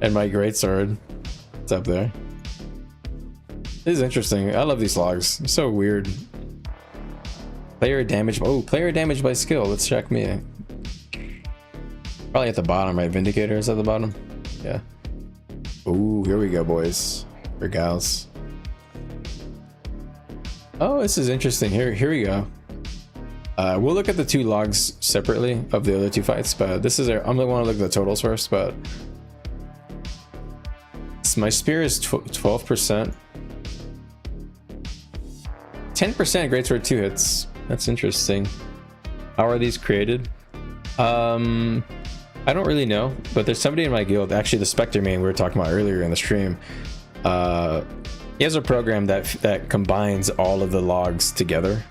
And my greatsword. It's up there. This is interesting. I love these logs. They're so weird. Player damage. Oh, player damage by skill. Let's check me. Probably at the bottom, right? Vindicator is at the bottom. Yeah. Ooh, here we go, boys or gals. Oh, this is interesting. Here we go. We'll look at the two logs separately of the other two fights, but this is I'm gonna want to look at the totals first. But my spear is 12%, 10% greatsword 2 hits. That's interesting. How are these created? I don't really know, but there's somebody in my guild, actually the Spectre main we were talking about earlier in the stream. He has a program that combines all of the logs together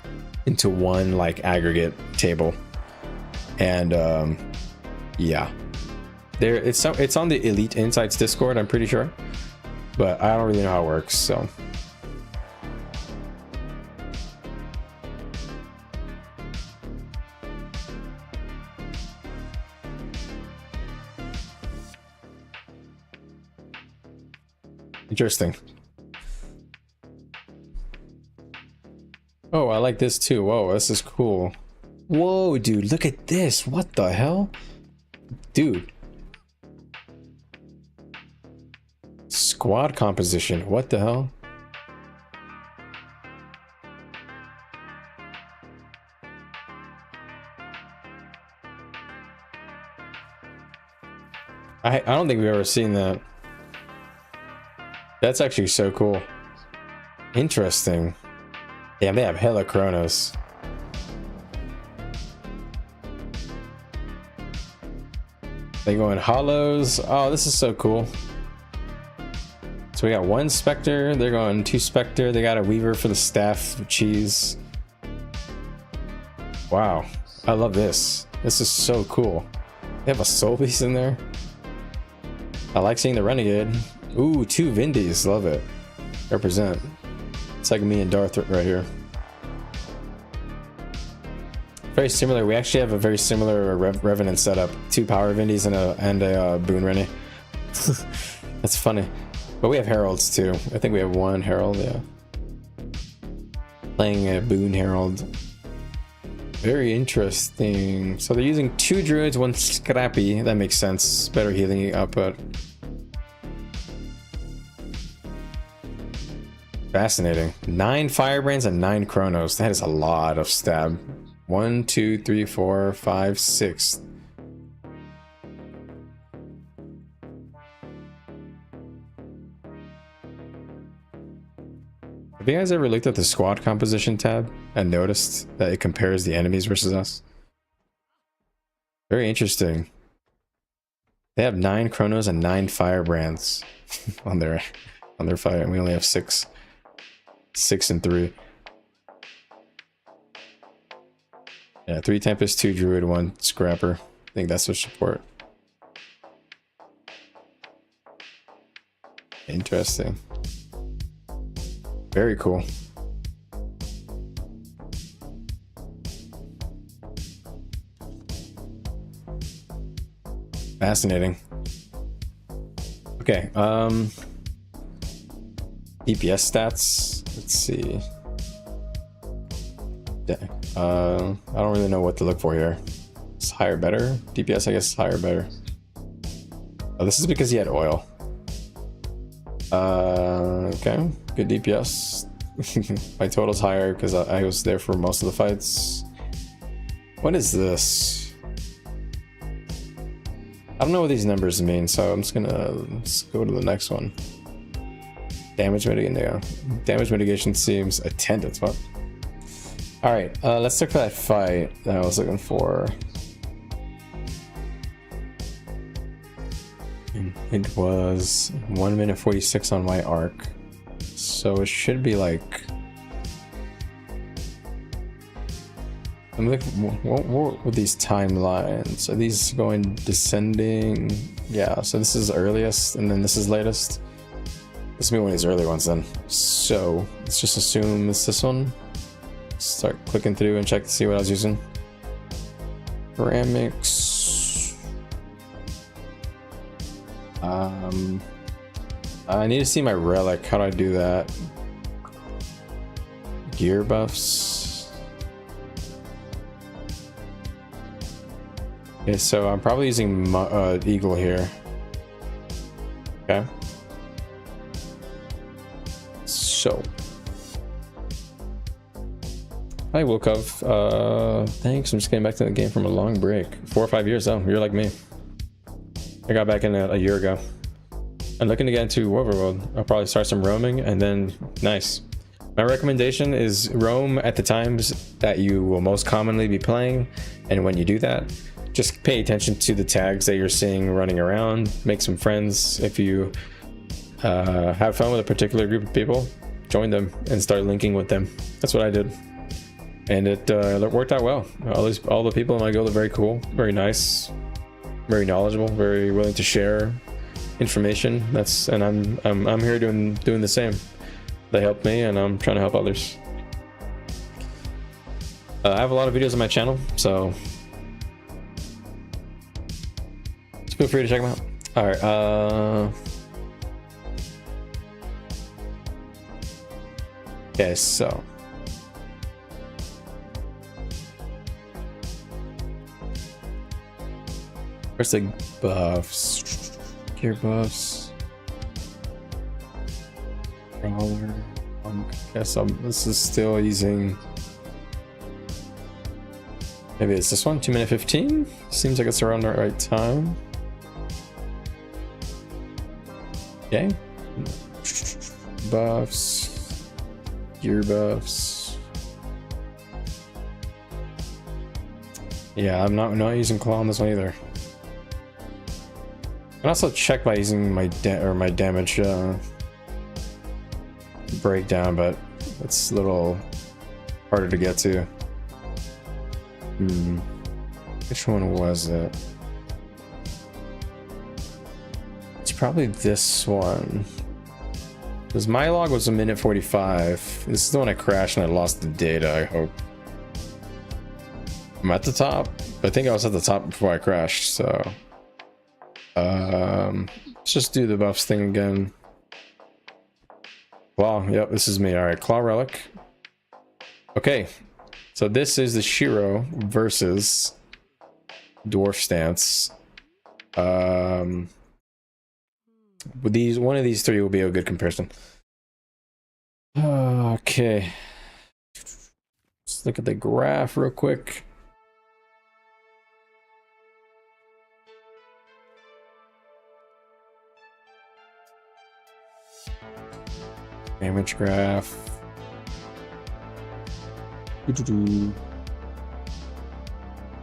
into one like aggregate table, and yeah, it's on the Elite Insights Discord, I'm pretty sure, but I don't really know how it works. So interesting. Oh, I like this too. Whoa, this is cool. Whoa, dude, look at this. What the hell? Dude. Squad composition. What the hell? I don't think we've ever seen that. That's actually so cool. Interesting. Damn, they have hella Chronos. They go in hollows. Oh, this is so cool. So we got one Spectre. They're going 2 Spectre. They got a Weaver for the staff cheese. Wow. I love this. This is so cool. They have a Soul Beast in there. I like seeing the Renegade. Ooh, 2 Vindies. Love it. Represent. It's like me and Darth right here. Very similar. We actually have a very similar Revenant setup. 2 Power Vindies and a Boon Rennie. That's funny. But we have Heralds too. I think we have 1 Herald, yeah. Playing a Boon Herald. Very interesting. So they're using 2 Druids, 1 Scrappy. That makes sense. Better healing output. Fascinating. 9 Firebrands and 9 Chronos. That is a lot of stab. 1, 2, 3, 4, 5, 6. Have you guys ever looked at the squad composition tab and noticed that it compares the enemies versus us? Very interesting. They have 9 Chronos and 9 Firebrands on their fire, and we only have 6. 6 and 3. Yeah, 3 Tempest, 2 Druid, 1 Scrapper. I think that's their support. Interesting. Very cool. Fascinating. Okay, DPS stats. Let's see. Yeah, I don't really know what to look for here. It's higher, better. DPS, I guess, higher, better. Oh, this is because he had oil. Okay, good DPS. My total's higher because I was there for most of the fights. What is this? I don't know what these numbers mean, so I'm just gonna go to the next one. Damage mitigation. Yeah. Damage mitigation seems attendance. What? All right, let's look for that fight that I was looking for. It was 1 minute 46 on my arc, so it should be like. I'm looking. What with these timelines? Are these going descending? Yeah. So this is earliest, and then this is latest. This will be one of these early ones then. So let's just assume it's this one. Start clicking through and check to see what I was using. Ceramics. I need to see my relic. How do I do that? Gear buffs. Okay, so I'm probably using Eagle here. Okay. So. Hi, Wilkov. Thanks. I'm just getting back to the game from a long break. 4 or 5 years though. You're like me. I got back in a year ago. I'm looking to get into Overworld. I'll probably start some roaming and then nice. My recommendation is roam at the times that you will most commonly be playing, and when you do that, just pay attention to the tags that you're seeing running around. Make some friends. If you have fun with a particular group of people, join them and start linking with them. That's what I did. And it worked out well. All the people in my guild are very cool, very nice, very knowledgeable, very willing to share information. And I'm here doing the same. They helped me, and I'm trying to help others. I have a lot of videos on my channel, so feel free to check them out. All right. Okay, so. Where's the buffs? Gear buffs. Crawler. Guess this is still using. Maybe it's this one, 2 minute 15. Seems like it's around the right time. Okay. Buffs. Gear buffs. Yeah, I'm not using claw on this one either. I can also check by using my damage breakdown, but it's a little harder to get to. Which one was it? It's probably this one. Because my log was 1 minute 45. This is the one I crashed and I lost the data, I hope. I'm at the top. I think I was at the top before I crashed, so. Let's just do the buffs thing again. Claw, yep, this is me. Alright, Claw Relic. Okay, so this is the Shiro versus Dwarf Stance. With one of these three will be a good comparison. Okay. Let's look at the graph real quick. Damage graph.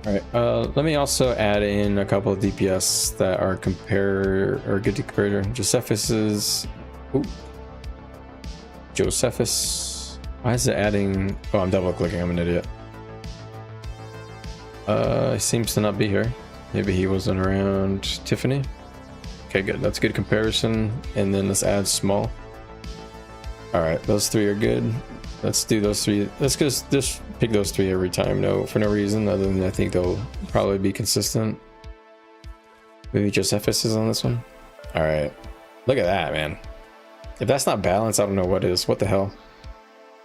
Alright, let me also add in a couple of DPS that are good to compare. Josephus's. Ooh. Josephus. Why is it adding? Oh, I'm double clicking. I'm an idiot. Seems to not be here. Maybe he wasn't around Tiffany. Okay, good. That's a good comparison. And then let's add small. All right, those three are good. Let's do those three. Let's just pick those three every time. No, for no reason other than I think they'll probably be consistent. Maybe just FSs on this one. All right, look at that, man. If that's not balanced, I don't know what is. What the hell?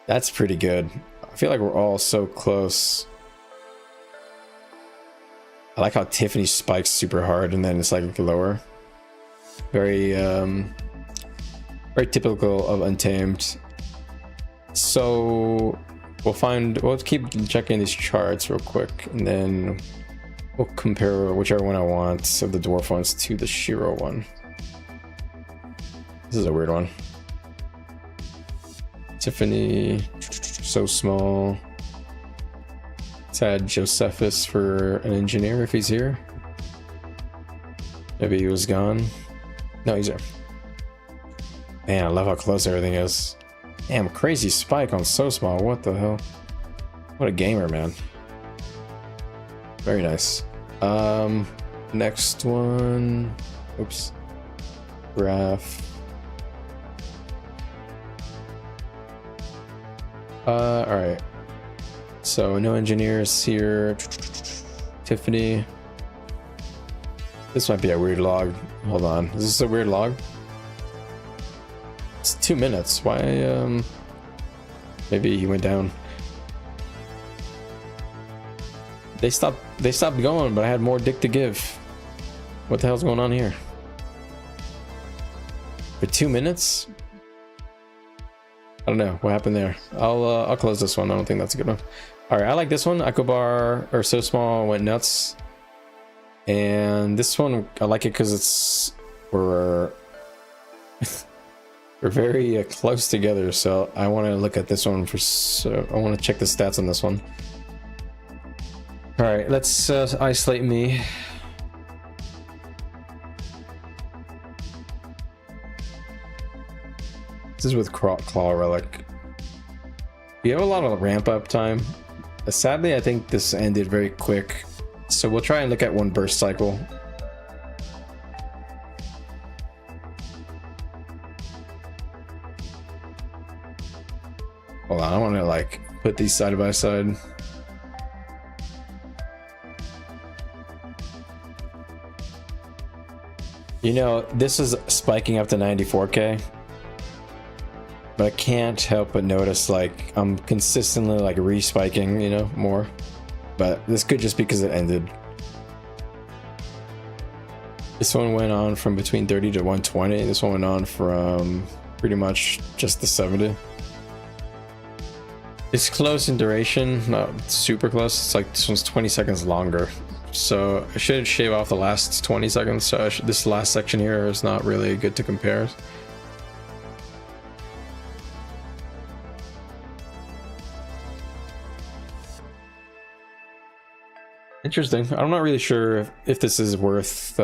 That's pretty good. I feel like we're all so close. I like how Tiffany spikes super hard and then it's like lower. Very very typical of Untamed. So we'll keep checking these charts real quick and then we'll compare whichever one I want of the dwarf ones to the Shiro one. This is a weird one. Tiffany, so small. Let's add Josephus for an engineer if he's here. Maybe he was gone. No, he's there. Man, I love how close everything is. Damn, crazy spike on so small. What the hell? What a gamer, man. Very nice. Next one. Oops. Graph. Alright. So no engineers here. Tiffany. This might be a weird log. Hold on. Is this a weird log? It's 2 minutes. Why? Maybe he went down. They stopped going, but I had more dick to give. What the hell's going on here? For 2 minutes? I don't know what happened there. I'll close this one. I don't think that's a good one. All right, I like this one. Echobar or so small went nuts, and this one I like it because we're very close together. So I want to look at this one I want to check the stats on this one. All right, let's isolate me. This is with Claw Relic. We have a lot of ramp up time. Sadly, I think this ended very quick. So we'll try and look at one burst cycle. Hold on, I want to like put these side by side. You know, this is spiking up to 94k. But I can't help but notice like I'm consistently like respiking, you know, more. But this could just be because it ended. This one went on from between 30 to 120. This one went on from pretty much just the 70. It's close in duration, not super close. It's like this one's 20 seconds longer. So I should shave off the last 20 seconds. So this last section here is not really good to compare. Interesting. I'm not really sure if this is worth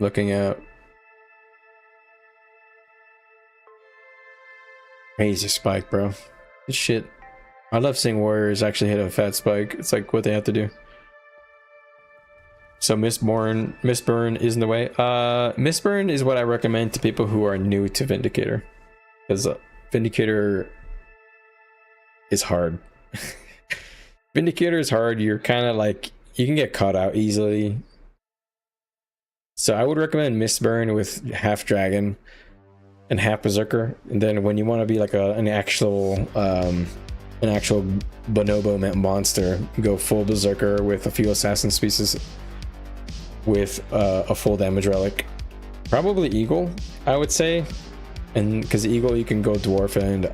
looking at. Crazy spike, bro. This shit. I love seeing warriors actually hit a fat spike. It's like what they have to do. So Mistburn is in the way. Mistburn is what I recommend to people who are new to Vindicator, because Vindicator is hard. Vindicator is hard. You're kind of like, you can get caught out easily. So I would recommend Mistburn with half dragon and half berserker, and then when you want to be like an actual bonobo monster, go full berserker with a few assassin species with a full damage relic. Probably eagle, I would say, and because eagle you can go dwarf and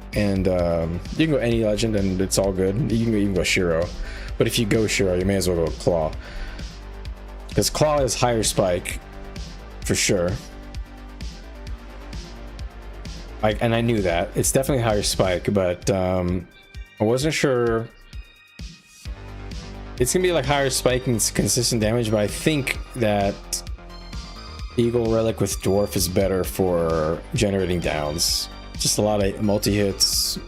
you can go any legend and it's all good. You can even go Shiro, but if you go Shiro, you may as well go claw, because claw is higher spike for sure. And I knew that it's definitely higher spike, but I wasn't sure. It's gonna be like higher spike and consistent damage, but I think that Eagle Relic with Dwarf is better for generating downs. Just a lot of multi-hits.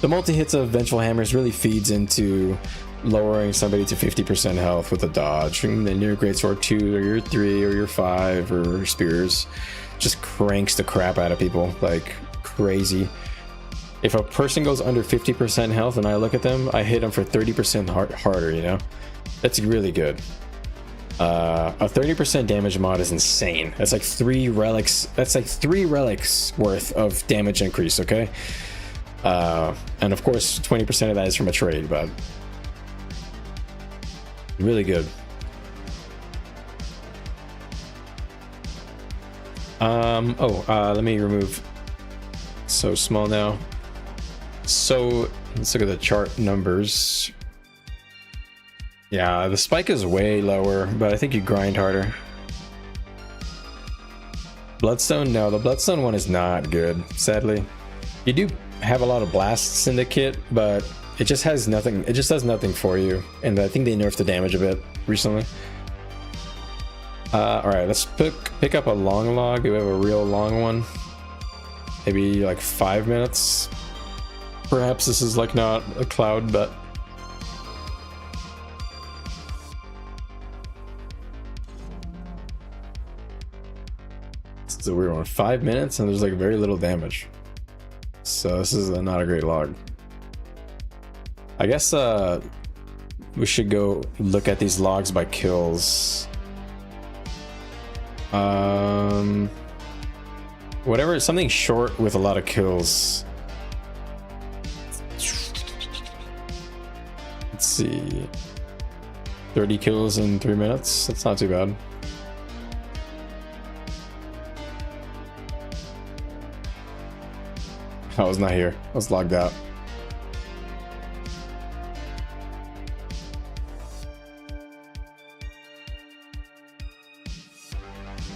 The multi-hits of Vengeful Hammers really feeds into lowering somebody to 50% health with a dodge, and then your greatsword 2 or your 3 or your 5 or spears just cranks the crap out of people like crazy. If a person goes under 50% health and I look at them, I hit them for 30% harder, you know? That's really good. A 30% damage mod is insane. That's like 3 relics. That's like 3 relics worth of damage increase, okay? And of course, 20% of that is from a trade, but really good. Let me remove so small now. So let's look at the chart numbers. Yeah, the spike is way lower, but I think you grind harder. Bloodstone, no, the Bloodstone one is not good, sadly. You do have a lot of blasts in the kit, but it just has nothing, it just does nothing for you. And I think they nerfed the damage a bit recently. Alright, let's pick up a long log. Do we have a real long one? Maybe like 5 minutes. Perhaps this is like not a cloud, but it's a weird one. 5 minutes and there's like very little damage. So this is not a great log. I guess we should go look at these logs by kills. Whatever, something short with a lot of kills. Let's see. 30 kills in 3 minutes. That's not too bad. I was not here. I was logged out.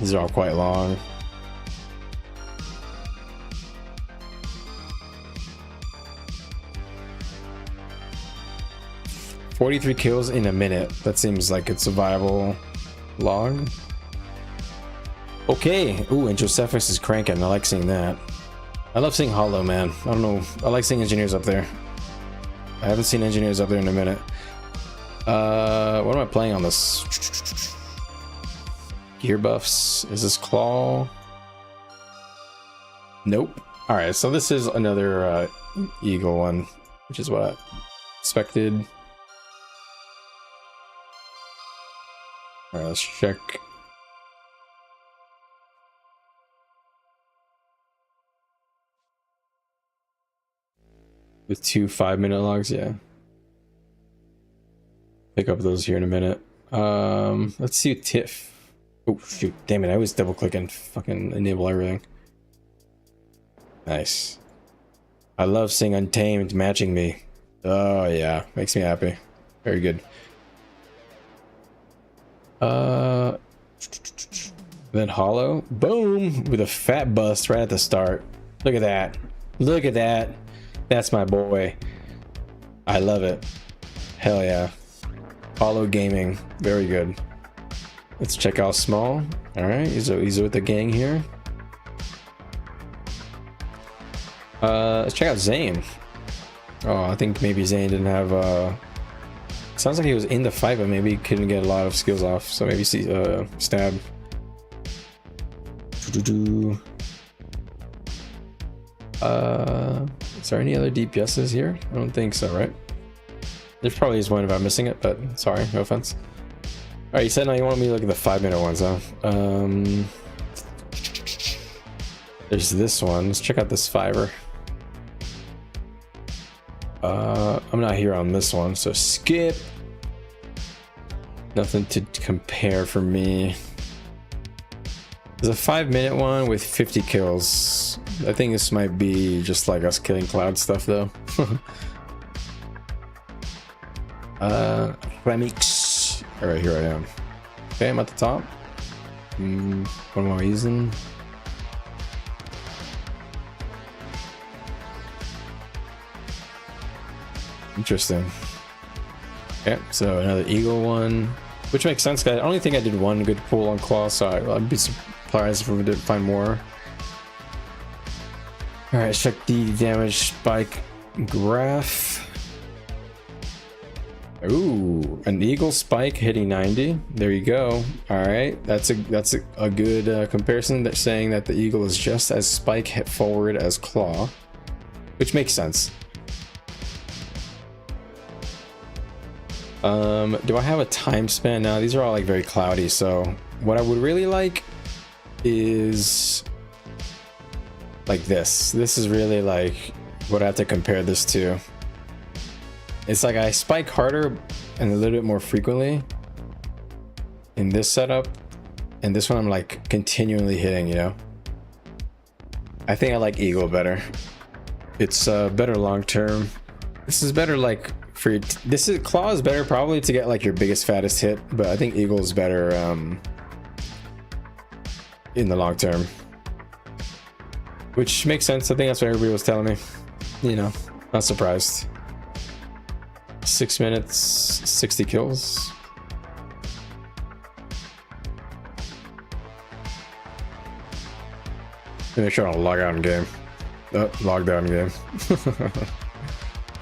These are all quite long. $43 kills in a minute. That seems like it's a viable log. Okay. Ooh, and Josephus is cranking. I like seeing that. I love seeing Hollow, man. I don't know. I like seeing engineers up there. I haven't seen engineers up there in a minute. What am I playing on this? Gear buffs. Is this claw? Nope. All right, so this is another eagle one, which is what I expected. All right, let's check. With 2 5-minute logs, yeah. Pick up those here in a minute. Let's see TIFF. Oh shoot, damn it, I always double click and fucking enable everything. Nice. I love seeing Untamed matching me. Oh yeah, makes me happy. Very good. Then Hollow, boom, with a fat bust right at the start. Look at that. Look at that. That's my boy. I love it. Hell yeah. Hollow Gaming, very good. Let's check out Small. All right, he's with the gang here. Let's check out Zane. Oh, I think maybe Zane didn't have. Sounds like he was in the fight, but maybe he couldn't get a lot of skills off. So maybe see stab. Is there any other DPSs here? I don't think so, right? There probably is one if I'm missing it, but sorry, no offense. Alright, you said now you want me to look at the 5-minute ones, huh? There's this one. Let's check out this 5er. I'm not here on this one, so skip. Nothing to compare for me. There's a 5-minute one with 50 kills. I think this might be just like us killing cloud stuff though. Remix. Alright, here I am. Okay, I'm at the top. What am I using? Interesting. Okay, so another eagle one, which makes sense, guys. I only think I did one good pull on claw, so I'd be surprised if we did find more. All right, let's check the damage spike graph. Ooh, an eagle spike hitting 90. There you go. All right, that's a good comparison. That's saying that the eagle is just as spike hit forward as claw, which makes sense. Do I have a time span now? These are all like very cloudy, so what I would really like is like this. This is really like what I have to compare this to. It's like I spike harder and a little bit more frequently in this setup, and this one I'm like continually hitting, you know. I think I like eagle better. It's better long term. This is better like for your this is claw is better probably to get like your biggest fattest hit, but I think eagle is better in the long term, which makes sense. I think that's what everybody was telling me, you know. Not surprised. 6 minutes, 60 kills. Make sure I don't log out in game. Oh, logged out in game.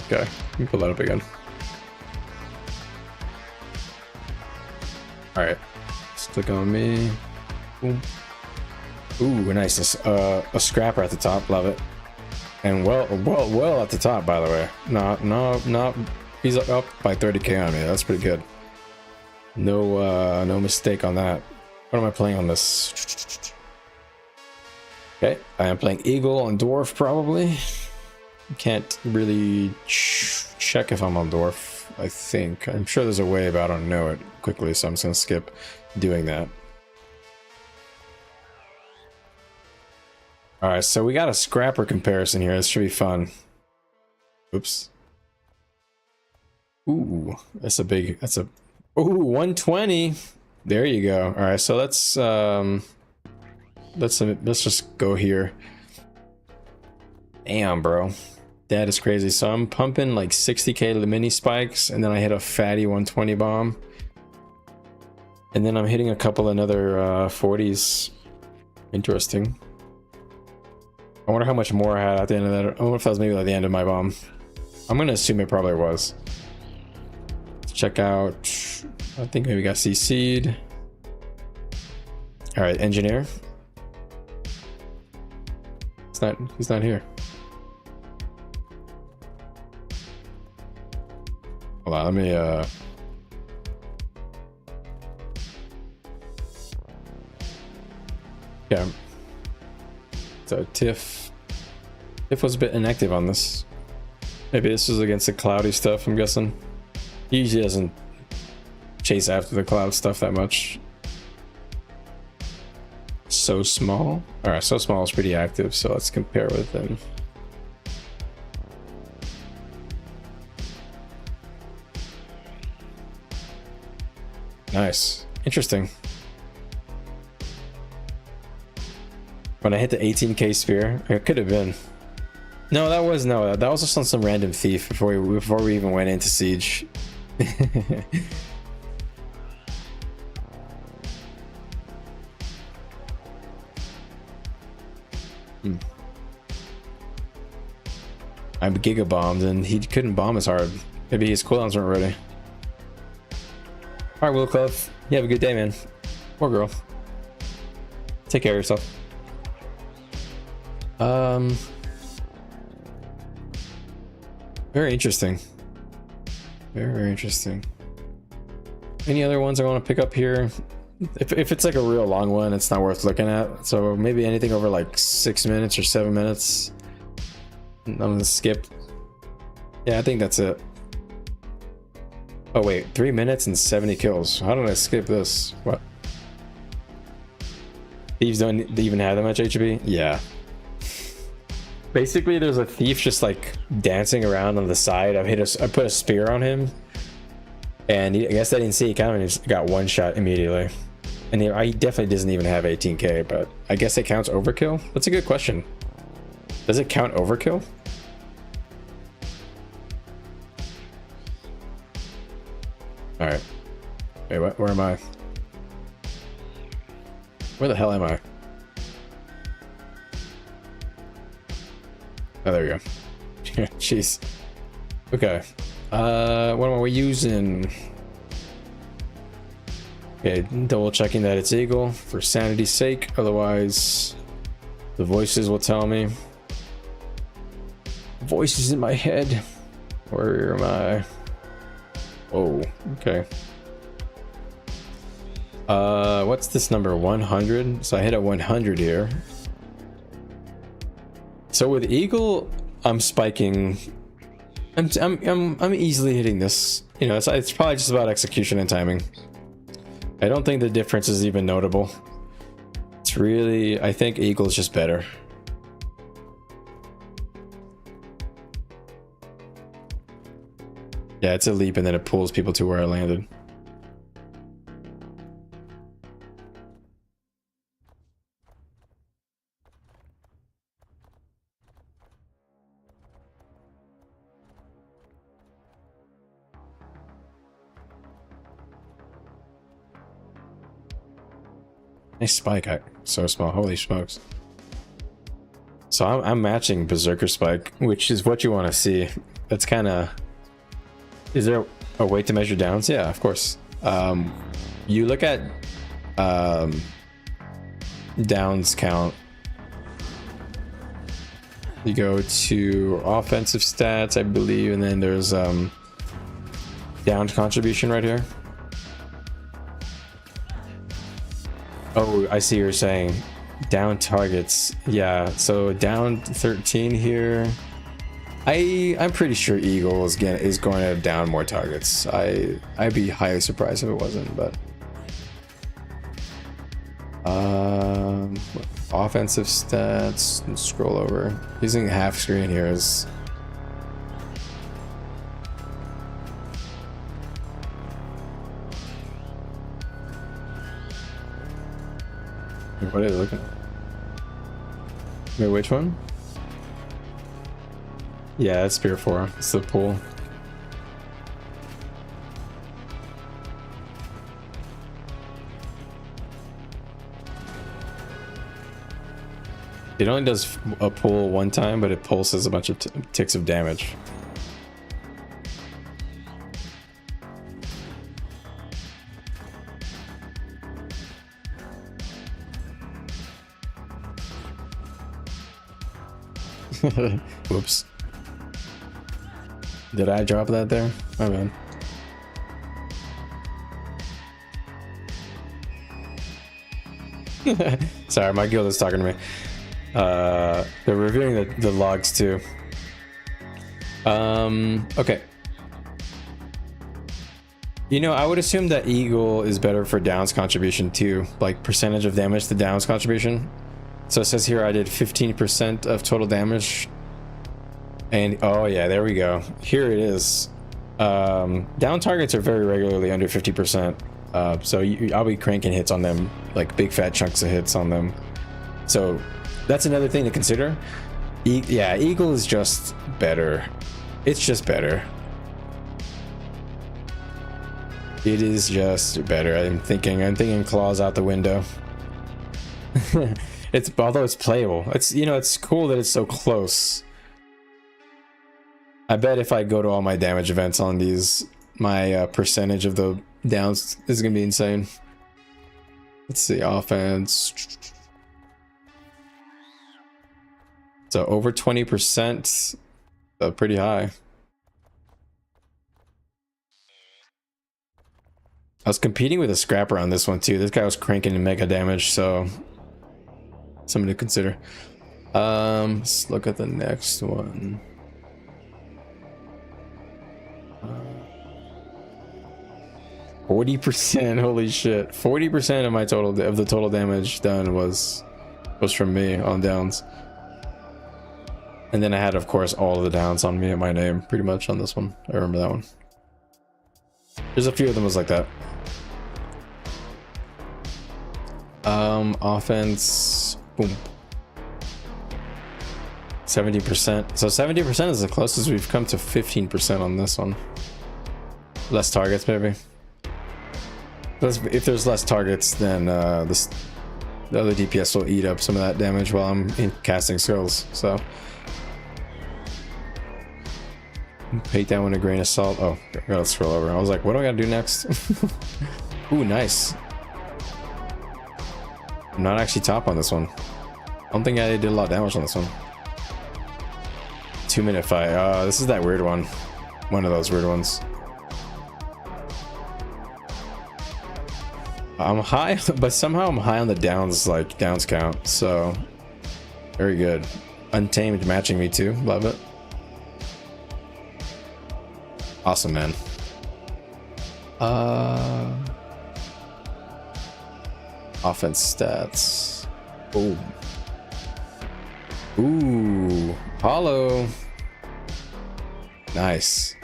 Okay, let me pull that up again. Alright, let's click on me. Boom. Ooh, nice. A scrapper at the top, love it. And well at the top, by the way. No, he's up by 30k on me. That's pretty good. No mistake on that. What am I playing on this? Okay, I am playing eagle on dwarf probably. Can't really check if I'm on dwarf. I think I'm sure there's a way, but I don't know it quickly, so I'm just gonna skip doing that. All right, so we got a scrapper comparison here. This should be fun. Oops. Ooh, that's a ooh, 120. There you go. All right, so let's just go here. Damn, bro, that is crazy. So I'm pumping like 60k to the mini spikes, and then I hit a fatty 120 bomb, and then I'm hitting a couple another 40s. Interesting. I wonder how much more I had at the end of that. I wonder if that was maybe like the end of my bomb. I'm gonna assume it probably was. Let's check out. I think maybe got CC'd. All right, engineer. He's not here. Hold on, let me yeah. So Tiff was a bit inactive on this. Maybe this was against the cloudy stuff, I'm guessing. He usually doesn't chase after the cloud stuff that much. So small. Alright, so small is pretty active, so let's compare with them. Nice. Interesting. When I hit the 18k sphere, it could have been. No, that was just on some random thief before we even went into siege. I'm giga bombed and he couldn't bomb as hard. Maybe his cooldowns weren't ready. Alright, Willcliffe, you have a good day, man. Or girl. Take care of yourself. Very interesting. Very interesting. Any other ones I want to pick up here? If it's like a real long one, it's not worth looking at. So maybe anything over like 6 minutes or 7 minutes. I'm gonna skip. Yeah, I think that's it. Oh wait, 3 minutes and 70 kills. How did I skip this? What? Thieves don't even have that much HP? Yeah. Basically, there's a thief just like dancing around on the side. I put a spear on him, and I guess I didn't see it coming. He just got one shot immediately. And he definitely doesn't even have 18k, but I guess it counts overkill. That's a good question. Does it count overkill? All right. Wait, what? Where am I? Where the hell am I? Oh, there we go. Jeez. Okay. What am I using? Okay, double checking that it's Eagle for sanity's sake, otherwise the voices will tell me. Voices in my head. Where am I? Oh, okay. What's this number? 100? So I hit a 100 here. So with Eagle, I'm spiking. I'm easily hitting this. You know, it's probably just about execution and timing. I don't think the difference is even notable. It's really, I think Eagle's just better. Yeah, it's a leap and then it pulls people to where I landed. Nice spike, so small, holy smokes. So I'm matching Berserker spike, which is what you want to see. That's kind of... Is there a way to measure downs? Yeah, of course. You look at downs count. You go to offensive stats, I believe, and then there's down contribution right here. Oh, I see what you're saying. Down targets. Yeah, so down 13 here. I'm pretty sure Eagle is going to down more targets. I'd be highly surprised if it wasn't, but offensive stats, scroll over. Using half screen here is what are you looking at? Wait, which one? Yeah, it's Spear 4. It's the pool. It only does a pull one time, but it pulses a bunch of ticks of damage. Whoops. Did I drop that there? My bad. Sorry, my guild is talking to me. They're reviewing the logs too. Okay. You know, I would assume that Eagle is better for downs contribution too, like percentage of damage to downs contribution. So it says here I did 15% of total damage. And oh yeah, there we go. Here it is. Down targets are very regularly under 50%. So I'll be cranking hits on them, like big fat chunks of hits on them. So that's another thing to consider. Yeah, Eagle is just better. It's just better. It is just better. I'm thinking claws out the window. Although it's playable. It's, you know, it's cool that it's so close. I bet if I go to all my damage events on these, my percentage of the downs is gonna be insane. Let's see, offense. So over 20%, pretty high. I was competing with a scrapper on this one too. This guy was cranking mega damage, so something to consider. Let's look at the next one. 40%, holy shit. 40% of my total damage done was from me on downs. And then I had, of course, all of the downs on me and my name pretty much on this one. I remember that one. There's a few of them was like that. Offense, boom. 70%. So 70% is the closest we've come to 15% on this one. Less targets, maybe. If there's less targets, then the other DPS will eat up some of that damage while I'm casting skills. So Take that one a grain of salt. Oh, let's scroll over. I was like, what do I gotta do next? Ooh, nice. I'm not actually top on this one. I don't think I did a lot of damage on this one. 2-minute fight. This is that weird one. One of those weird ones. I'm high, but somehow I'm high on the downs, like downs count. So very good. Untamed matching me too. Love it. Awesome, man. Offense stats. Boom. Ooh, hollow. Nice.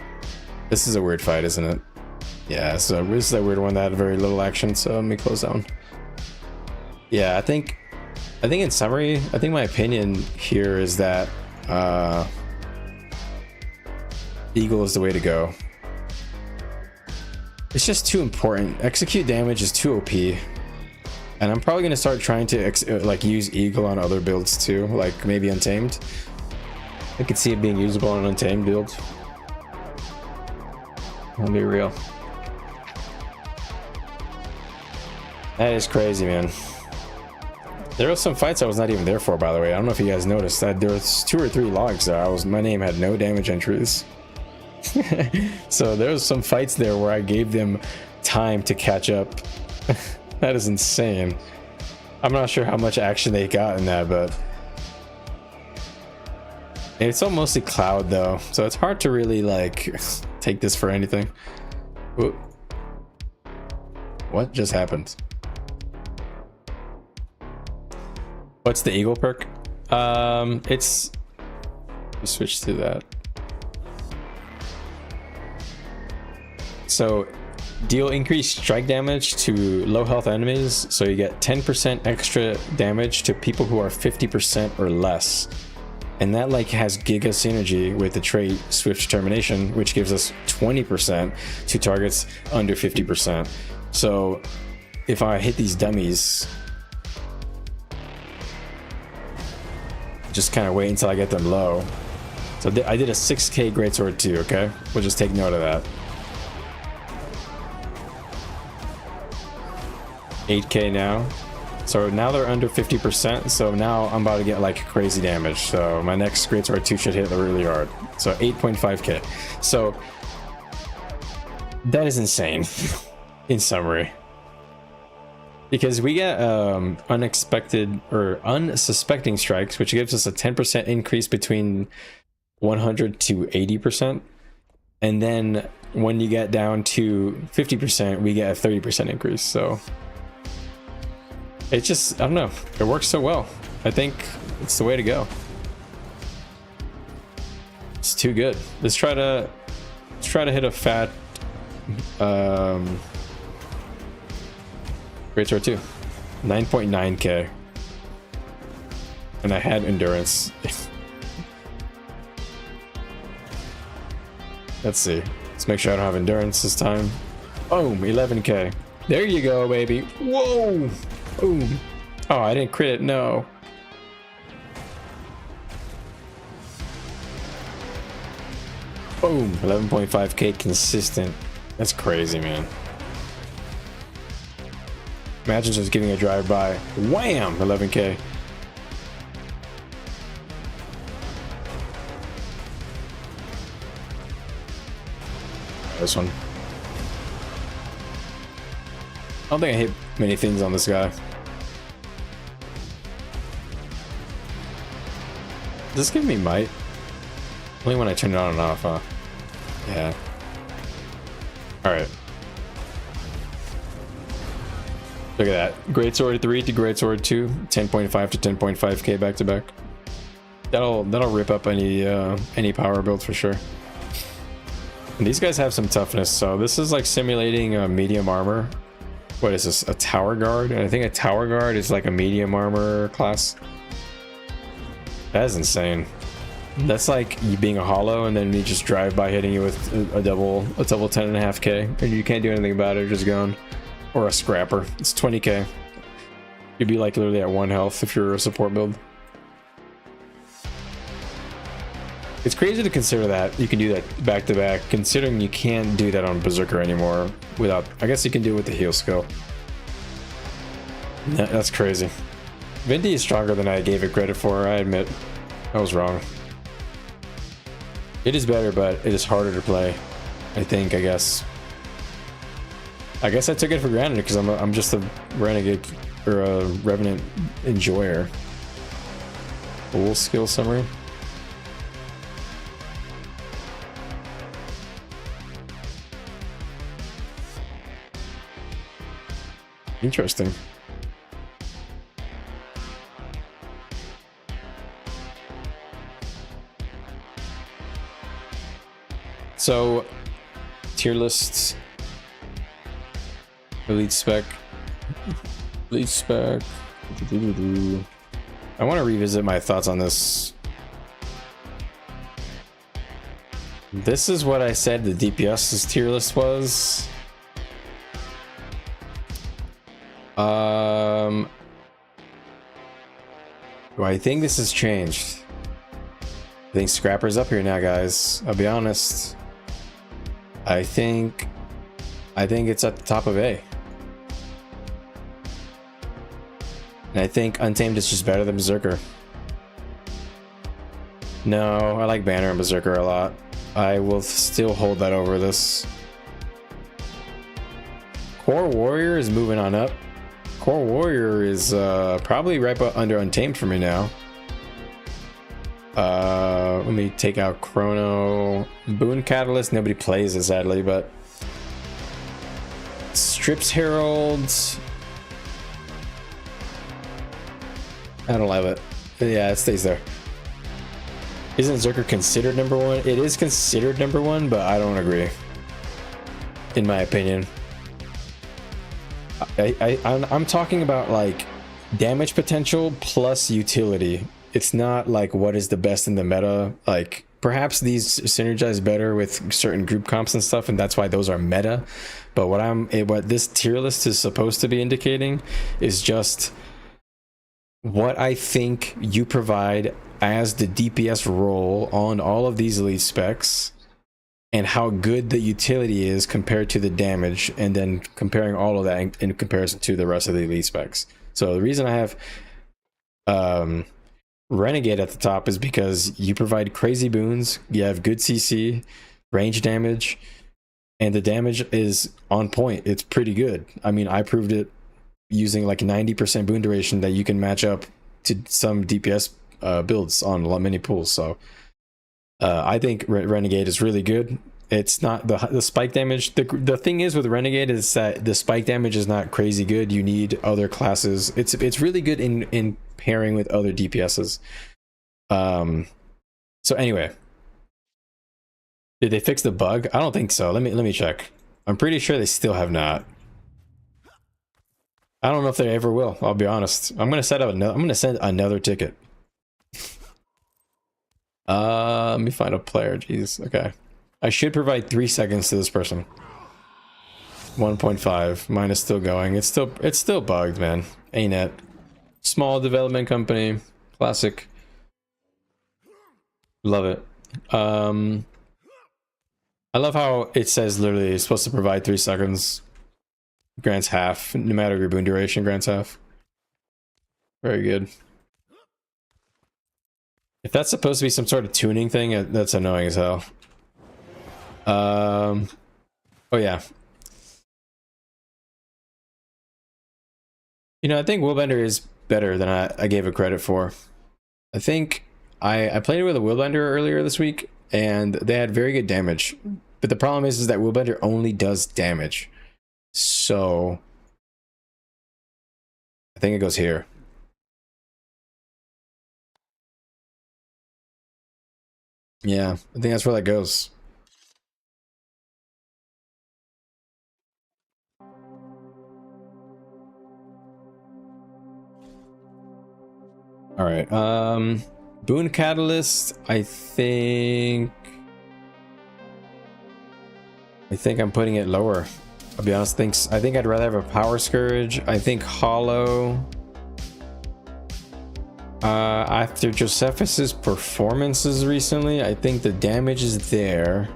This is a weird fight, isn't it? Yeah, so this is that weird one that had very little action, so let me close down. Yeah, I think in summary, I think my opinion here is that Eagle is the way to go. It's just too important. Execute damage is too OP. And I'm probably gonna start trying to like use Eagle on other builds too, like maybe Untamed. I could see it being usable on Untamed builds. I'll be real. That is crazy, man. There were some fights I was not even there for, by the way. I don't know if you guys noticed that there was 2 or 3 logs there. My name had no damage entries. So there was some fights there where I gave them time to catch up. That is insane. I'm not sure how much action they got in that, but it's all mostly cloud though, so it's hard to really like take this for anything. Ooh. What just happened? What's the Eagle perk? It's switch to that. So deal increased strike damage to low health enemies, so you get 10% extra damage to people who are 50% or less, and that like has giga synergy with the trait Swift Determination, which gives us 20% to targets under 50%. So if I hit these dummies, just kind of wait until I get them low. So I did a 6k greatsword too. Okay, we'll just take note of that. 8k now, so now they're under 50%, so now I'm about to get like crazy damage. So my next greatsword 2 should hit really hard. So 8.5k. So that is insane. In summary, because we get unexpected or unsuspecting strikes, which gives us a 10% increase between 100 to 80%, and then when you get down to 50%, we get a 30% increase. So it's just, I don't know, it works so well. I think it's the way to go. It's too good. Let's try to hit a fat greatsword 2. 9.9k, and I had endurance. Let's see, let's make sure I don't have endurance this time. Boom, 11k. There you go, baby. Whoa. Boom. Oh, I didn't crit it. No. Boom. 11.5k consistent. That's crazy, man. Imagine just getting a drive-by. Wham! 11k. This one. I don't think I hit many things on this guy. Does this give me might? Only when I turn it on and off, huh? Yeah. Alright. Look at that. Greatsword 3 to Greatsword 2. 10.5 to 10.5k back to back. That'll rip up any power build for sure. And these guys have some toughness, so this is like simulating a medium armor. What is this? A tower guard? And I think a tower guard is like a medium armor class. That is insane. That's like you being a hollow and then you just drive by hitting you with a double 10.5k, and you can't do anything about it, you're just gone. Or a scrapper. It's 20k. You'd be like literally at 1 health if you're a support build. It's crazy to consider that you can do that back to back, considering you can't do that on Berserker anymore without, I guess you can do it with the heal skill. That's crazy. Vindy is stronger than I gave it credit for, I admit. I was wrong. It is better, but it is harder to play, I think, I guess. I guess I took it for granted because I'm just a renegade or a revenant enjoyer. Full skill summary. Interesting. So, tier lists. Elite spec. Elite spec. I want to revisit my thoughts on this. This is what I said the DPS's tier list was. Do I think this has changed? I think Scrapper's up here now, guys. I'll be honest. I think it's at the top of A. And I think Untamed is just better than Berserker. No, I like Banner and Berserker a lot. I will still hold that over this. Core Warrior is moving on up. Core Warrior is probably right under Untamed for me now. Let me take out Chrono. Boon Catalyst, nobody plays it sadly, but Strips Heralds. I don't love it. Yeah, it stays there. Isn't Zerker considered number one? It is considered number one, but I don't agree. In my opinion. I'm talking about like damage potential plus utility. It's not like what is the best in the meta. Like perhaps these synergize better with certain group comps and stuff, and that's why those are meta. But what this tier list is supposed to be indicating is just what I think you provide as the DPS role on all of these elite specs, and how good the utility is compared to the damage, and then comparing all of that in comparison to the rest of the elite specs. So the reason I have Renegade at the top is because you provide crazy boons, you have good CC, range damage, and the damage is on point. It's pretty good. I mean, I proved it using like 90% boon duration that you can match up to some DPS builds on many pools. So I think Renegade is really good. It's not the spike damage. The thing is with Renegade is that the spike damage is not crazy good. You need other classes. It's really good in pairing with other DPSs. So anyway, did they fix the bug? I don't think so. Let me check. I'm pretty sure they still have not. I don't know if they ever will. I'll be honest. I'm gonna send another ticket. Let me find a player. Jeez. Okay. I should provide 3 seconds to this person. 1.5. Mine is still going. It's still bugged, man. Ain't it? Small development company. Classic. Love it. I love how it says literally it's supposed to provide 3 seconds. Grants half. No matter your boon duration, grants half. Very good. If that's supposed to be some sort of tuning thing, that's annoying as hell. Oh yeah. You know, I think Willbender is better than I gave it credit for. I think I played it with a Willbender earlier this week, and they had very good damage. But the problem is that Willbender only does damage. So I think it goes here. Yeah, I think that's where that goes. All right, Boon Catalyst, I think I'm putting it lower. I'll be honest, I think I'd rather have a Power Scourge. I think Hollow. After Josephus's performances recently, I think the damage is there,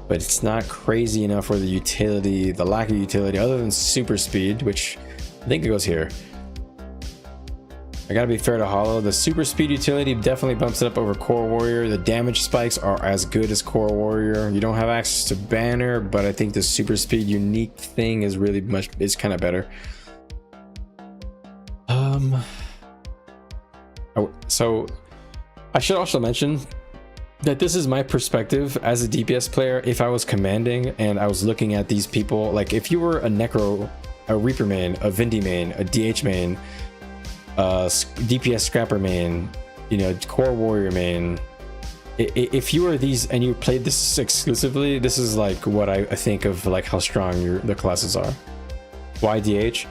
but it's not crazy enough for the utility, the lack of utility, other than super speed, which I think it goes here. I gotta be fair to Hollow. The super speed utility definitely bumps it up over Core Warrior. The damage spikes are as good as Core Warrior. You don't have access to Banner, but I think the super speed unique thing is really much, is kind of better. So I should also mention that this is my perspective as a DPS player. If I was commanding and I was looking at these people, like if you were a Necro, a Reaper main, a Vindy main, a DH main, DPS Scrapper main, you know, Core Warrior main, if you were these and you played this exclusively, this is like what I think of, like how strong the classes are. Why DH?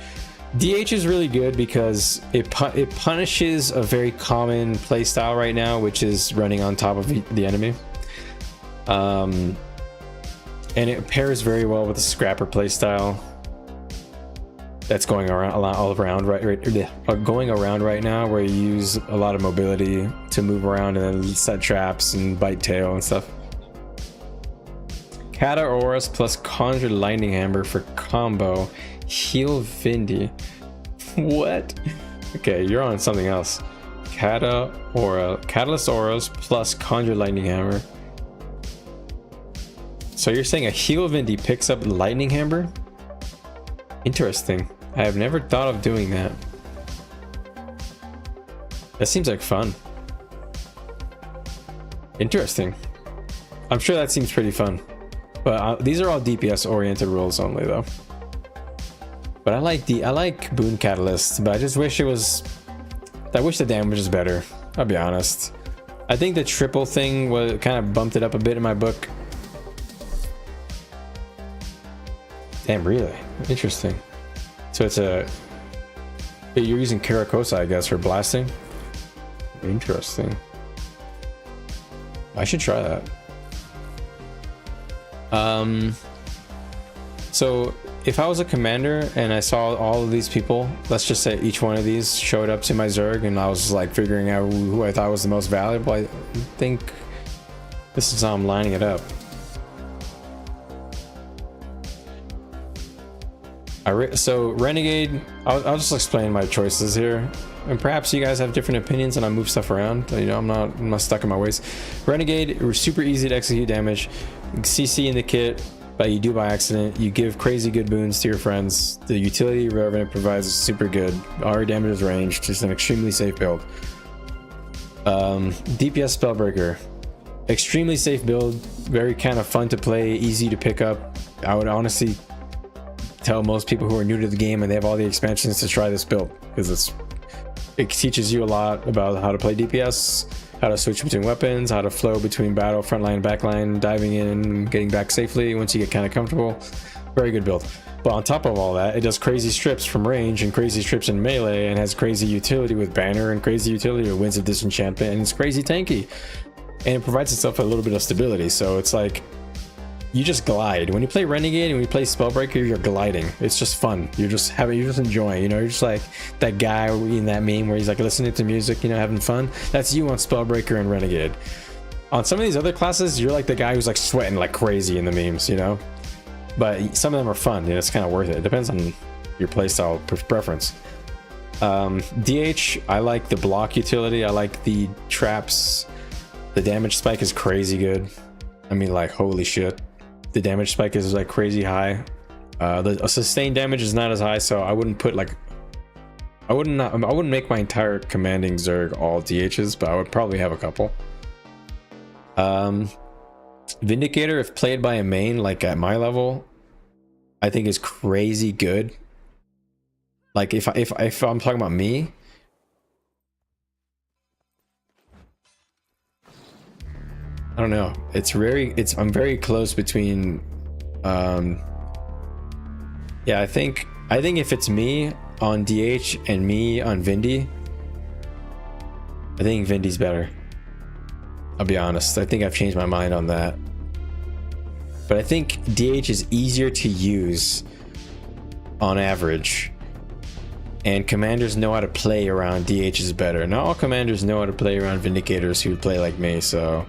DH is really good because it punishes a very common playstyle right now, which is running on top of the enemy. And it pairs very well with the Scrapper playstyle that's going around going around right now, where you use a lot of mobility to move around and then set traps and bite tail and stuff. Kata Auras plus Conjure Lightning Hammer for combo. Heal Vindy. What? Okay, you're on something else. Catalyst Auras plus Conjure Lightning Hammer. So you're saying a heal Vindy picks up Lightning Hammer? Interesting. I have never thought of doing that. That seems like fun. Interesting. I'm sure that seems pretty fun. But these are all DPS oriented rules only though. But I like Boon Catalyst, but I just wish it was, I wish the damage was better. I'll be honest. I think the triple thing was kind of bumped it up a bit in my book. Damn, really? Interesting. So it's you're using Karakosa, I guess, for blasting? Interesting. I should try that. So if I was a commander and I saw all of these people, let's just say each one of these showed up to my Zerg and I was like figuring out who I thought was the most valuable, I think this is how I'm lining it up. So Renegade, I'll just explain my choices here, and perhaps you guys have different opinions and I move stuff around. You know, I'm not stuck in my ways. Renegade, super easy to execute damage, CC in the kit, but you do by accident. You give crazy good boons to your friends. The utility Revenant provides is super good. Our damage is ranged, just an extremely safe build. DPS Spellbreaker, extremely safe build, very kind of fun to play, easy to pick up. I would honestly tell most people who are new to the game and they have all the expansions to try this build, because it teaches you a lot about how to play DPS, how to switch between weapons, how to flow between battle, frontline, backline, diving in, getting back safely once you get kind of comfortable. Very good build. But on top of all that, it does crazy strips from range and crazy strips in melee, and has crazy utility with Banner and crazy utility with Winds of Disenchantment, and it's crazy tanky. And it provides itself a little bit of stability, so it's like you just glide. When you play Renegade and when you play Spellbreaker, you're gliding. It's just fun. You're just enjoying, you know, you're just like that guy in that meme where he's like listening to music, you know, having fun. That's you on Spellbreaker and Renegade. On some of these other classes, you're like the guy who's like sweating like crazy in the memes, you know? But some of them are fun, you know, it's kind of worth it. It depends on your playstyle preference. DH, I like the block utility. I like the traps. The damage spike is crazy good. I mean, like, holy shit. The damage spike is like crazy high. The sustained damage is not as high, so I wouldn't put like, I wouldn't make my entire commanding Zerg all DHs, but I would probably have a couple. Vindicator, if played by a main like at my level, I think is crazy good. Like if I'm talking about me, I don't know. I'm very close between yeah, I think if it's me on DH and me on Vindy, I think Vindy's better. I'll be honest. I think I've changed my mind on that. But I think DH is easier to use on average And commanders know how to play around DHs better. Not all commanders know how to play around Vindicators who play like me, so...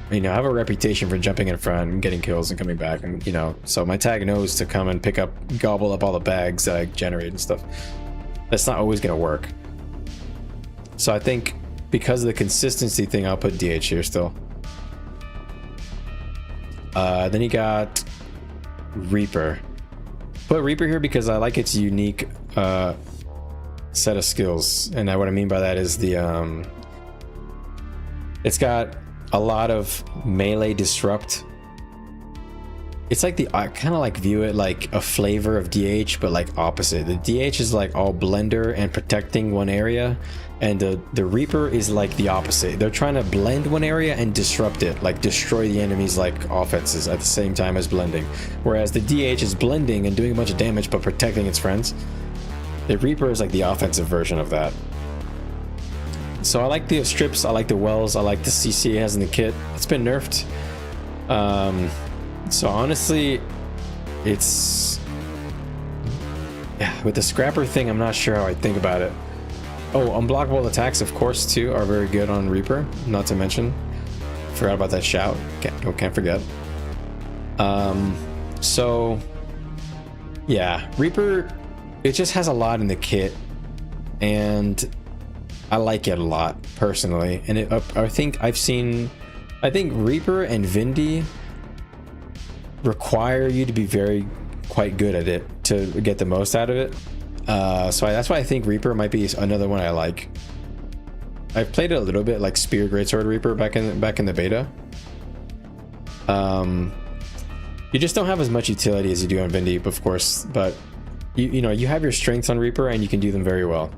You know, I have a reputation for jumping in front and getting kills and coming back, and, you know, so my tag knows to come and pick up, gobble up all the bags that I generate and stuff. That's not always gonna work. So I think because of the consistency thing, I'll put DH here still. Then you got Reaper. Put Reaper here because I like its unique set of skills, and what I mean by that is the it's got a lot of melee disrupt. It's like I kind of like view it like a flavor of DH, but like opposite. The DH is like all blender and protecting one area, and the Reaper is like the opposite. They're trying to blend one area and disrupt it, like destroy the enemy's like offenses at the same time as blending. Whereas the DH is blending and doing a bunch of damage but protecting its friends. The Reaper is like the offensive version of that. So I like the strips, I like the wells, I like the CC it has in the kit. It's been nerfed. So honestly, it's... Yeah, with the scrapper thing, I'm not sure how I think about it. Oh, unblockable attacks, of course, too, are very good on Reaper, not to mention. Forgot about that shout. Can't forget. So... Yeah, Reaper, it just has a lot in the kit. And... I like it a lot personally, and I think Reaper and Vindy require you to be quite good at it to get the most out of it. So that's why I think Reaper might be another one I like. I've played it a little bit, like Spear Greatsword Reaper back in the beta. You just don't have as much utility as you do on Vindy, of course, but you know you have your strengths on Reaper and you can do them very well.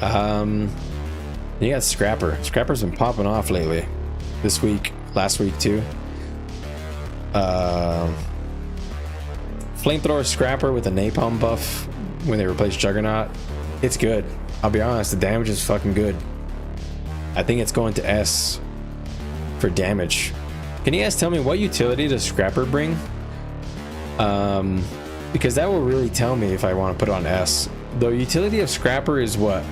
You got Scrapper. Scrapper's been popping off lately. This week, last week too. Flamethrower Scrapper with a napalm buff when they replace Juggernaut. It's good. I'll be honest, the damage is fucking good. I think it's going to S for damage. Can you guys tell me what utility does Scrapper bring? Because that will really tell me if I want to put it on S. The utility of Scrapper is what?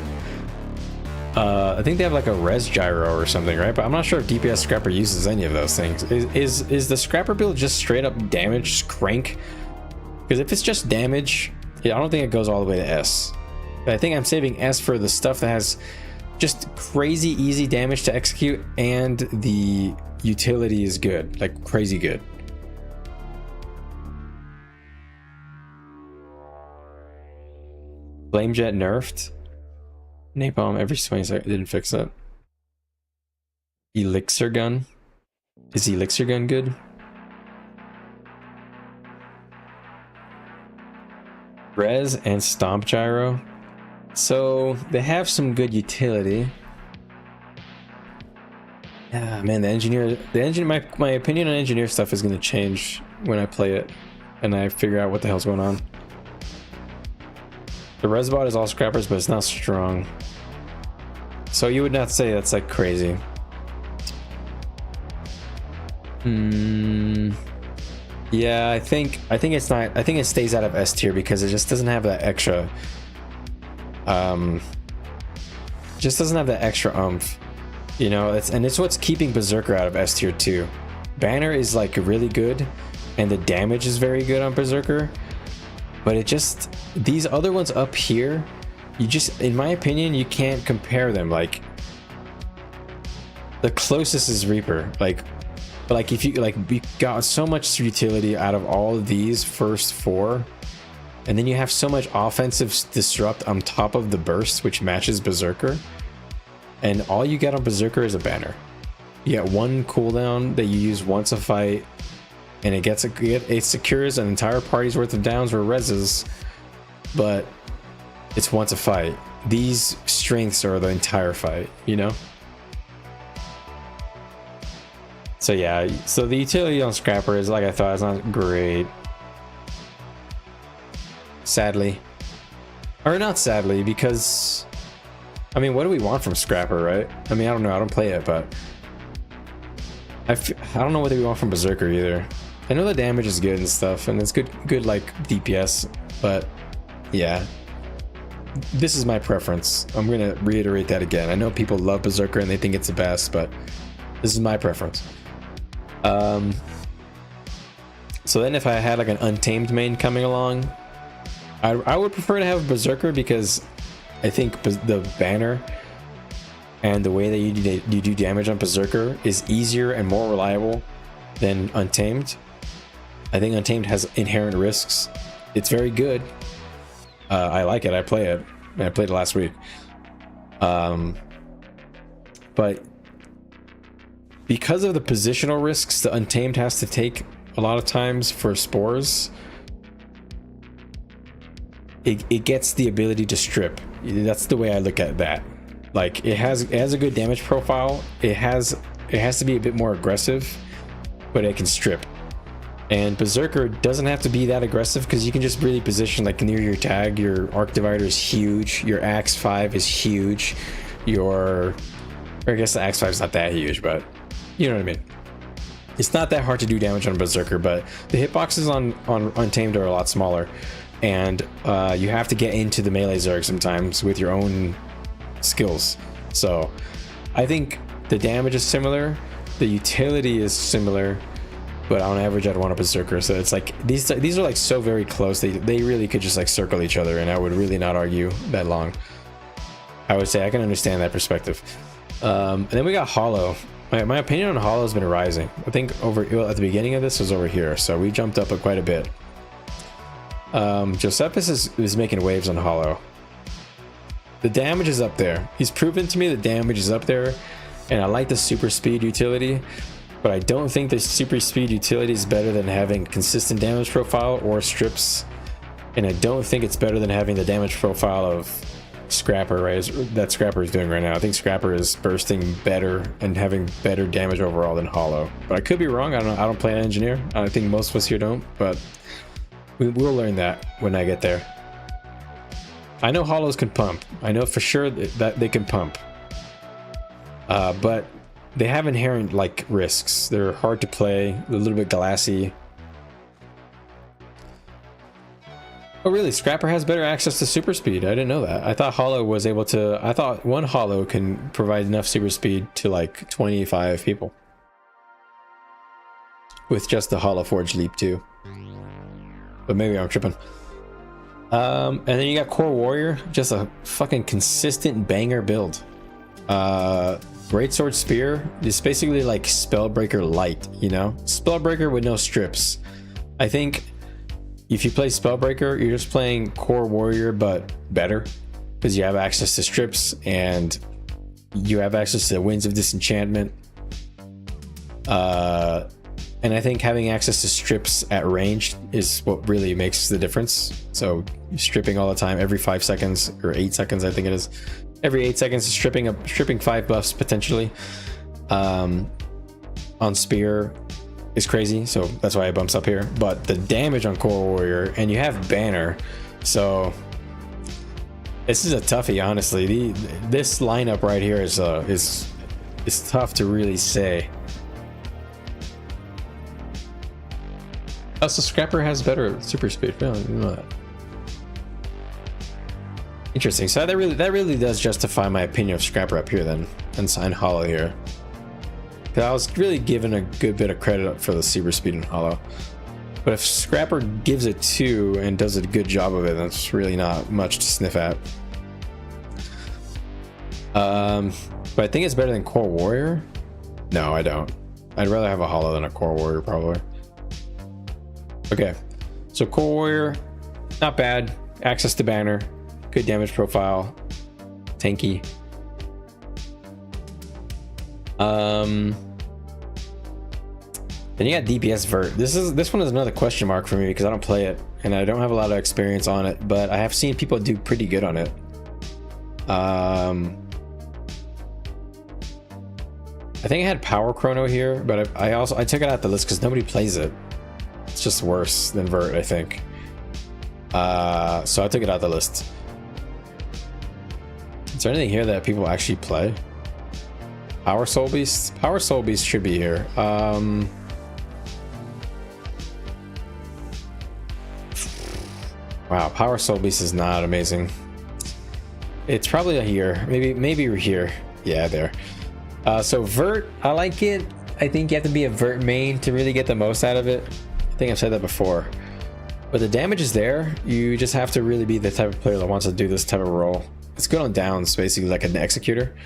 I think they have like a res gyro or something, right? But I'm not sure if DPS Scrapper uses any of those things. Is the Scrapper build just straight up damage crank? Because if it's just damage, I don't think it goes all the way to S. But I think I'm saving S for the stuff that has just crazy easy damage to execute, and the utility is good, like crazy good. Flamejet nerfed. Napalm every 20 seconds. Didn't fix that. Elixir gun. Is Elixir gun good? Res and Stomp Gyro. So they have some good utility. Yeah, man, my opinion on engineer stuff is gonna change when I play it and I figure out what the hell's going on. The Resbot is all scrappers, but it's not strong. So you would not say that's like crazy. Yeah, I think it's not. I think it stays out of S tier because it just doesn't have that extra. Just doesn't have that extra oomph. You know, it's what's keeping Berserker out of S tier too. Banner is like really good, and the damage is very good on Berserker. But it just, these other ones up here, you just, in my opinion, you can't compare them. Like, the closest is Reaper. Like, but like if you we got so much utility out of all of these first four, and then you have so much offensive disrupt on top of the burst, which matches Berserker, and all you get on Berserker is a banner. You get one cooldown that you use once a fight, and it secures an entire party's worth of downs or reses, but it's once a fight. These strengths are the entire fight, you know? So yeah, so the utility on Scrapper is like I thought, it's not great. Sadly. Or not sadly, because I mean, what do we want from Scrapper, right? I mean, I don't know, I don't play it, but I don't know what we want from Berserker either. I know the damage is good and stuff, and it's good like DPS, but yeah. This is my preference. I'm gonna reiterate that again. I know people love Berserker and they think it's the best, but this is my preference. So then if I had like an Untamed main coming along, I would prefer to have Berserker, because I think the banner and the way that you do damage on Berserker is easier and more reliable than Untamed. I think Untamed has inherent risks. It's very good. I like it. I play it. I played it last week. But because of the positional risks the Untamed has to take a lot of times for spores, it gets the ability to strip. That's the way I look at that. Like, it has a good damage profile. It has to be a bit more aggressive, but it can strip. And Berserker doesn't have to be that aggressive, because you can just really position like near your tag. Your Arc Divider is huge. Your Axe 5 is huge. Or I guess the Axe 5 is not that huge, but you know what I mean. It's not that hard to do damage on Berserker, but the hitboxes on Untamed are a lot smaller. And you have to get into the melee Zerg sometimes with your own skills. So I think the damage is similar. The utility is similar. But on average, I'd want a Berserker. So it's like these are like so very close. They really could just like circle each other, and I would really not argue that long. I would say I can understand that perspective. And then we got Hollow. My opinion on Hollow has been rising. I think at the beginning of this was over here, so we jumped up quite a bit. Josephus is making waves on Hollow. The damage is up there. He's proven to me the damage is up there, and I like the super speed utility. But I don't think the super speed utility is better than having consistent damage profile or strips. And I don't think it's better than having the damage profile of Scrapper, right? That Scrapper is doing right now. I think Scrapper is bursting better and having better damage overall than Hollow. But I could be wrong. I don't know. I don't play an engineer. I think most of us here don't. But we'll learn that when I get there. I know Hollows can pump. I know for sure that they can pump. But they have inherent like risks. They're hard to play, a little bit glassy. Oh really, Scrapper has better access to super speed. I didn't know that. I thought Hollow was able to, I thought one Hollow can provide enough super speed to like 25 people. With just the Hollow Forge Leap too. But maybe I'm tripping. And then you got Core Warrior, just a fucking consistent banger build. Greatsword Spear is basically like Spellbreaker light, you know? Spellbreaker with no strips. I think if you play Spellbreaker, you're just playing Core Warrior, but better. Because you have access to strips, and you have access to Winds of Disenchantment. And I think having access to strips at range is what really makes the difference. So stripping all the time, every 5 seconds, or 8 seconds, I think it is. Every 8 seconds, stripping 5 buffs potentially. On Spear is crazy, so that's why it bumps up here. But the damage on Core Warrior, and you have Banner, so this is a toughie, honestly. This lineup right here is tough to really say. Oh, so Scrapper has better super speed. I didn't know that. Interesting. So that really does justify my opinion of Scrapper up here then, and sign Hollow here. Because I was really given a good bit of credit for the super speed in Hollow. But if Scrapper gives it 2 and does a good job of it, that's really not much to sniff at. But I think it's better than Core Warrior. No, I don't. I'd rather have a Hollow than a Core Warrior, probably. Okay, so Core Warrior, not bad. Access to Banner, good damage profile, tanky. Then you got DPS Vert. This one is another question mark for me because I don't play it and I don't have a lot of experience on it, but I have seen people do pretty good on it. I think I had Power Chrono here, but I took it out the list because nobody plays it. It's just worse than Vert, I think. So I took it out the list. Is there anything here that people actually play? Power Soul Beast? Power Soul Beast should be here. Wow, Wow, Power Soul Beast is not amazing. It's probably here. Maybe we're here. Yeah, there. So Vert, I like it. I think you have to be a Vert main to really get the most out of it. I think I've said that before. But the damage is there. You just have to really be the type of player that wants to do this type of role. It's good on downs, basically like an executor.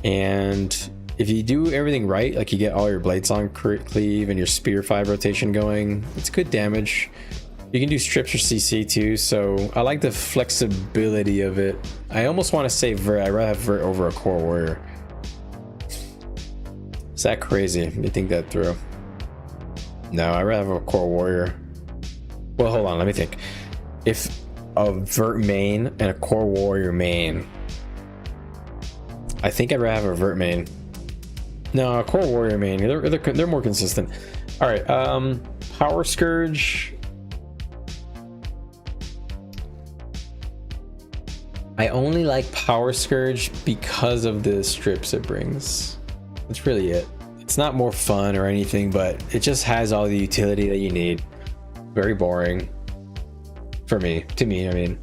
And if you do everything right, like you get all your blades on cleave and your spear 5 rotation going, it's good damage. You can do strips or CC too, so I like the flexibility of it. I almost want to say Vert. I'd rather have Vert over a core warrior. Is that crazy? Let me think that through. No, I'd rather have a core warrior. Well, hold on, let me think. If a Vert main and a core warrior main, I think I'd rather have a Vert main. No, a core warrior main. They're more consistent. All right, Power Scourge. I only like Power Scourge because of the strips it brings. That's really it. It's not more fun or anything, but it just has all the utility that you need. Very boring. To me, I mean.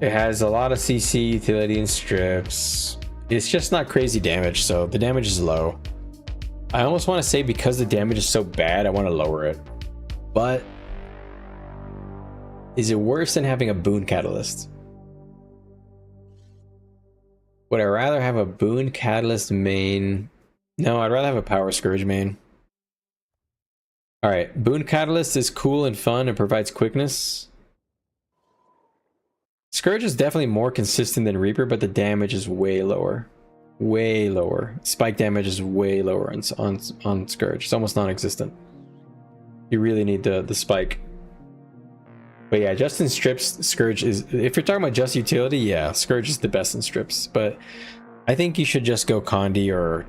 It has a lot of CC utility and strips. It's just not crazy damage, so the damage is low. I almost want to say because the damage is so bad, I want to lower it. But is it worse than having a Boon Catalyst? Would I rather have a Boon Catalyst main? No, I'd rather have a Power Scourge main. Alright, Boon Catalyst is cool and fun and provides quickness. Scourge is definitely more consistent than Reaper, but the damage is way lower. Way lower. Spike damage is way lower on Scourge. It's almost non-existent. You really need the spike. But yeah, just in strips, Scourge is... If you're talking about just utility, yeah, Scourge is the best in strips. But I think you should just go Condi or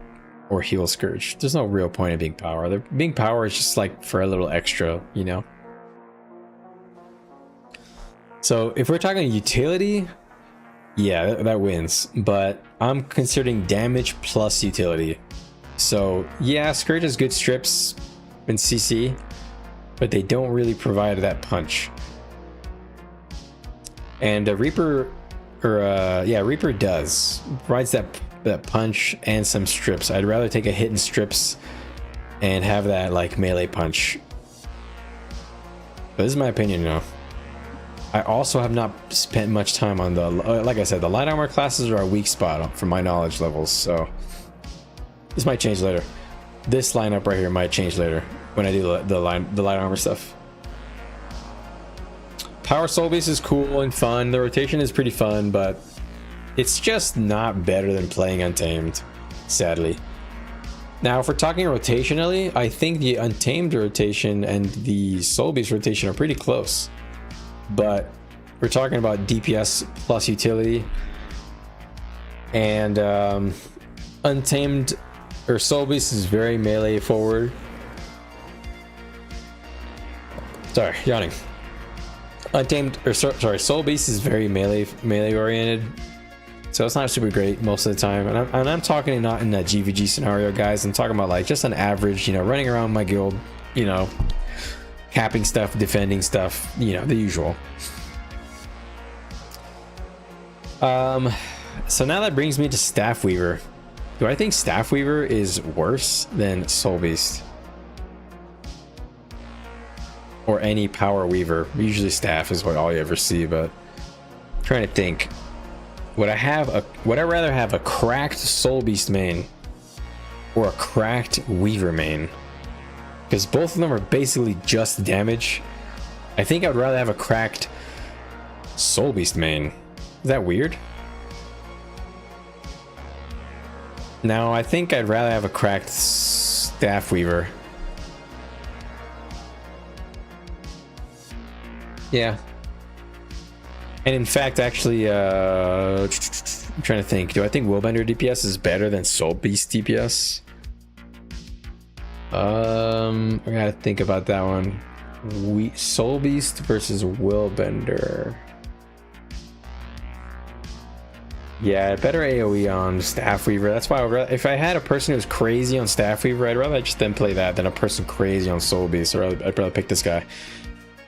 heal Scourge. There's no real point in being power. Being power is just like for a little extra, you know? So if we're talking utility, yeah, that wins. But I'm considering damage plus utility. So yeah, Scourge has good strips in CC, but they don't really provide that punch. And Reaper, Reaper provides that punch and some strips. I'd rather take a hit in strips and have that like melee punch. But this is my opinion, you know. I also have not spent much time on the, like I said, the light armor classes are a weak spot from my knowledge levels, so this might change later. This lineup right here might change later when I do the light armor stuff. Power Soul Beast is cool and fun. The rotation is pretty fun, but it's just not better than playing Untamed, sadly. Now, if we're talking rotationally, I think the Untamed rotation and the Soul Beast rotation are pretty close. But we're talking about DPS plus utility. And Untamed or Soul Beast is very melee forward. Sorry, yawning. Soul Beast is very melee oriented, so it's not super great most of the time. And I'm talking not in that GVG scenario, guys. I'm talking about like just an average, you know, running around my guild, you know, capping stuff, defending stuff, you know, the usual. So now that brings me to Staff Weaver. Do I think Staff Weaver is worse than Soul Beast? Or any Power Weaver? Usually Staff is what all you ever see, but I'm trying to think. Would I rather have a cracked Soul Beast main or a cracked Weaver main? Because both of them are basically just damage. I think I'd rather have a cracked Soul Beast main. Is that weird? No, I think I'd rather have a cracked Staff Weaver. Yeah. And in fact, actually, I'm trying to think. Do I think Willbender DPS is better than Soul Beast DPS? I gotta think about that one. Soul Beast versus Willbender. Yeah, better AoE on Staff Weaver. That's why if I had a person who's crazy on Staff Weaver, I'd rather just then play that than a person crazy on Soul Beast. Or I'd rather pick this guy.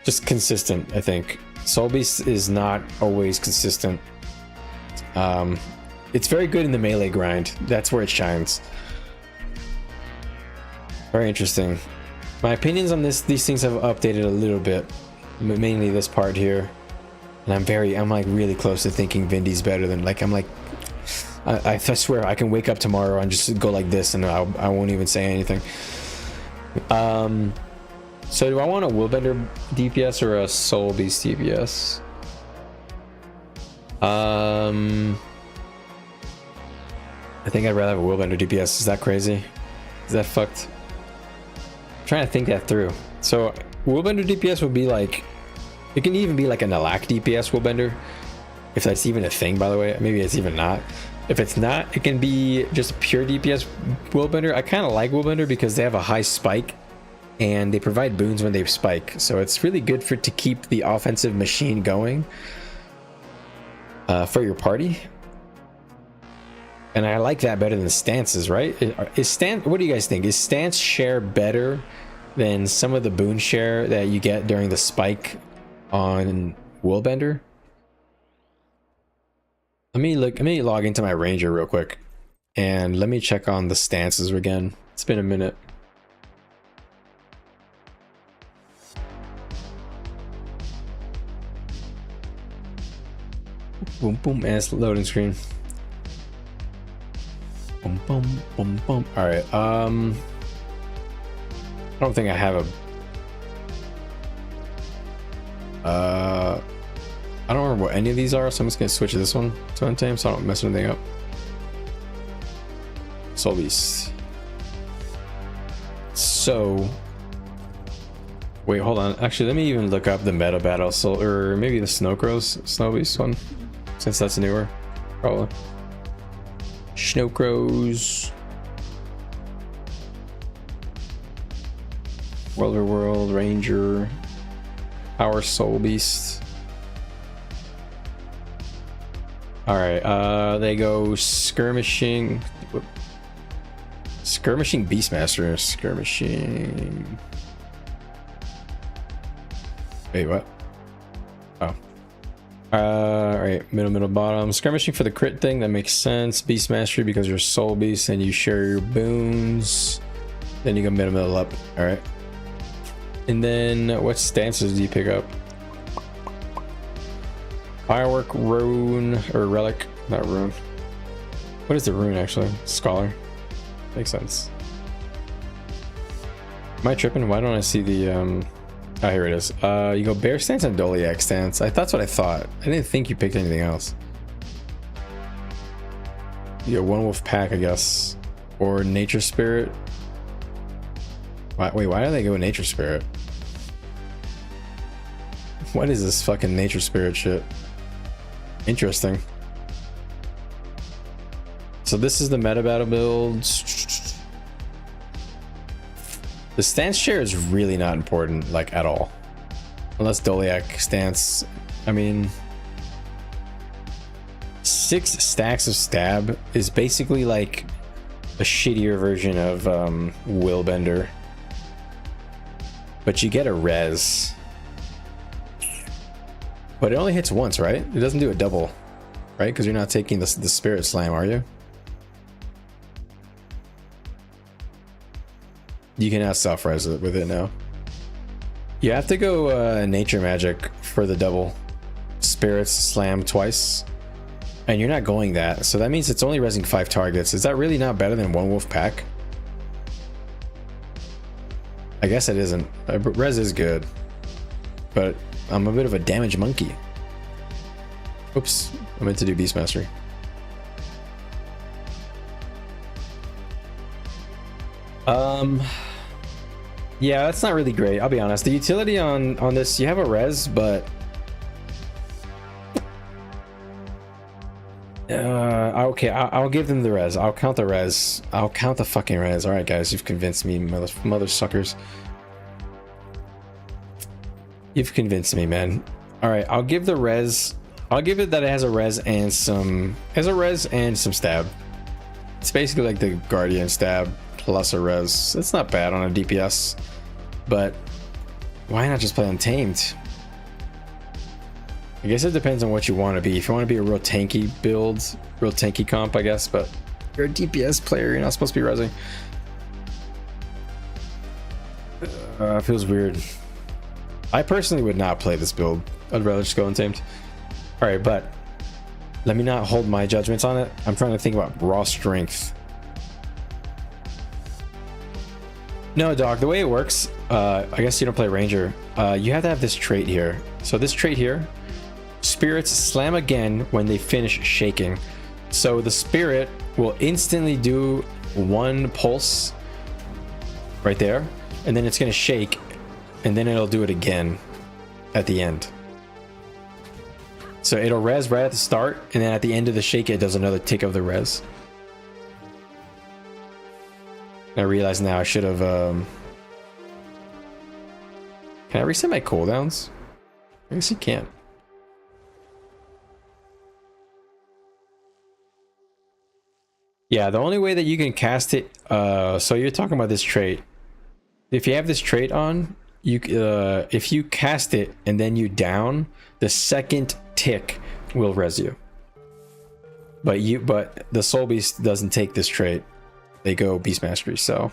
just consistent, I think. Soul Beast is not always consistent. It's very good in the melee grind. That's where it shines. Very interesting. My opinions on these things have updated a little bit, mainly this part here. And I'm like really close to thinking Vindy's better than, like, I'm like, I swear I can wake up tomorrow and just go like this and I won't even say anything. So do I want a Willbender DPS or a Soul Beast DPS? I think I'd rather have a Willbender DPS. Is that crazy? Is that fucked? I'm trying to think that through. So Willbender DPS would be like, it can even be like an Alack DPS Willbender, if that's even a thing, by the way. Maybe it's even not. If it's not, it can be just a pure DPS Willbender. I kind of like Willbender because they have a high spike and they provide boons when they spike, so it's really good to keep the offensive machine going for your party. And I like that better than stances, right? What do you guys think? Is stance share better than some of the boon share that you get during the spike on Willbender? Let me log into my Ranger real quick and let me check on the stances again. It's been a minute. Boom boom, and it's loading screen. Boom boom boom boom. All right. I don't think I have a. I don't remember what any of these are, so I'm just gonna switch this one to Untamed so I don't mess anything up. Soul Beast. So, wait, hold on. Actually, let me even look up the meta battle soul, or maybe the Snow Beast one, since that's newer, probably. Snow Crows. World Ranger. Power Soul Beast. Alright, they go skirmishing. Skirmishing Beastmaster. Skirmishing. Wait, what? Oh. Alright, middle, bottom. Skirmishing for the crit thing, that makes sense. Beastmastery because you're Soul Beast and you share your boons. Then you go middle up. Alright. And then what stances do you pick up? Firework, Rune, or Relic. Not Rune. What is the Rune actually? Scholar. Makes sense. Am I tripping? Why don't I see the oh, here it is. You go Bear Stance and Doliac Stance. That's what I thought. I didn't think you picked anything else. You go One Wolf Pack, I guess. Or Nature Spirit. Wait, why do they go Nature Spirit? What is this fucking Nature Spirit shit? Interesting. So this is the meta battle build. The stance share is really not important, like, at all. Unless Doliac stance. I mean, 6 stacks of stab is basically like a shittier version of Willbender. But you get a res. But it only hits once, right? It doesn't do a double, right? Because you're not taking the Spirit Slam, are you? You can now self-res it with it now. You have to go Nature Magic for the double. Spirit Slam twice. And you're not going that, so that means it's only resing 5 targets. Is that really not better than One Wolf Pack? I guess it isn't. Res is good. But I'm a bit of a damage monkey. Oops, I meant to do Beastmastery. Yeah, that's not really great, I'll be honest. The utility on this, you have a res, but okay, I'll give them the res. I'll count the res. I'll count the fucking res. All right, guys, you've convinced me, mother suckers. You've convinced me, man. All right, I'll give the res. I'll give it that it has a res and some stab. It's basically like the Guardian stab plus a res. It's not bad on a DPS, but Why not just play Untamed? I guess it depends on what you want to be. If you want to be a real tanky build, real tanky comp, I guess, but you're a DPS player, you're not supposed to be rezzing. Feels weird. I personally would not play this build. I'd rather just go Untamed. Alright, but let me not hold my judgments on it. I'm trying to think about raw strength. No, dog, the way it works, I guess you don't play Ranger. You have to have this trait here. So this trait here, spirits slam again when they finish shaking. So the spirit will instantly do one pulse right there, and then it's going to shake, and then it'll do it again at the end. So it'll res right at the start, and then at the end of the shake it does another tick of the res. I realize now I should have can I reset my cooldowns? I guess you can't. Yeah, the only way that you can cast it, so you're talking about this trait. If you have this trait on, you if you cast it and then you down, the second tick will res you. But the Soul Beast doesn't take this trait. They go Beast Mastery, so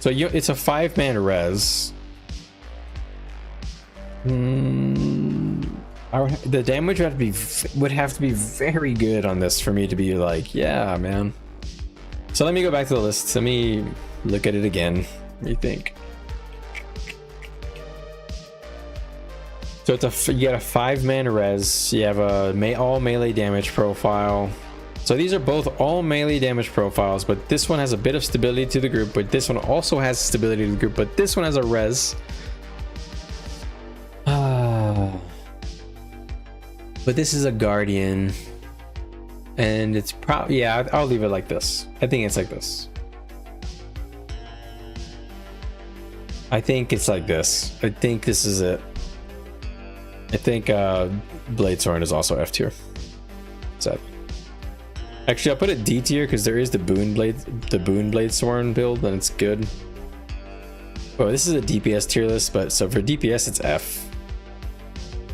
it's a 5-man res. The damage would have to be very good on this for me to be like, yeah, man. So let me go back to the list. Let me look at it again. What do you think? So you get a 5-man res. You have a all melee damage profile. So these are both all melee damage profiles, but this one has a bit of stability to the group, but this one also has stability to the group, but this one has a res. But this is a guardian, and it's probably, yeah, I'll leave it like this. I think it's like this. I think it's like this. I think this is it. I think Bladesworn is also F tier. Sadly. Actually, I'll put it D tier because there is the Boon Bladesworn build, and it's good. Oh, this is a DPS tier list, but so for DPS it's F.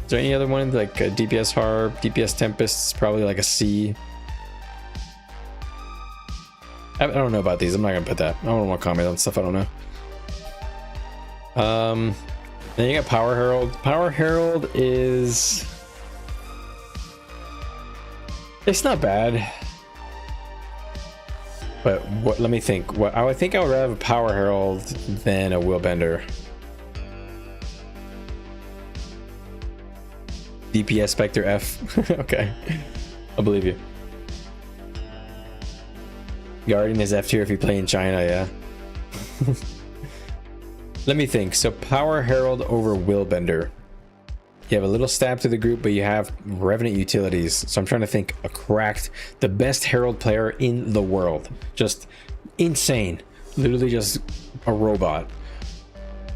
Is there any other one like a DPS Harp, DPS Tempest? It's probably like a C. I don't know about these. I'm not gonna put that. I don't want to comment on stuff I don't know. Then you got Power Herald. Power Herald is, it's not bad, but what? Let me think. What I would think I would rather have a Power Herald than a Willbender. DPS Spectre F. Okay, I believe you. Guardian is F tier if you play in China, yeah. Let me think. So Power Herald over Willbender. You have a little stab to the group, but you have Revenant utilities. So I'm trying to think the best Herald player in the world. Just insane. Literally just a robot.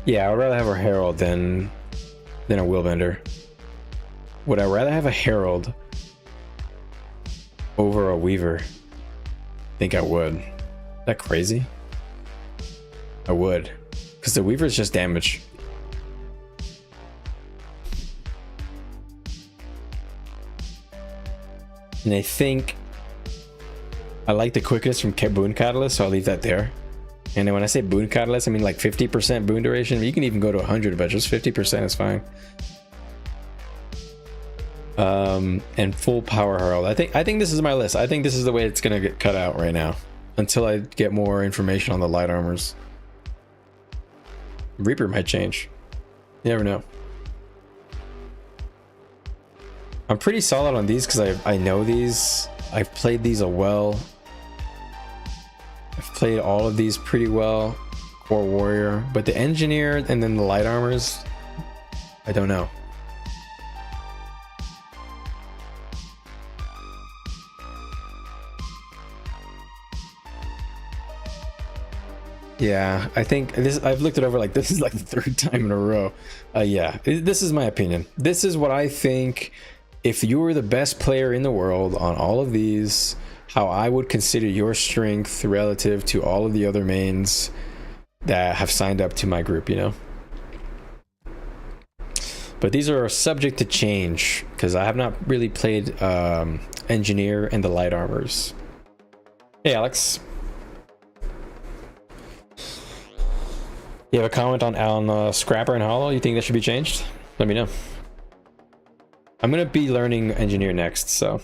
Yeah, I would rather have a Herald than a Willbender. Would I rather have a Herald over a Weaver? I think I would. Is that crazy? I would. Because the Weaver is just damage. And I think I like the quickness from Boon Catalyst, so I'll leave that there. And then when I say Boon Catalyst, I mean like 50% boon duration. You can even go to 100, but just 50% is fine. And full Power Herald. I think this is my list. I think this is the way it's gonna get cut out right now until I get more information on the light armors. Reaper might change. You never know. I'm pretty solid on these because I know these. I've played these well. I've played all of these pretty well. Core Warrior, but the Engineer and then the light armors, I don't know. Yeah, I think this, I've looked it over, like this is like the 3rd time in a row. Yeah, this is my opinion. This is what I think if you were the best player in the world on all of these, how I would consider your strength relative to all of the other mains that have signed up to my group, you know? But these are subject to change because I have not really played Engineer and the light armors. Hey, Alex. You have a comment on Scrapper and Hollow? You think that should be changed? Let me know. I'm gonna be learning Engineer next, so.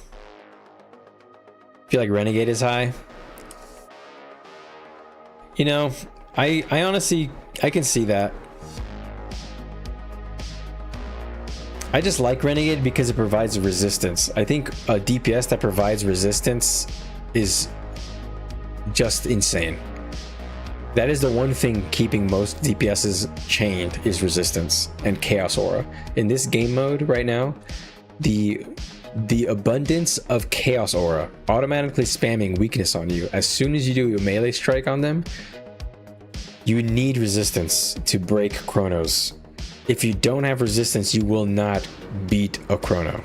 I feel like Renegade is high. You know, I honestly, I can see that. I just like Renegade because it provides resistance. I think a DPS that provides resistance is just insane. That is the one thing keeping most DPSs chained is resistance and Chaos Aura. In this game mode right now, the abundance of Chaos Aura automatically spamming weakness on you as soon as you do a melee strike on them, you need resistance to break Chronos. If you don't have resistance, you will not beat a Chrono.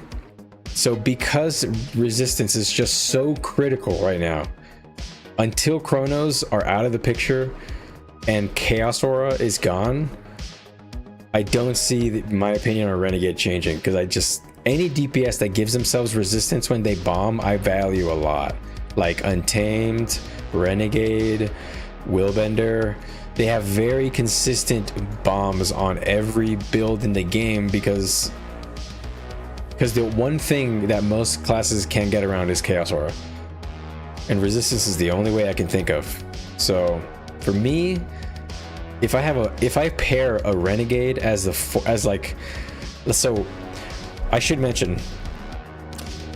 So because resistance is just so critical right now, until Chronos are out of the picture and Chaos Aura is gone, I don't see my opinion on Renegade changing, because any DPS that gives themselves resistance when they bomb, I value a lot. Like Untamed, Renegade, Willbender. They have very consistent bombs on every build in the game because the one thing that most classes can't get around is Chaos Aura. And resistance is the only way I can think of. So for me, if I pair a Renegade so I should mention,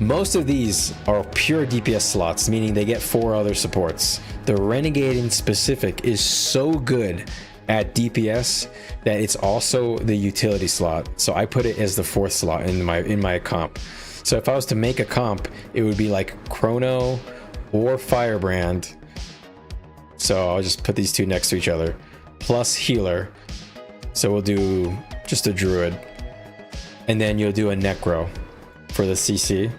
most of these are pure DPS slots, meaning they get 4 other supports. The Renegade in specific is so good at DPS that it's also the utility slot. So I put it as the 4th slot in my comp. So if I was to make a comp, it would be like Chrono or Firebrand. So I'll just put these two next to each other, plus healer. So we'll do just a druid, and then you'll do a necro for the CC,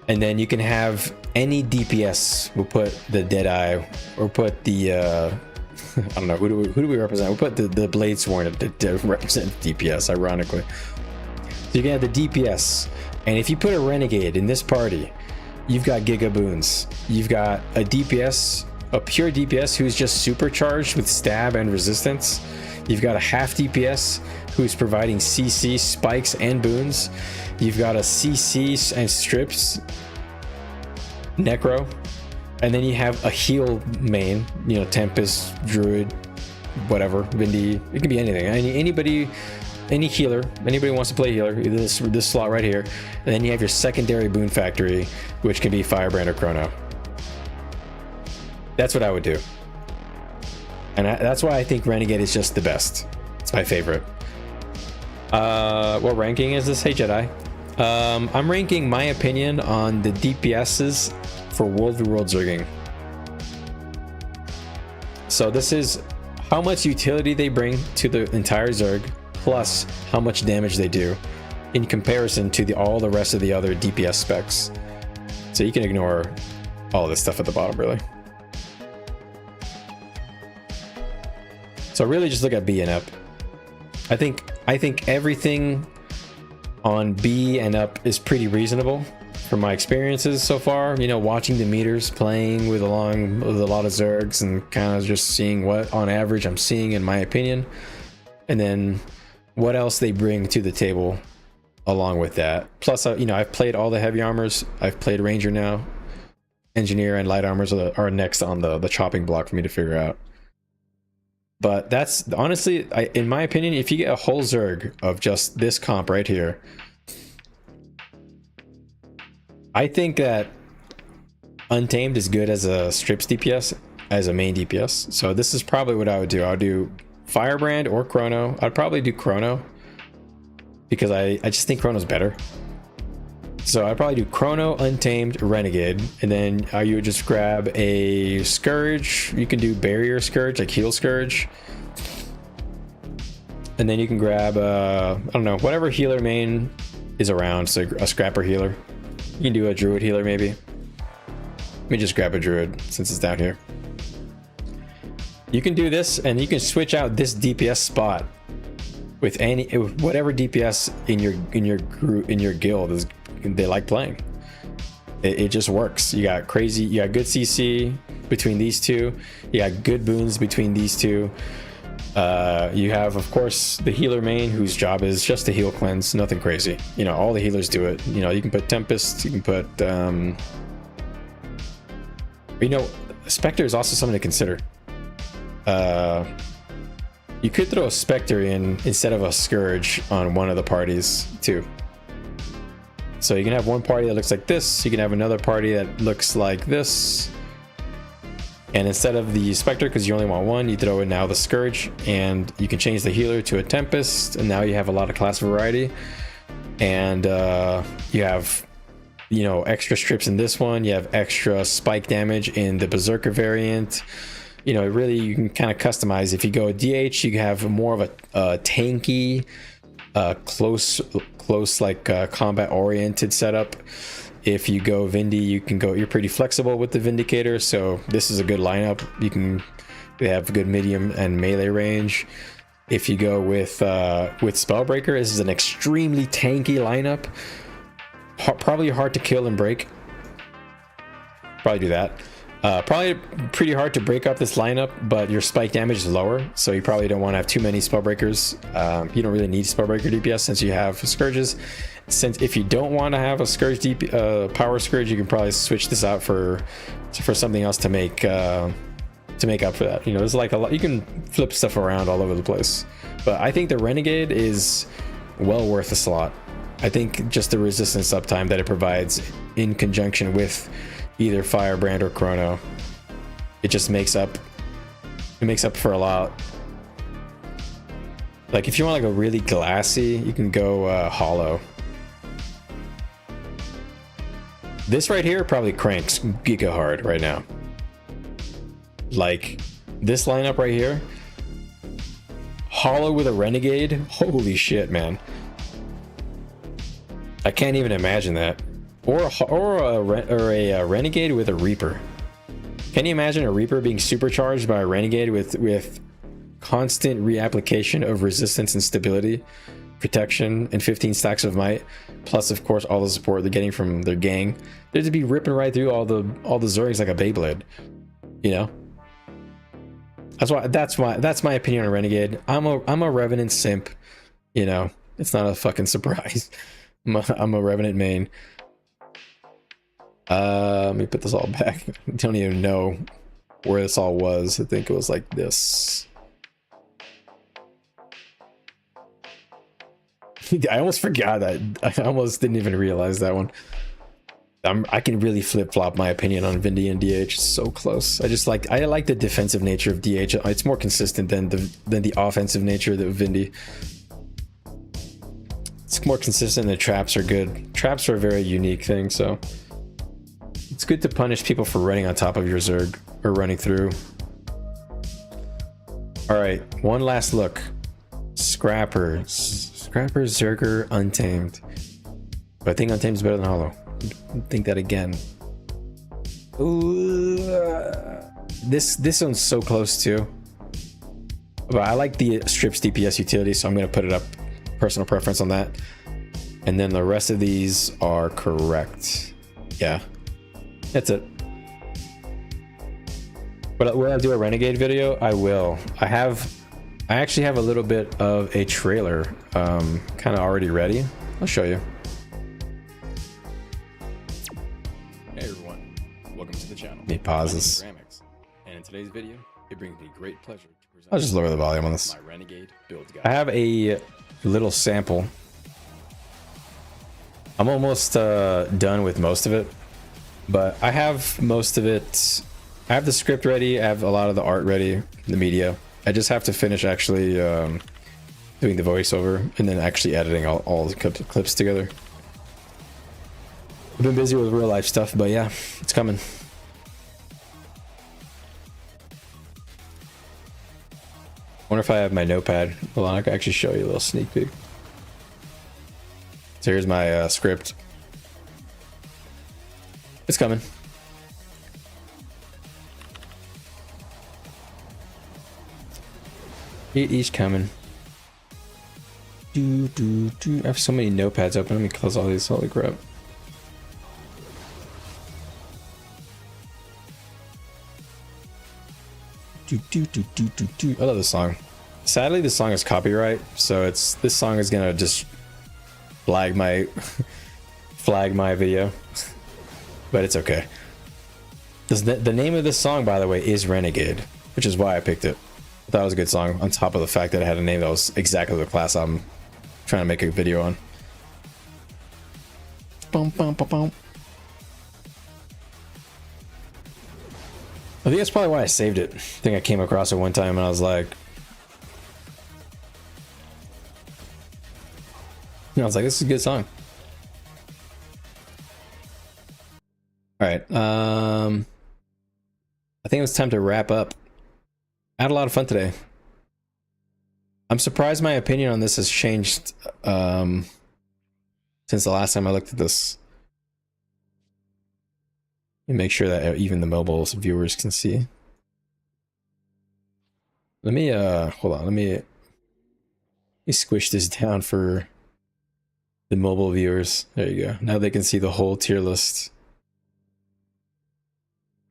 and then you can have any DPS. We'll put the Deadeye, or put the I don't know, who do we represent? We'll put the Blade Sworn to represent DPS, ironically. So you can have the DPS, and if you put a Renegade in this party, you've got Giga Boons. You've got a DPS, a pure DPS who's just supercharged with stab and resistance. You've got a half DPS who's providing CC, spikes, and boons. You've got a CC and strips, Necro. And then you have a heal main, you know, Tempest, Druid, whatever, Vindy. It can be anything. Any healer, anybody wants to play healer, this slot right here. And then you have your secondary boon factory, which can be Firebrand or Chrono. That's what I would do. And that's why I think Renegade is just the best. It's my favorite. What ranking is this? Hey Jedi. I'm ranking my opinion on the DPSs for World v World Zerging. So this is how much utility they bring to the entire Zerg, plus how much damage they do in comparison to all the rest of the other DPS specs. So you can ignore all this stuff at the bottom, really. So really just look at B and up. I think everything on B and up is pretty reasonable from my experiences so far. You know, watching the meters, playing with a lot of Zergs, and kind of just seeing what on average I'm seeing in my opinion, and then what else they bring to the table along with that. Plus, you know, I've played all the heavy armors. I've played Ranger now. Engineer and light armors are next on the chopping block for me to figure out. But that's honestly, in my opinion, if you get a whole Zerg of just this comp right here, I think that Untamed is good as a strips DPS, as a main DPS. So this is probably what I would do. I would do Firebrand or Chrono. I'd probably do Chrono because I just think Chrono's better. So I'd probably do Chrono, Untamed, Renegade, and then you would just grab a Scourge. You can do Barrier Scourge, like Heal Scourge. And then you can grab, I don't know, whatever healer main is around, so a scrapper healer. You can do a druid healer maybe. Let me just grab a druid since it's down here. You can do this, and you can switch out this DPS spot with whatever DPS in your guild is they like playing. It just works. You got good CC between these two. You got good boons between these two. You have, of course, the healer main, whose job is just to heal cleanse, nothing crazy. You know, all the healers do it. You know, you can put Tempest, you can put you know, Spectre is also something to consider. You could throw a Spectre in instead of a Scourge on one of the parties too. So you can have one party that looks like this, you can have another party that looks like this, and instead of the Spectre, because you only want one, you throw in now the Scourge, and you can change the healer to a Tempest, and now you have a lot of class variety. And you have, you know, extra strips in this one, you have extra spike damage in the Berserker variant. You know, really, you can kind of customize. If you go DH, you can have more of a tanky, close like combat oriented setup. If you go Vindy, you're pretty flexible with the Vindicator, so this is a good lineup. They have good medium and melee range. If you go with Spellbreaker, this is an extremely tanky lineup. Probably hard to kill and break. Probably do that. Probably pretty hard to break up this lineup, but your spike damage is lower, so you probably don't want to have too many Spellbreakers. You don't really need Spellbreaker DPS since you have Scourges. Since if you don't want to have a Scourge Power Scourge, you can probably switch this out for something else to make up for that. You know, there's like a lot. You can flip stuff around all over the place, but I think the Renegade is well worth a slot. I think just the resistance uptime that it provides in conjunction with either Firebrand or Chrono, it just makes up for a lot. Like if you want like a really glassy, you can go Hollow. This right here probably cranks giga hard right now. Like this lineup right here, Hollow with a Renegade, holy shit, man. I can't even imagine that. Or a Renegade with a Reaper. Can you imagine a Reaper being supercharged by a Renegade with constant reapplication of resistance and stability, protection, and 15 stacks of might, plus of course all the support they're getting from their gang? They'd be ripping right through all the Zergs like a Beyblade, you know. That's my opinion on Renegade. I'm a Revenant simp, you know. It's not a fucking surprise. I'm a Revenant main. Let me put this all back. I don't even know where this all was. I think it was like this. I almost forgot that. I almost didn't even realize that one. I can really flip-flop my opinion on Vindy and DH. It's so close. I like the defensive nature of DH. It's more consistent than the offensive nature of Vindy. It's more consistent. The traps are good. Traps are a very unique thing, so it's good to punish people for running on top of your Zerg or running through. All right, one last look. Scrapper, Zerger, Untamed. But I think Untamed is better than Hollow. Think that again. Ooh, this one's so close too. But I like the strips DPS utility, so I'm gonna put it up. Personal preference on that. And then the rest of these are correct. Yeah, that's it. But will I do a Renegade video? I will. I actually have a little bit of a trailer kind of already ready. I'll show you. Hey everyone, welcome to the channel. Let me pause this. And in today's video, it brings me great pleasure to present I'll just lower the volume on this. my Renegade build guide. I have a little sample. I'm almost done with most of it, but I have most of it. I have the script ready. I have a lot of the art ready, the media. I just have to finish actually doing the voiceover and then actually editing all the clips together. I've been busy with real life stuff, but yeah, it's coming. I wonder if I have my notepad. Hold on, I can actually show you a little sneak peek. So here's my script. It's coming. It is coming. I have so many notepads open. Let me close all these. Holy crap. I love this song. Sadly, this song is copyright, so this song is gonna just flag my video, but it's okay. The name of this song, by the way, is Renegade, which is why I picked it. I thought it was a good song, on top of the fact that it had a name that was exactly the class I'm trying to make a video on. Boom, boom, boom, boom. I think that's probably why I saved it. I think I came across it one time and I was like, this is a good song. All right, I think it was time to wrap up. I had a lot of fun today. I'm surprised my opinion on this has changed since the last time I looked at this. And make sure that even the mobile viewers can see. Let me hold on, let me squish this down for the mobile viewers. There you go. Now they can see the whole tier list.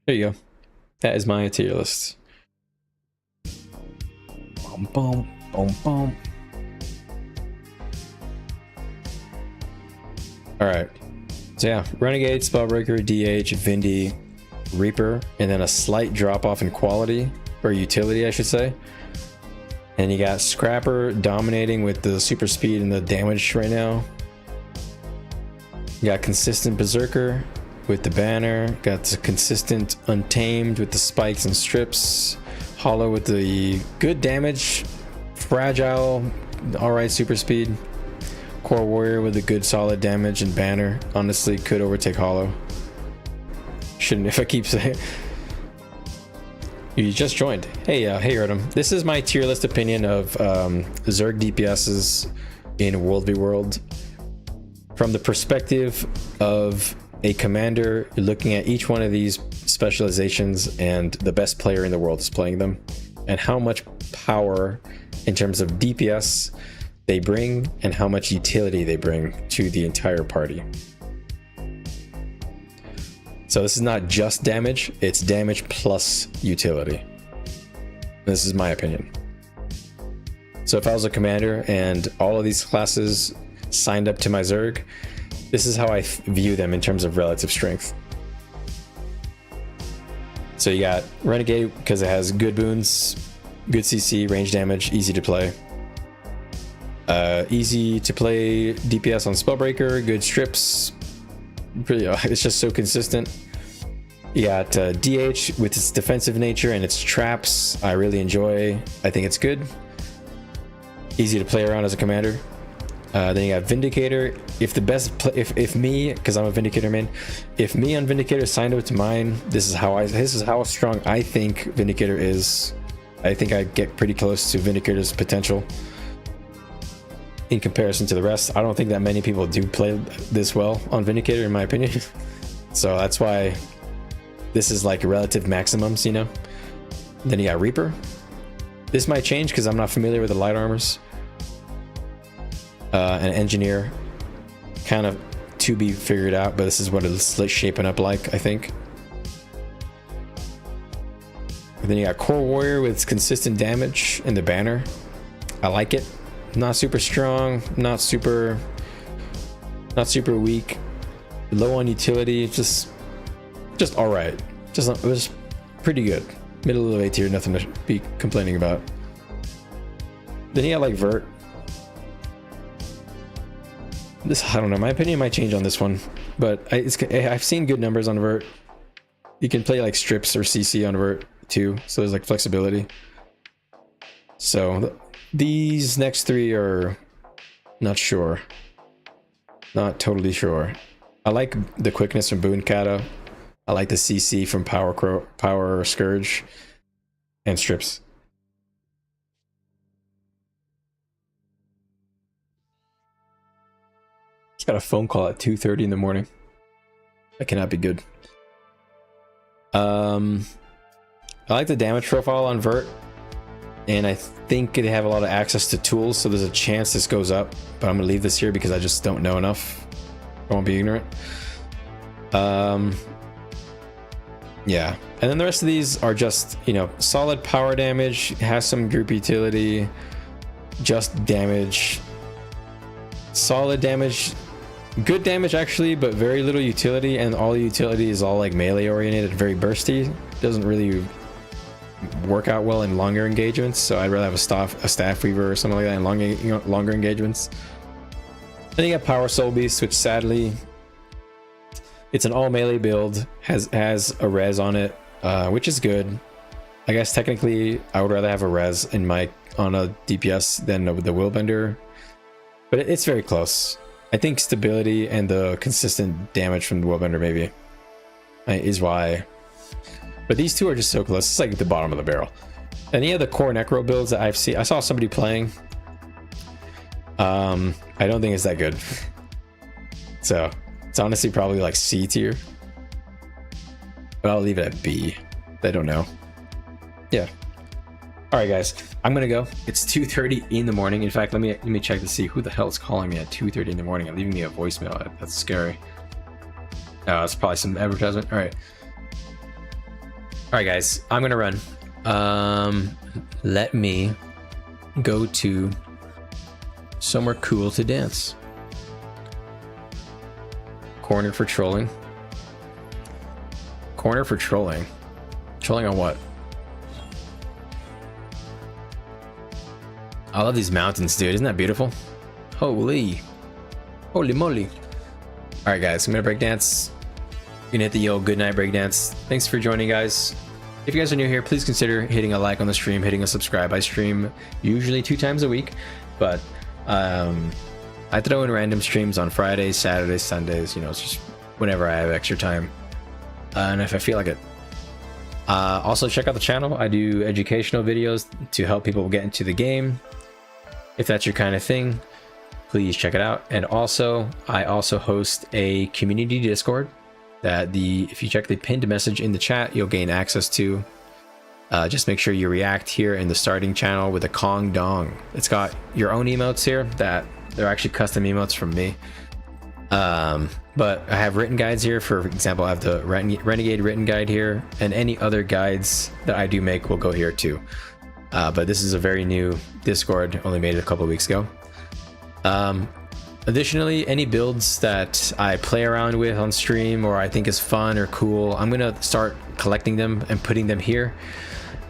There you go. That is my tier list. Boom, boom, boom, boom. All right. So yeah, Renegade, Spellbreaker, DH, Vindy, Reaper, and then a slight drop off in quality, or utility, I should say. And you got Scrapper dominating with the super speed and the damage right now. You got consistent Berserker with the banner. Got the consistent Untamed with the spikes and strips. Hollow with the good damage. Fragile, alright super speed. Core Warrior with a good solid damage and banner. Honestly, could overtake Hollow. Shouldn't if I keep saying. You just joined. Hey, hey, Rotom. This is my tier list opinion of Zerg DPSs in World v World. From the perspective of a commander looking at each one of these specializations and the best player in the world is playing them, and how much power in terms of DPS they bring and how much utility they bring to the entire party. So this is not just damage, it's damage plus utility. This is my opinion. So if I was a commander and all of these classes signed up to my Zerg, this is how I view them in terms of relative strength. So you got Renegade because it has good boons, good CC, range damage, easy to play. Easy to play DPS on Spellbreaker, good strips. Pretty, it's just so consistent. You got DH with its defensive nature and its traps. I really enjoy. I think it's good. Easy to play around as a commander. Then you got Vindicator. If the best, if me, because I'm a Vindicator main, if me on Vindicator signed up to mine, this is how strong I think Vindicator is. I think I get pretty close to Vindicator's potential in comparison to the rest. I don't think that many people do play this well on Vindicator, in my opinion. So that's why this is like relative maximums, you know. Then you got Reaper. This might change because I'm not familiar with the light armors. An Engineer, kind of to be figured out, but this is what it's shaping up like, I think. And then you got Core Warrior with consistent damage and the banner. I like it. Not super strong, not super weak, low on utility, just all right. It was pretty good. Middle of A tier, nothing to be complaining about. Then you got like Vert. This, I don't know, my opinion might change on this one, but I've seen good numbers on Vert. You can play like strips or CC on Vert too, so there's like flexibility. So these next three are not sure. Not totally sure. I like the quickness from Boonkato. I like the CC from Power Scourge and strips. got a phone call at 2:30 in the morning. That cannot be good. I like the damage profile on Vert, and I think they have a lot of access to tools, so there's a chance this goes up, but I'm gonna leave this here because I just don't know enough. I won't be ignorant. Yeah, and then the rest of these are just, you know, solid power damage, has some group utility, just damage, solid damage, good damage actually, but very little utility, and all the utility is all like melee oriented, very bursty. Doesn't really work out well in longer engagements, so I'd rather have a staff weaver or something like that in longer engagements. Then you got Power Soul Beast, which sadly, it's an all melee build, has a res on it, which is good. I guess technically I would rather have a res in on a DPS than the Willbender, but it's very close. I think stability and the consistent damage from the Willbender maybe is why. But these two are just so close. It's like the bottom of the barrel. Any of the core Necro builds that I've seen, I saw somebody playing. I don't think it's that good. So it's honestly probably like C tier, but I'll leave it at B. I don't know. Yeah. All right, guys, I'm gonna go. It's 2:30 in the morning. In fact, let me check to see who the hell is calling me at 2:30 in the morning and leaving me a voicemail. That's scary. It's probably some advertisement. All right, guys, I'm gonna run. Let me go to somewhere cool to dance. Corner for trolling. Corner for trolling. Trolling on what? I love these mountains, dude. Isn't that beautiful? Holy moly. All right, guys, I'm gonna breakdance. You're gonna hit the old goodnight breakdance. Thanks for joining, guys. If you guys are new here, please consider hitting a like on the stream, hitting a subscribe. I stream usually 2 times a week, but I throw in random streams on Fridays, Saturdays, Sundays, you know, it's just whenever I have extra time, and if I feel like it. Also check out the channel. I do educational videos to help people get into the game. If that's your kind of thing, please check it out. And also, I also host a community Discord that if you check the pinned message in the chat, you'll gain access to. Just make sure you react here in the starting channel with a Kong Dong. It's got your own emotes here that they're actually custom emotes from me. But I have written guides here. For example, I have the Renegade written guide here, and any other guides that I do make will go here too. But this is a very new Discord, only made it a couple weeks ago. Additionally, any builds that I play around with on stream or I think is fun or cool, I'm gonna start collecting them and putting them here,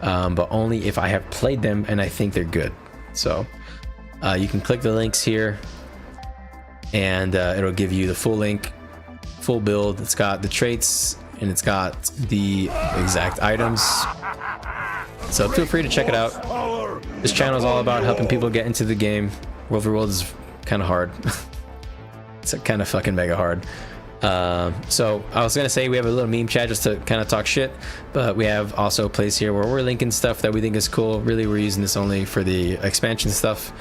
but only if I have played them and I think they're good. So you can click the links here, and it'll give you the full link, full build. It's got the traits and it's got the exact items, so feel free to check it out. This channel is all about helping people get into the game. World for World is kind of hard. It's kind of fucking mega hard. So I was gonna say we have a little meme chat just to kind of talk shit, but we have also a place here where we're linking stuff that we think is cool. Really, we're using this only for the expansion stuff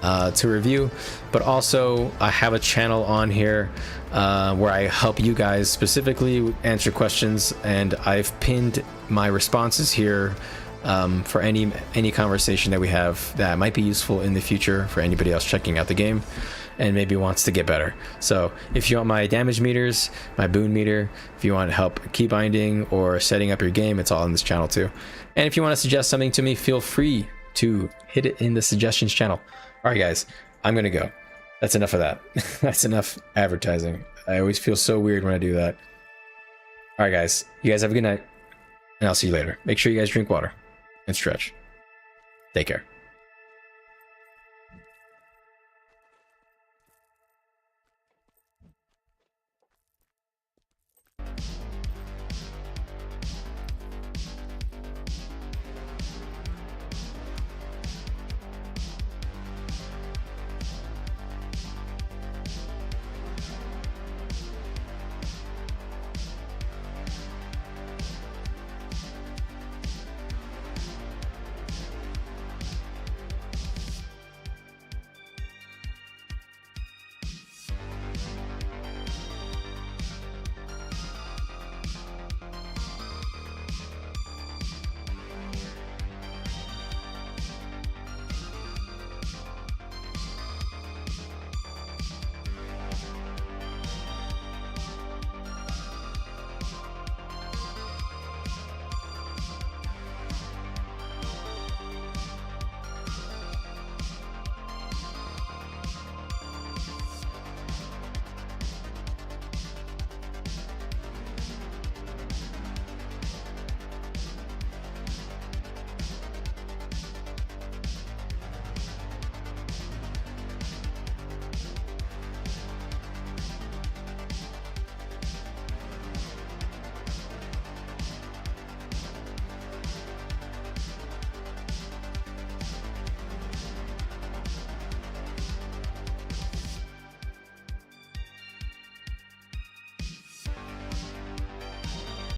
to review, but also I have a channel on here where I help you guys specifically answer questions, and I've pinned my responses here for any conversation that we have that might be useful in the future for anybody else checking out the game and maybe wants to get better. So if you want my damage meters, my boon meter, if you want help key binding or setting up your game, it's all on this channel too. And if you want to suggest something to me, feel free to hit it in the suggestions channel. All right, guys, I'm gonna go. That's enough of that. That's enough advertising. I always feel so weird when I do that. All right, guys, you guys have a good night, and I'll see you later. Make sure you guys drink water and stretch. Take care.